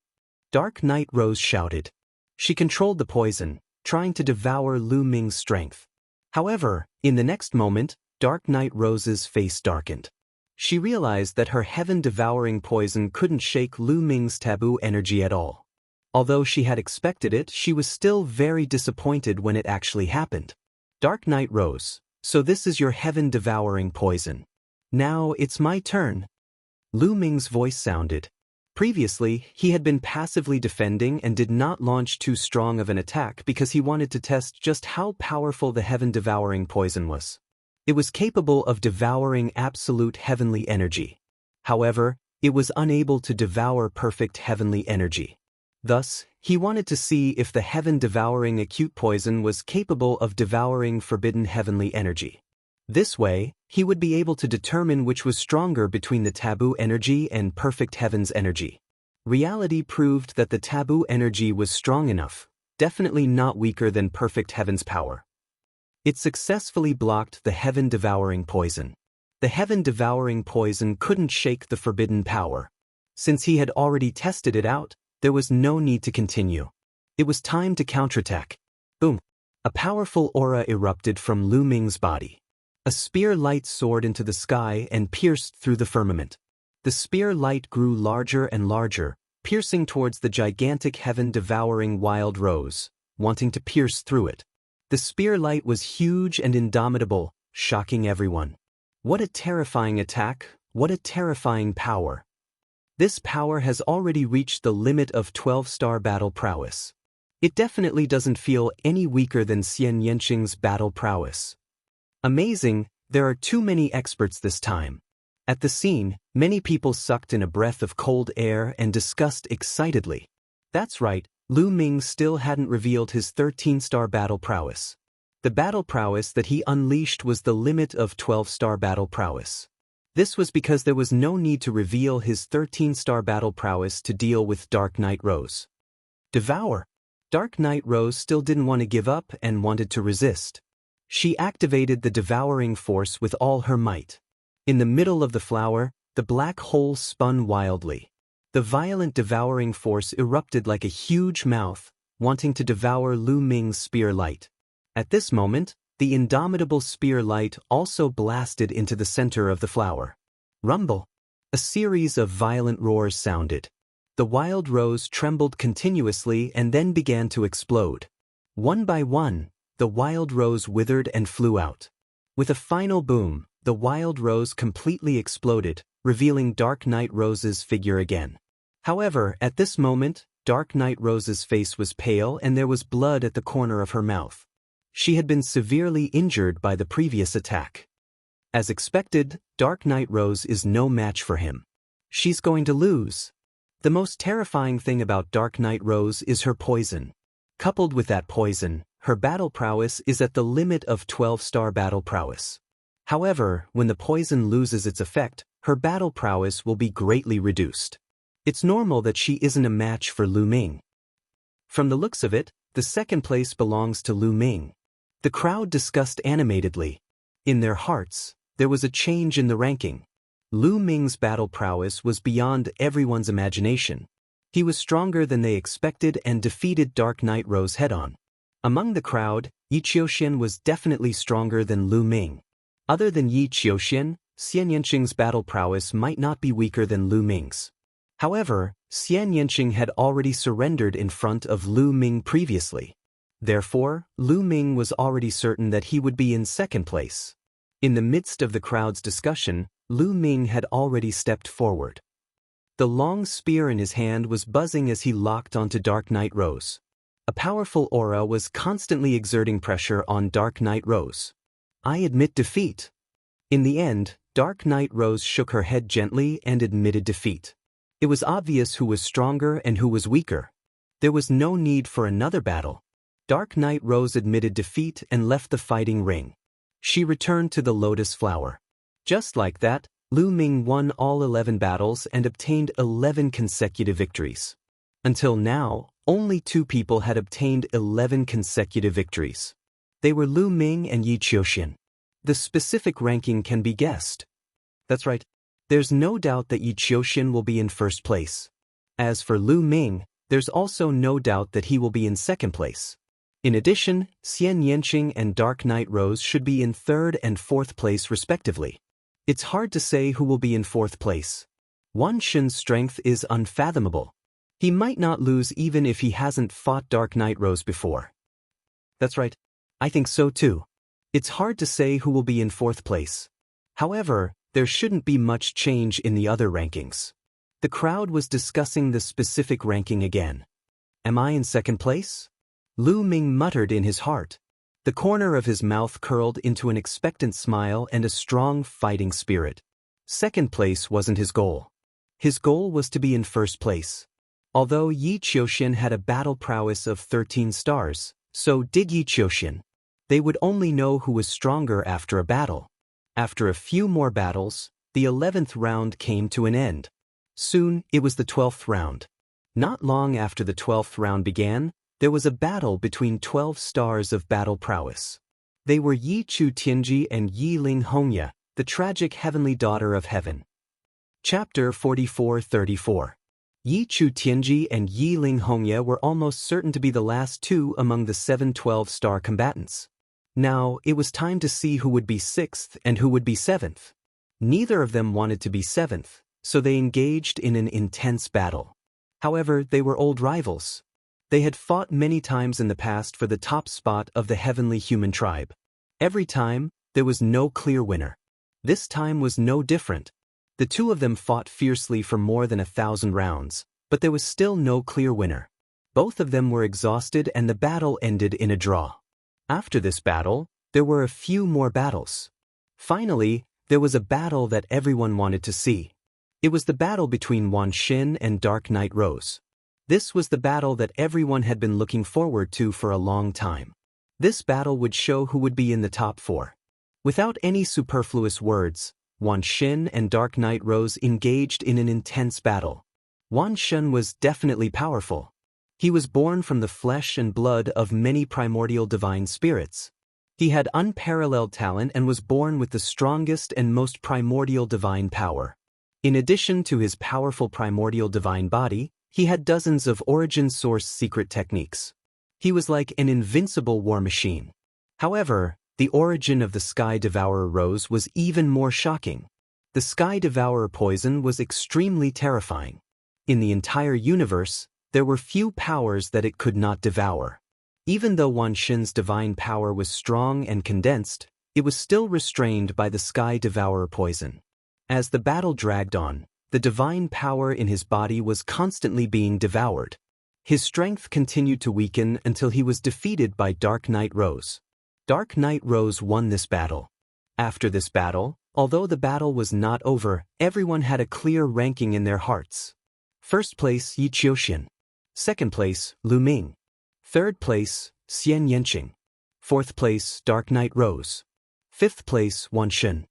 Dark Night Rose shouted. She controlled the poison, trying to devour Lu Ming's strength. However, in the next moment, Dark Night Rose's face darkened. She realized that her heaven-devouring poison couldn't shake Lu Ming's taboo energy at all. Although she had expected it, she was still very disappointed when it actually happened. Dark Night Rose, so this is your heaven-devouring poison. Now it's my turn. Lu Ming's voice sounded. Previously, he had been passively defending and did not launch too strong of an attack because he wanted to test just how powerful the heaven-devouring poison was. It was capable of devouring absolute heavenly energy. However, it was unable to devour perfect heavenly energy. Thus, he wanted to see if the heaven-devouring acute poison was capable of devouring forbidden heavenly energy. This way, he would be able to determine which was stronger between the taboo energy and perfect heaven's energy. Reality proved that the taboo energy was strong enough, definitely not weaker than perfect heaven's power. It successfully blocked the heaven-devouring poison. The heaven-devouring poison couldn't shake the forbidden power. Since he had already tested it out, there was no need to continue. It was time to counterattack. Boom! A powerful aura erupted from Lu Ming's body. A spear light soared into the sky and pierced through the firmament. The spear light grew larger and larger, piercing towards the gigantic heaven-devouring wild rose, wanting to pierce through it. The spear light was huge and indomitable, shocking everyone. What a terrifying attack, what a terrifying power. This power has already reached the limit of 12-star battle prowess. It definitely doesn't feel any weaker than Xian Yanqing's battle prowess. Amazing, there are too many experts this time. At the scene, many people sucked in a breath of cold air and discussed excitedly. That's right, Lu Ming still hadn't revealed his 13-star battle prowess. The battle prowess that he unleashed was the limit of 12-star battle prowess. This was because there was no need to reveal his 13-star battle prowess to deal with Dark Night Rose. Devour! Dark Night Rose still didn't want to give up and wanted to resist. She activated the devouring force with all her might. In the middle of the flower, the black hole spun wildly. The violent devouring force erupted like a huge mouth, wanting to devour Lu Ming's spear light. At this moment, the indomitable spear light also blasted into the center of the flower. Rumble! A series of violent roars sounded. The wild rose trembled continuously and then began to explode. One by one, the wild rose withered and flew out. With a final boom, the wild rose completely exploded, revealing Dark Knight Rose's figure again. However, at this moment, Dark Knight Rose's face was pale and there was blood at the corner of her mouth. She had been severely injured by the previous attack. As expected, Dark Knight Rose is no match for him. She's going to lose. The most terrifying thing about Dark Knight Rose is her poison. Coupled with that poison, her battle prowess is at the limit of 12-star battle prowess. However, when the poison loses its effect, her battle prowess will be greatly reduced. It's normal that she isn't a match for Lu Ming. From the looks of it, the second place belongs to Lu Ming. The crowd discussed animatedly. In their hearts, there was a change in the ranking. Lu Ming's battle prowess was beyond everyone's imagination. He was stronger than they expected and defeated Dark Knight Rose head-on. Among the crowd, Yi Qiuxian was definitely stronger than Lu Ming. Other than Yi Qiuxian, Xian Yanqing's battle prowess might not be weaker than Lu Ming's. However, Xian Yanqing had already surrendered in front of Lu Ming previously. Therefore, Lu Ming was already certain that he would be in second place. In the midst of the crowd's discussion, Lu Ming had already stepped forward. The long spear in his hand was buzzing as he locked onto Dark Knight Rose. A powerful aura was constantly exerting pressure on Dark Knight Rose. I admit defeat. In the end, Dark Knight Rose shook her head gently and admitted defeat. It was obvious who was stronger and who was weaker. There was no need for another battle. Dark Knight Rose admitted defeat and left the fighting ring. She returned to the Lotus Flower. Just like that, Lu Ming won all 11 battles and obtained 11 consecutive victories. Until now, only 2 people had obtained 11 consecutive victories. They were Lu Ming and Yi Qiuxian. The specific ranking can be guessed. That's right. There's no doubt that Yi Qiuxian will be in first place. As for Lu Ming, there's also no doubt that he will be in second place. In addition, Xian Yanqing and Dark Knight Rose should be in third and fourth place respectively. It's hard to say who will be in fourth place. Wan Xun's strength is unfathomable. He might not lose even if he hasn't fought Dark Knight Rose before. That's right. I think so too. It's hard to say who will be in fourth place. However, there shouldn't be much change in the other rankings. The crowd was discussing the specific ranking again. Am I in second place? Lu Ming muttered in his heart. The corner of his mouth curled into an expectant smile and a strong fighting spirit. Second place wasn't his goal. His goal was to be in first place. Although Yi Qiuxian had a battle prowess of 13 stars, so did Yi Qiuxian. They would only know who was stronger after a battle. After a few more battles, the 11th round came to an end. Soon, it was the 12th round. Not long after the 12th round began, there was a battle between 12 stars of battle prowess. They were Yi Chu Tianji and Yi Ling Hongya, the tragic heavenly daughter of heaven. Chapter 44-34. Yi Chu Tianji and Yi Ling Hongya were almost certain to be the last 2 among the 7 12-star combatants. Now, it was time to see who would be 6th and who would be 7th. Neither of them wanted to be 7th, so they engaged in an intense battle. However, they were old rivals. They had fought many times in the past for the top spot of the heavenly human tribe. Every time, there was no clear winner. This time was no different. The 2 of them fought fiercely for more than 1,000 rounds, but there was still no clear winner. Both of them were exhausted and the battle ended in a draw. After this battle, there were a few more battles. Finally, there was a battle that everyone wanted to see. It was the battle between Wan Xin and Dark Knight Rose. This was the battle that everyone had been looking forward to for a long time. This battle would show who would be in the top 4. Without any superfluous words, Wan Xin and Dark Knight Rose engaged in an intense battle. Wan Xin was definitely powerful. He was born from the flesh and blood of many primordial divine spirits. He had unparalleled talent and was born with the strongest and most primordial divine power. In addition to his powerful primordial divine body, he had dozens of origin source secret techniques. He was like an invincible war machine. However, the origin of the Sky Devourer Rose was even more shocking. The Sky Devourer poison was extremely terrifying. In the entire universe, there were few powers that it could not devour. Even though Wan Xin's divine power was strong and condensed, it was still restrained by the Sky Devourer poison. As the battle dragged on, the divine power in his body was constantly being devoured. His strength continued to weaken until he was defeated by Dark Knight Rose. Dark Knight Rose won this battle. After this battle, although the battle was not over, everyone had a clear ranking in their hearts. First place Yi Qiuxian. Second place Lu Ming. Third place Xian Yanqing. Fourth place Dark Knight Rose. Fifth place Wan Xin.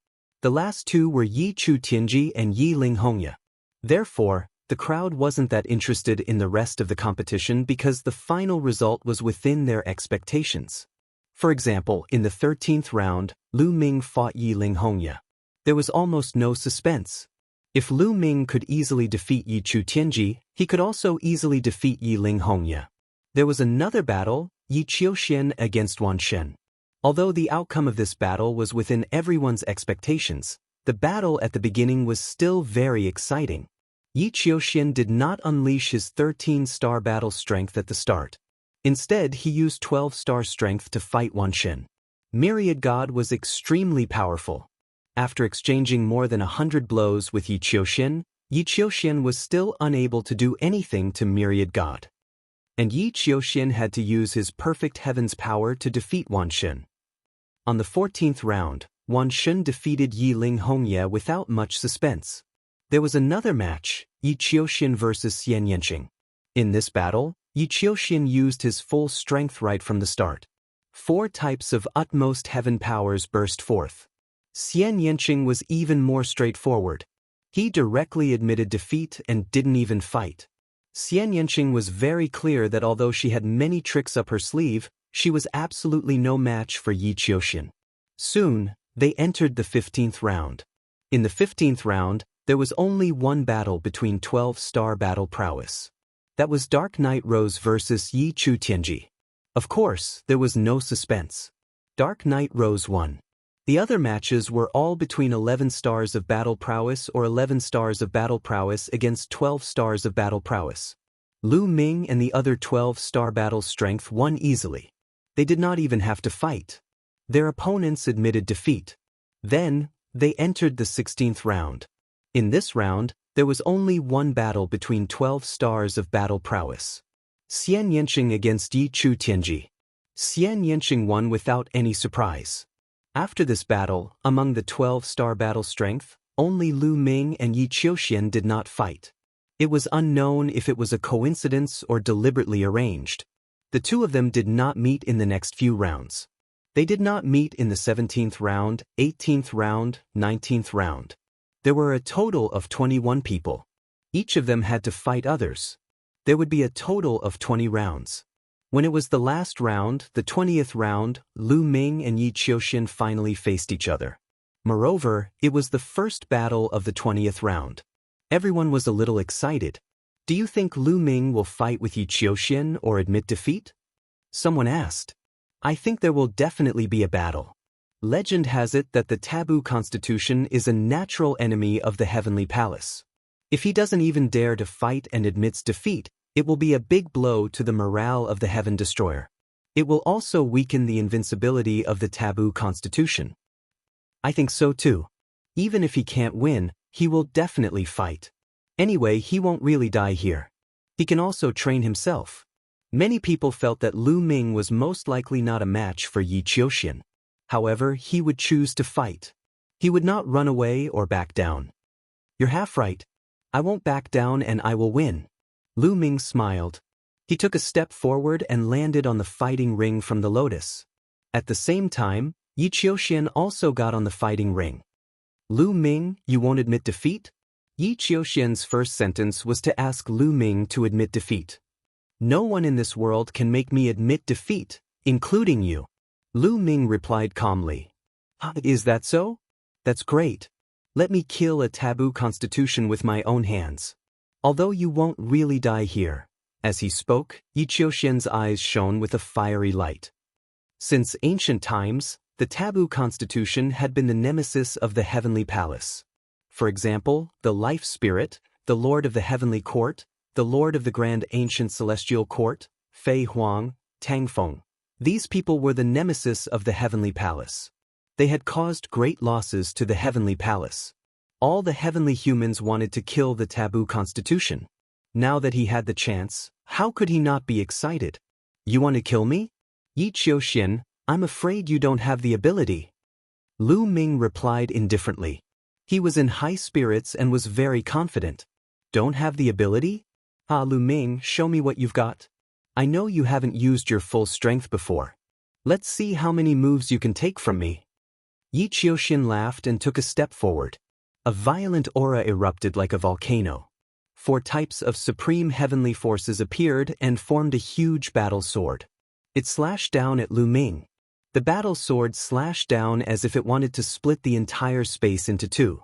The last two were Yi Chu Tianji and Yi Ling Hongya. Therefore, the crowd wasn't that interested in the rest of the competition because the final result was within their expectations. For example, in the 13th round, Lu Ming fought Yi Ling Hongya. There was almost no suspense. If Lu Ming could easily defeat Yi Chu Tianji, he could also easily defeat Yi Ling Hongya. There was another battle, Yi Qiuxian against Wan Xin. Although the outcome of this battle was within everyone's expectations, the battle at the beginning was still very exciting. Yi Qiuxian did not unleash his 13-star battle strength at the start. Instead, he used 12-star strength to fight Wan Xin. Myriad God was extremely powerful. After exchanging more than 100 blows with Yi Qiuxian was still unable to do anything to Myriad God. And Yi Qiuxian had to use his perfect heaven's power to defeat Wan Xin. On the 14th round, Wan Xin defeated Yi Ling Hongya without much suspense. There was another match, Yi Qiuxian versus Xian Yanqing. In this battle, Yi Qiuxian used his full strength right from the start. 4 types of utmost heaven powers burst forth. Xian Yanqing was even more straightforward. He directly admitted defeat and didn't even fight. Xian Yanqing was very clear that although she had many tricks up her sleeve, she was absolutely no match for Yi Qiuxian. Soon, they entered the 15th round. In the 15th round, there was only one battle between 12-star battle prowess. That was Dark Knight Rose versus Yi Chu Tianji. Of course, there was no suspense. Dark Knight Rose won. The other matches were all between 11 stars of battle prowess or 11 stars of battle prowess against 12 stars of battle prowess. Lu Ming and the other 12-star battle strength won easily. They did not even have to fight. Their opponents admitted defeat. Then, they entered the 16th round. In this round, there was only one battle between 12 stars of battle prowess. Xian Yanqing against Yi Chu Tianji. Xian Yanqing won without any surprise. After this battle, among the 12-star battle strength, only Lu Ming and Yi Qiuxian did not fight. It was unknown if it was a coincidence or deliberately arranged. The two of them did not meet in the next few rounds. They did not meet in the 17th round, 18th round, 19th round. There were a total of 21 people. Each of them had to fight others. There would be a total of 20 rounds. When it was the last round, the 20th round, Lu Ming and Yi Qiuxian finally faced each other. Moreover, it was the first battle of the 20th round. Everyone was a little excited. Do you think Lu Ming will fight with Yi Qiuxian or admit defeat? Someone asked. I think there will definitely be a battle. Legend has it that the Taboo Constitution is a natural enemy of the Heavenly Palace. If he doesn't even dare to fight and admits defeat, it will be a big blow to the morale of the Heaven Destroyer. It will also weaken the invincibility of the Taboo Constitution. I think so too. Even if he can't win, he will definitely fight. Anyway, he won't really die here. He can also train himself. Many people felt that Lu Ming was most likely not a match for Yi Qiuxian. However, he would choose to fight. He would not run away or back down. You're half right. I won't back down and I will win. Lu Ming smiled. He took a step forward and landed on the fighting ring from the lotus. At the same time, Yi Qiuxian also got on the fighting ring. Lu Ming, you won't admit defeat? Yi Qiuxian's first sentence was to ask Lu Ming to admit defeat. No one in this world can make me admit defeat, including you. Lu Ming replied calmly. Is that so? That's great. Let me kill a taboo constitution with my own hands. Although you won't really die here. As he spoke, Yi Qiuxian's eyes shone with a fiery light. Since ancient times, the taboo constitution had been the nemesis of the heavenly palace. For example, the life spirit, the lord of the heavenly court, the lord of the grand ancient celestial court, Fei Huang, Tang Feng, These people were the nemesis of the Heavenly Palace. They had caused great losses to the Heavenly Palace. All the heavenly humans wanted to kill the taboo constitution. Now that he had the chance, how could he not be excited? You want to kill me? Yi Qiuxian, I'm afraid you don't have the ability. Lu Ming replied indifferently. He was in high spirits and was very confident. Don't have the ability? Ah, Lu Ming, show me what you've got. I know you haven't used your full strength before. Let's see how many moves you can take from me. Yi Qiuxian laughed and took a step forward. A violent aura erupted like a volcano. 4 types of supreme heavenly forces appeared and formed a huge battle sword. It slashed down at Lu Ming. The battle sword slashed down as if it wanted to split the entire space into 2.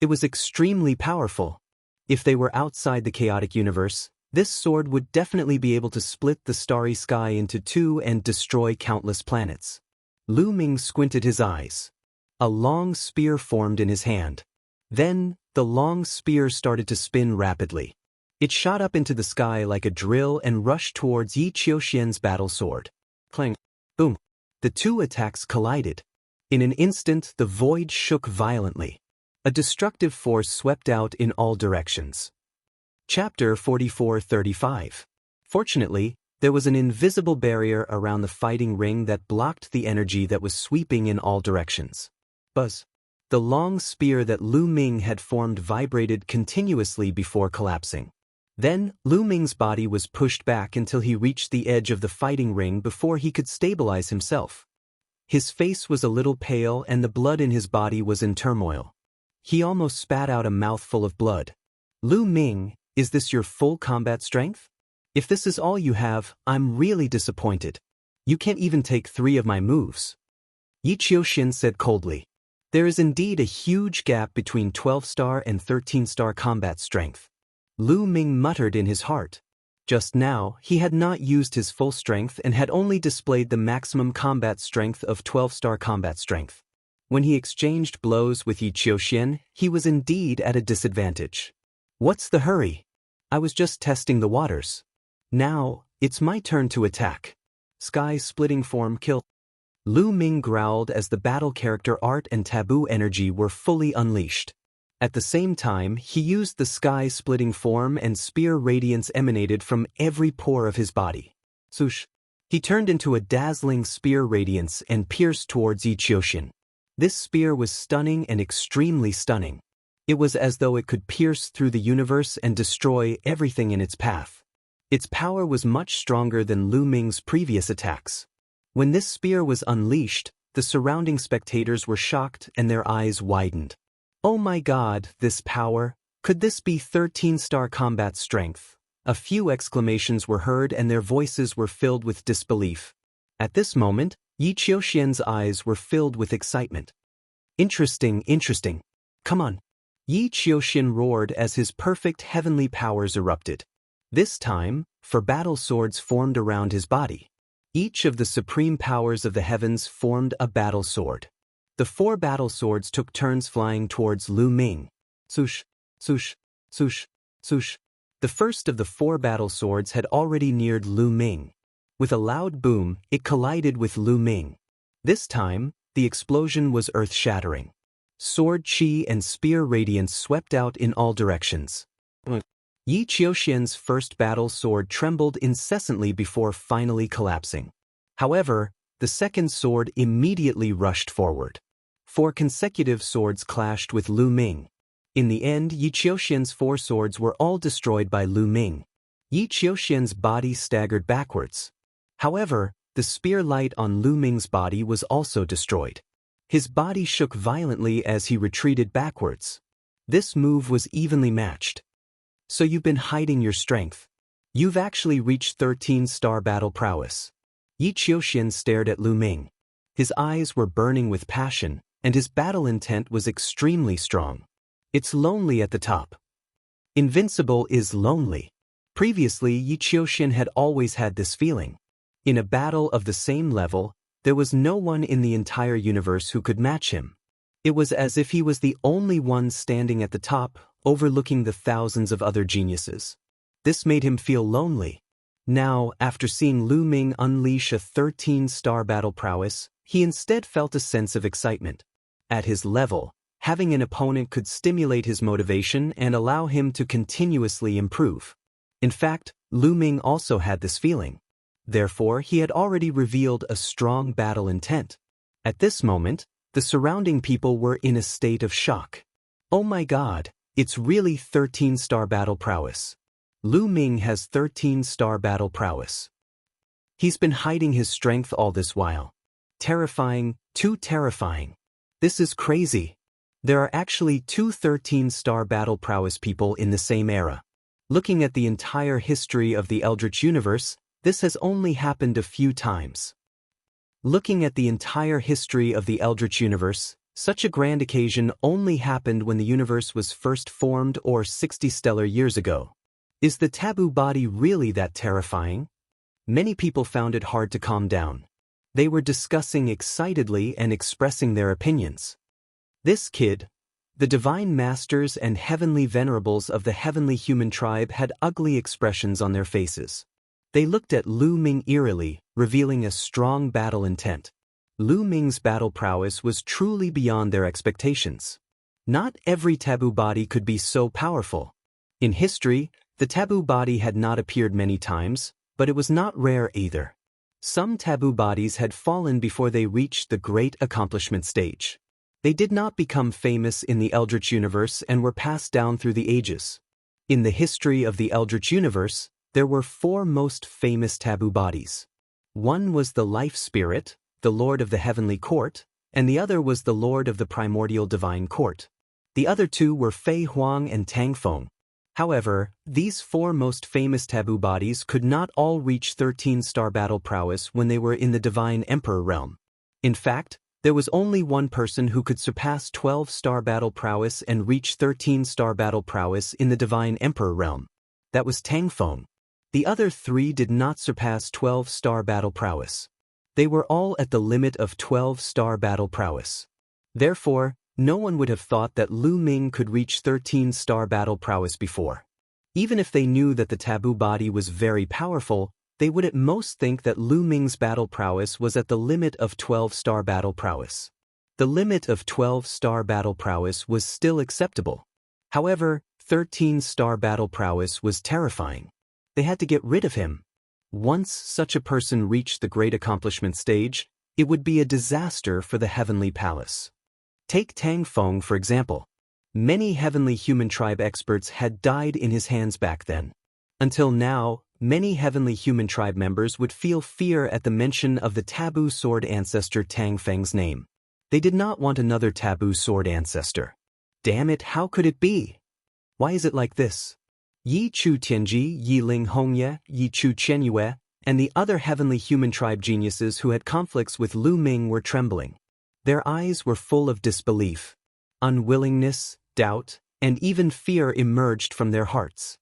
It was extremely powerful. If they were outside the chaotic universe, this sword would definitely be able to split the starry sky into 2 and destroy countless planets. Lu Ming squinted his eyes. A long spear formed in his hand. Then, the long spear started to spin rapidly. It shot up into the sky like a drill and rushed towards Yi Qiuxian's battle sword. Clang! Boom! The 2 attacks collided. In an instant, the void shook violently. A destructive force swept out in all directions. Chapter 44-35. Fortunately, there was an invisible barrier around the fighting ring that blocked the energy that was sweeping in all directions. Buzz! The long spear that Lu Ming had formed vibrated continuously before collapsing. Then, Lu Ming's body was pushed back until he reached the edge of the fighting ring before he could stabilize himself. His face was a little pale and the blood in his body was in turmoil. He almost spat out a mouthful of blood. Lu Ming, is this your full combat strength? If this is all you have, I'm really disappointed. You can't even take 3 of my moves. Yi Qiuxian said coldly. There is indeed a huge gap between 12-star and 13-star combat strength. Lu Ming muttered in his heart. Just now, he had not used his full strength and had only displayed the maximum combat strength of 12-star combat strength. When he exchanged blows with Yi Qiuxian, he was indeed at a disadvantage. What's the hurry? I was just testing the waters. Now, it's my turn to attack. Sky-splitting form kill. Lu Ming growled as the battle character art and taboo energy were fully unleashed. At the same time, he used the sky-splitting form and spear radiance emanated from every pore of his body. Swoosh! He turned into a dazzling spear radiance and pierced towards Yi Qiuxian. This spear was stunning and extremely stunning. It was as though it could pierce through the universe and destroy everything in its path. Its power was much stronger than Lu Ming's previous attacks. When this spear was unleashed, the surrounding spectators were shocked and their eyes widened. Oh my God, this power! Could this be 13-star combat strength? A few exclamations were heard and their voices were filled with disbelief. At this moment, Yi Qiuxian's eyes were filled with excitement. Interesting, interesting. Come on. Yi Qiuxian roared as his perfect heavenly powers erupted. This time, 4 battle swords formed around his body. Each of the supreme powers of the heavens formed a battle sword. The 4 battle swords took turns flying towards Lu Ming. Swoosh, swoosh, swoosh, swoosh. The first of the 4 battle swords had already neared Lu Ming. With a loud boom, it collided with Lu Ming. This time, the explosion was earth-shattering. Sword chi and spear radiance swept out in all directions. Yi Qiuxian's first battle sword trembled incessantly before finally collapsing. However, the second sword immediately rushed forward. 4 consecutive swords clashed with Lu Ming. In the end, Yi Qiuxian's 4 swords were all destroyed by Lu Ming. Yi Qiuxian's body staggered backwards. However, the spear light on Lu Ming's body was also destroyed. His body shook violently as he retreated backwards. This move was evenly matched. So you've been hiding your strength. You've actually reached 13-star battle prowess. Yi Qiuxian stared at Lu Ming. His eyes were burning with passion, and his battle intent was extremely strong. It's lonely at the top. Invincible is lonely. Previously, Yi Qiuxian had always had this feeling. In a battle of the same level, there was no one in the entire universe who could match him. It was as if he was the only one standing at the top, overlooking the thousands of other geniuses. This made him feel lonely. Now, after seeing Lu Ming unleash a 13-star battle prowess, he instead felt a sense of excitement. At his level, having an opponent could stimulate his motivation and allow him to continuously improve. In fact, Lu Ming also had this feeling. Therefore, he had already revealed a strong battle intent. At this moment, the surrounding people were in a state of shock. Oh my god, it's really 13-star battle prowess. Lu Ming has 13-star battle prowess. He's been hiding his strength all this while. Terrifying, too terrifying. This is crazy. There are actually two 13-star battle prowess people in the same era. Looking at the entire history of the Eldritch universe, this has only happened a few times. Looking at the entire history of the Eldritch universe, such a grand occasion only happened when the universe was first formed or 60 stellar years ago. Is the taboo body really that terrifying? Many people found it hard to calm down. They were discussing excitedly and expressing their opinions. This kid, the divine masters and heavenly venerables of the heavenly human tribe had ugly expressions on their faces. They looked at Lu Ming eerily, revealing a strong battle intent. Lu Ming's battle prowess was truly beyond their expectations. Not every taboo body could be so powerful. In history, the taboo body had not appeared many times, but it was not rare either. Some taboo bodies had fallen before they reached the great accomplishment stage. They did not become famous in the Eldritch universe and were passed down through the ages. In the history of the Eldritch universe, there were four most famous taboo bodies. One was the Life Spirit, the Lord of the Heavenly Court, and the other was the Lord of the Primordial Divine Court. The other two were Fei Huang and Tang Feng. However, these four most famous taboo bodies could not all reach 13-star battle prowess when they were in the Divine Emperor realm. In fact, there was only one person who could surpass 12-star battle prowess and reach 13-star battle prowess in the Divine Emperor realm. That was Tang Feng. The other three did not surpass 12-star battle prowess. They were all at the limit of 12-star battle prowess. Therefore, no one would have thought that Lu Ming could reach 13-star battle prowess before. Even if they knew that the taboo body was very powerful, they would at most think that Lu Ming's battle prowess was at the limit of 12-star battle prowess. The limit of 12-star battle prowess was still acceptable. However, 13-star battle prowess was terrifying. They had to get rid of him. Once such a person reached the great accomplishment stage, it would be a disaster for the Heavenly Palace. Take Tang Feng for example. Many heavenly human tribe experts had died in his hands back then. Until now, many heavenly human tribe members would feel fear at the mention of the taboo sword ancestor Tang Feng's name. They did not want another taboo sword ancestor. Damn it, how could it be? Why is it like this? Yi Chu Tianji, Yi Ling Hongye, Yi Chu Chenyue, and the other heavenly human tribe geniuses who had conflicts with Lu Ming were trembling. Their eyes were full of disbelief. Unwillingness, doubt, and even fear emerged from their hearts.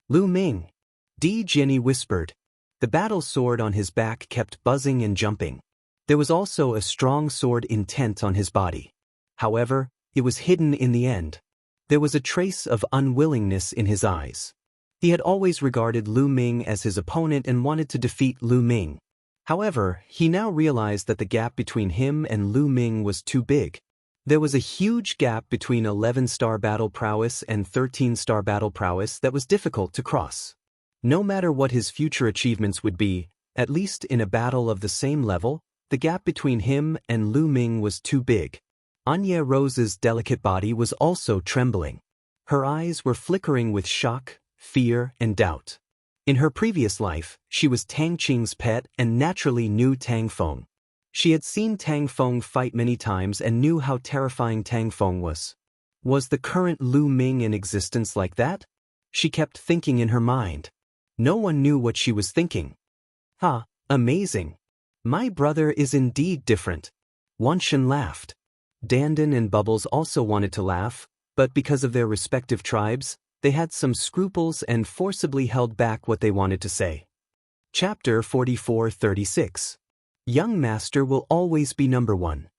Lu Ming, Di Jenny whispered. The battle sword on his back kept buzzing and jumping. There was also a strong sword intent on his body. However, it was hidden in the end. There was a trace of unwillingness in his eyes. He had always regarded Lu Ming as his opponent and wanted to defeat Lu Ming. However, he now realized that the gap between him and Lu Ming was too big. There was a huge gap between 11-star battle prowess and 13-star battle prowess that was difficult to cross. No matter what his future achievements would be, at least in a battle of the same level, the gap between him and Lu Ming was too big. Anya Rose's delicate body was also trembling. Her eyes were flickering with shock, fear, and doubt. In her previous life, she was Tang Qing's pet and naturally knew Tang Feng. She had seen Tang Feng fight many times and knew how terrifying Tang Feng was. Was the current Lu Ming in existence like that? She kept thinking in her mind. No one knew what she was thinking. Amazing. My brother is indeed different. Wanshan laughed. Dandan and Bubbles also wanted to laugh, but because of their respective tribes, they had some scruples and forcibly held back what they wanted to say. Chapter 44-36. Young Master will always be number one.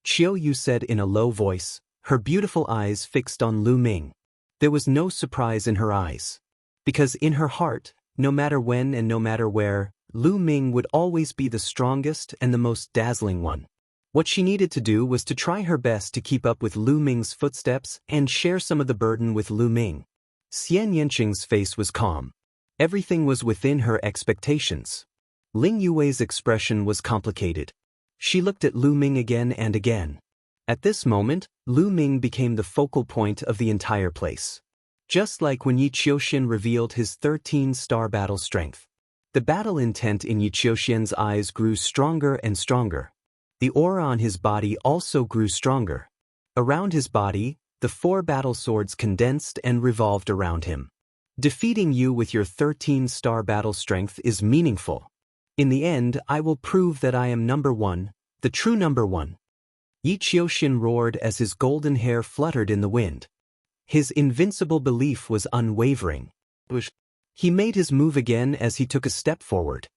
Qiu Yu said in a low voice, her beautiful eyes fixed on Lu Ming. There was no surprise in her eyes. Because in her heart, No matter when and no matter where, Lu Ming would always be the strongest and the most dazzling one. What she needed to do was to try her best to keep up with Lu Ming's footsteps and share some of the burden with Lu Ming. Xian Yanqing's face was calm. Everything was within her expectations. Ling Yue's expression was complicated. She looked at Lu Ming again and again. At this moment, Lu Ming became the focal point of the entire place. Just like when Yi Qiuxian revealed his 13-star battle strength. The battle intent in Yi Qiuxian's eyes grew stronger and stronger. The aura on his body also grew stronger. Around his body, the 4 battle swords condensed and revolved around him. Defeating you with your 13-star battle strength is meaningful. In the end, I will prove that I am number one, the true number one. Yi Qiuxian roared as his golden hair fluttered in the wind. His invincible belief was unwavering. He made his move again as he took a step forward.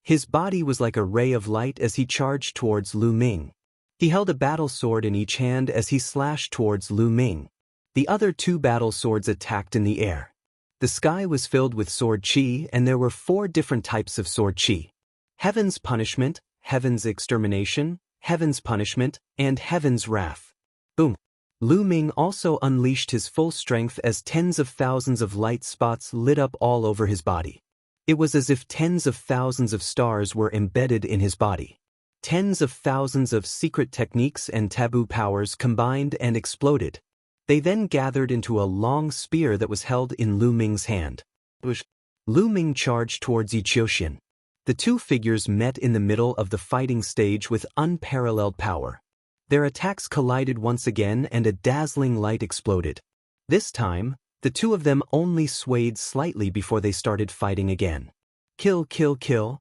His body was like a ray of light as he charged towards Lu Ming. He held a battle sword in each hand as he slashed towards Lu Ming. The other 2 battle swords attacked in the air. The sky was filled with sword qi, and there were 4 different types of sword qi. Heaven's punishment, heaven's extermination, heaven's punishment, and heaven's wrath. Boom! Lu Ming also unleashed his full strength as tens of thousands of light spots lit up all over his body. It was as if tens of thousands of stars were embedded in his body. Tens of thousands of secret techniques and taboo powers combined and exploded. They then gathered into a long spear that was held in Lu Ming's hand. Lu Ming charged towards Yi Qiuxian. The 2 figures met in the middle of the fighting stage with unparalleled power. Their attacks collided once again and a dazzling light exploded. This time, the 2 of them only swayed slightly before they started fighting again. Kill, kill, kill.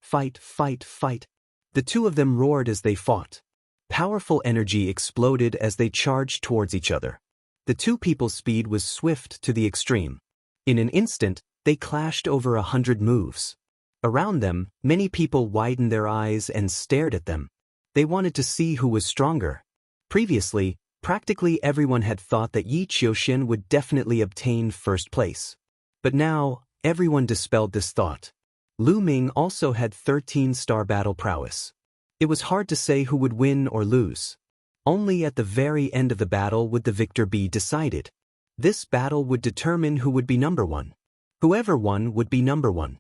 Fight, fight, fight. The 2 of them roared as they fought. Powerful energy exploded as they charged towards each other. The 2 people's speed was swift to the extreme. In an instant, they clashed over 100 moves. Around them, many people widened their eyes and stared at them. They wanted to see who was stronger. Previously, practically everyone had thought that Yi Qiuxian would definitely obtain first place. But now, everyone dispelled this thought. Lu Ming also had 13-star battle prowess. It was hard to say who would win or lose. Only at the very end of the battle would the victor be decided. This battle would determine who would be number one. Whoever won would be number one.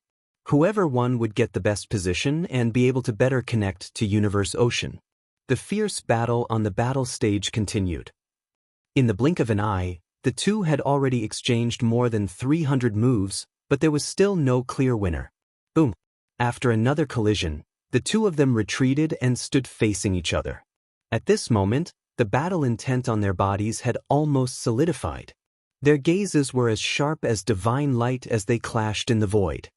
Whoever won would get the best position and be able to better connect to Universe Ocean. The fierce battle on the battle stage continued. In the blink of an eye, the 2 had already exchanged more than 300 moves, but there was still no clear winner. Boom! After another collision, the 2 of them retreated and stood facing each other. At this moment, the battle intent on their bodies had almost solidified. Their gazes were as sharp as divine light as they clashed in the void.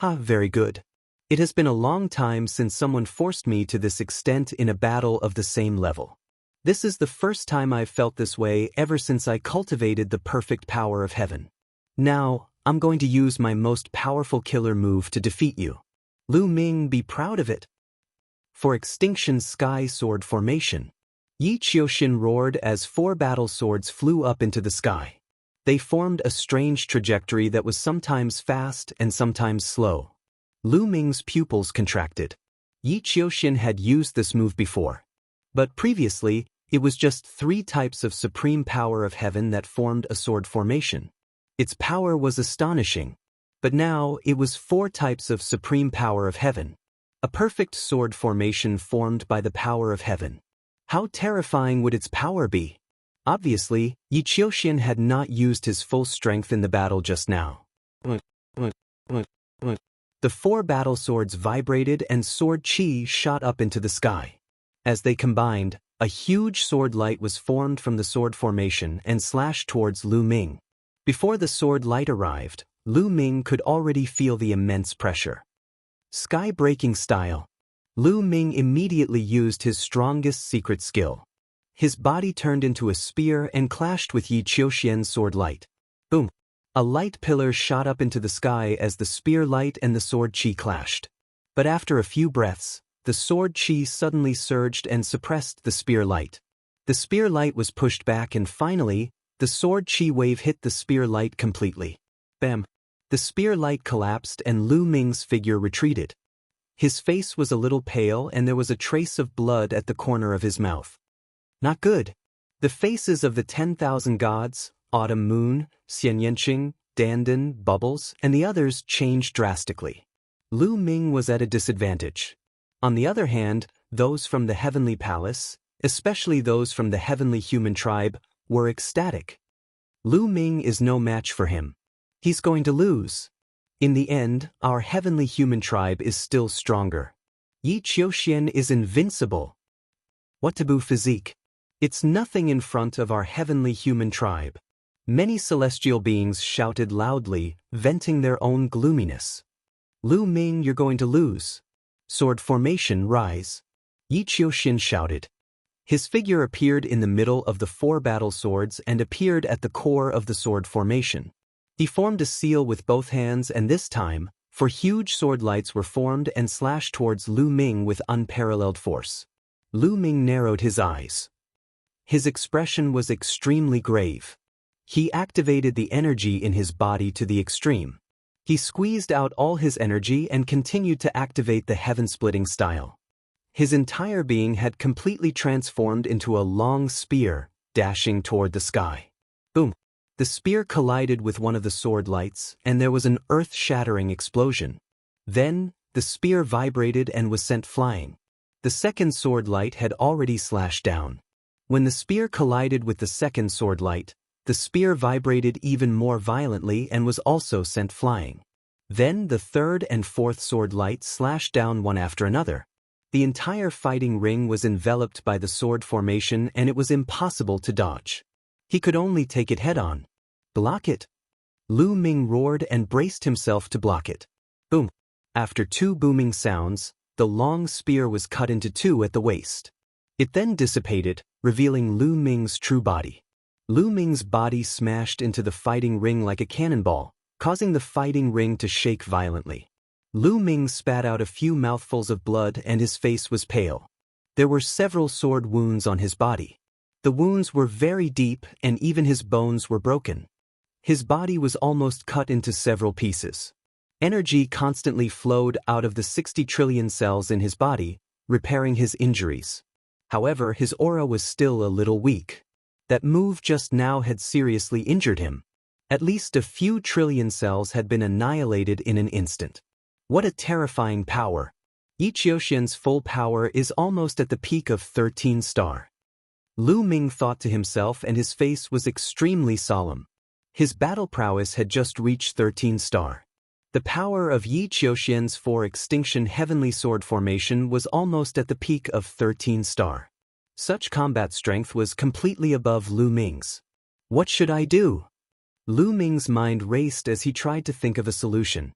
Ah, very good. It has been a long time since someone forced me to this extent in a battle of the same level. This is the first time I've felt this way ever since I cultivated the perfect power of heaven. Now, I'm going to use my most powerful killer move to defeat you. Lu Ming, be proud of it. For Extinction Sky Sword Formation. Yi Qiuxian roared as 4 battle swords flew up into the sky. They formed a strange trajectory that was sometimes fast and sometimes slow. Lu Ming's pupils contracted. Yi Qiuxian had used this move before. But previously, it was just 3 types of supreme power of heaven that formed a sword formation. Its power was astonishing. But now, it was 4 types of supreme power of heaven. A perfect sword formation formed by the power of heaven. How terrifying would its power be? Obviously, Yi Qiuxian had not used his full strength in the battle just now. The 4 battle swords vibrated and sword qi shot up into the sky. As they combined, a huge sword light was formed from the sword formation and slashed towards Lu Ming. Before the sword light arrived, Lu Ming could already feel the immense pressure. Sky-breaking style. Lu Ming immediately used his strongest secret skill. His body turned into a spear and clashed with Yi Qiuxian's sword light. Boom! A light pillar shot up into the sky as the spear light and the sword qi clashed. But after a few breaths, the sword qi suddenly surged and suppressed the spear light. The spear light was pushed back and finally, the sword qi wave hit the spear light completely. Bam! The spear light collapsed and Lu Ming's figure retreated. His face was a little pale and there was a trace of blood at the corner of his mouth. Not good. The faces of the 10,000 gods, Autumn Moon, Xianyanqing, Dandan, Bubbles, and the others changed drastically. Lu Ming was at a disadvantage. On the other hand, those from the Heavenly Palace, especially those from the Heavenly Human Tribe, were ecstatic. Lu Ming is no match for him. He's going to lose. In the end, our Heavenly Human Tribe is still stronger. Yi Qiuxian is invincible. What taboo physique? It's nothing in front of our Heavenly Human Tribe. Many celestial beings shouted loudly, venting their own gloominess. Lu Ming, you're going to lose. Sword formation, rise. Yi Qiuxian shouted. His figure appeared in the middle of the 4 battle swords and appeared at the core of the sword formation. He formed a seal with both hands and this time, 4 huge sword lights were formed and slashed towards Lu Ming with unparalleled force. Lu Ming narrowed his eyes. His expression was extremely grave. He activated the energy in his body to the extreme. He squeezed out all his energy and continued to activate the heaven-splitting style. His entire being had completely transformed into a long spear, dashing toward the sky. Boom! The spear collided with one of the sword lights, and there was an earth-shattering explosion. Then, the spear vibrated and was sent flying. The second sword light had already slashed down. When the spear collided with the second sword light, the spear vibrated even more violently and was also sent flying. Then the third and fourth sword lights slashed down one after another. The entire fighting ring was enveloped by the sword formation and it was impossible to dodge. He could only take it head-on. Block it. Lu Ming roared and braced himself to block it. Boom. After 2 booming sounds, the long spear was cut into 2 at the waist. It then dissipated, revealing Lu Ming's true body. Lu Ming's body smashed into the fighting ring like a cannonball, causing the fighting ring to shake violently. Lu Ming spat out a few mouthfuls of blood and his face was pale. There were several sword wounds on his body. The wounds were very deep and even his bones were broken. His body was almost cut into several pieces. Energy constantly flowed out of the 60 trillion cells in his body, repairing his injuries. However, his aura was still a little weak. That move just now had seriously injured him. At least a few trillion cells had been annihilated in an instant. What a terrifying power. Yi Qiuxian's full power is almost at the peak of 13 star. Lu Ming thought to himself and his face was extremely solemn. His battle prowess had just reached 13 star. The power of Yi Qiuxian's 4 extinction heavenly sword formation was almost at the peak of 13 star. Such combat strength was completely above Lu Ming's. What should I do? Lu Ming's mind raced as he tried to think of a solution.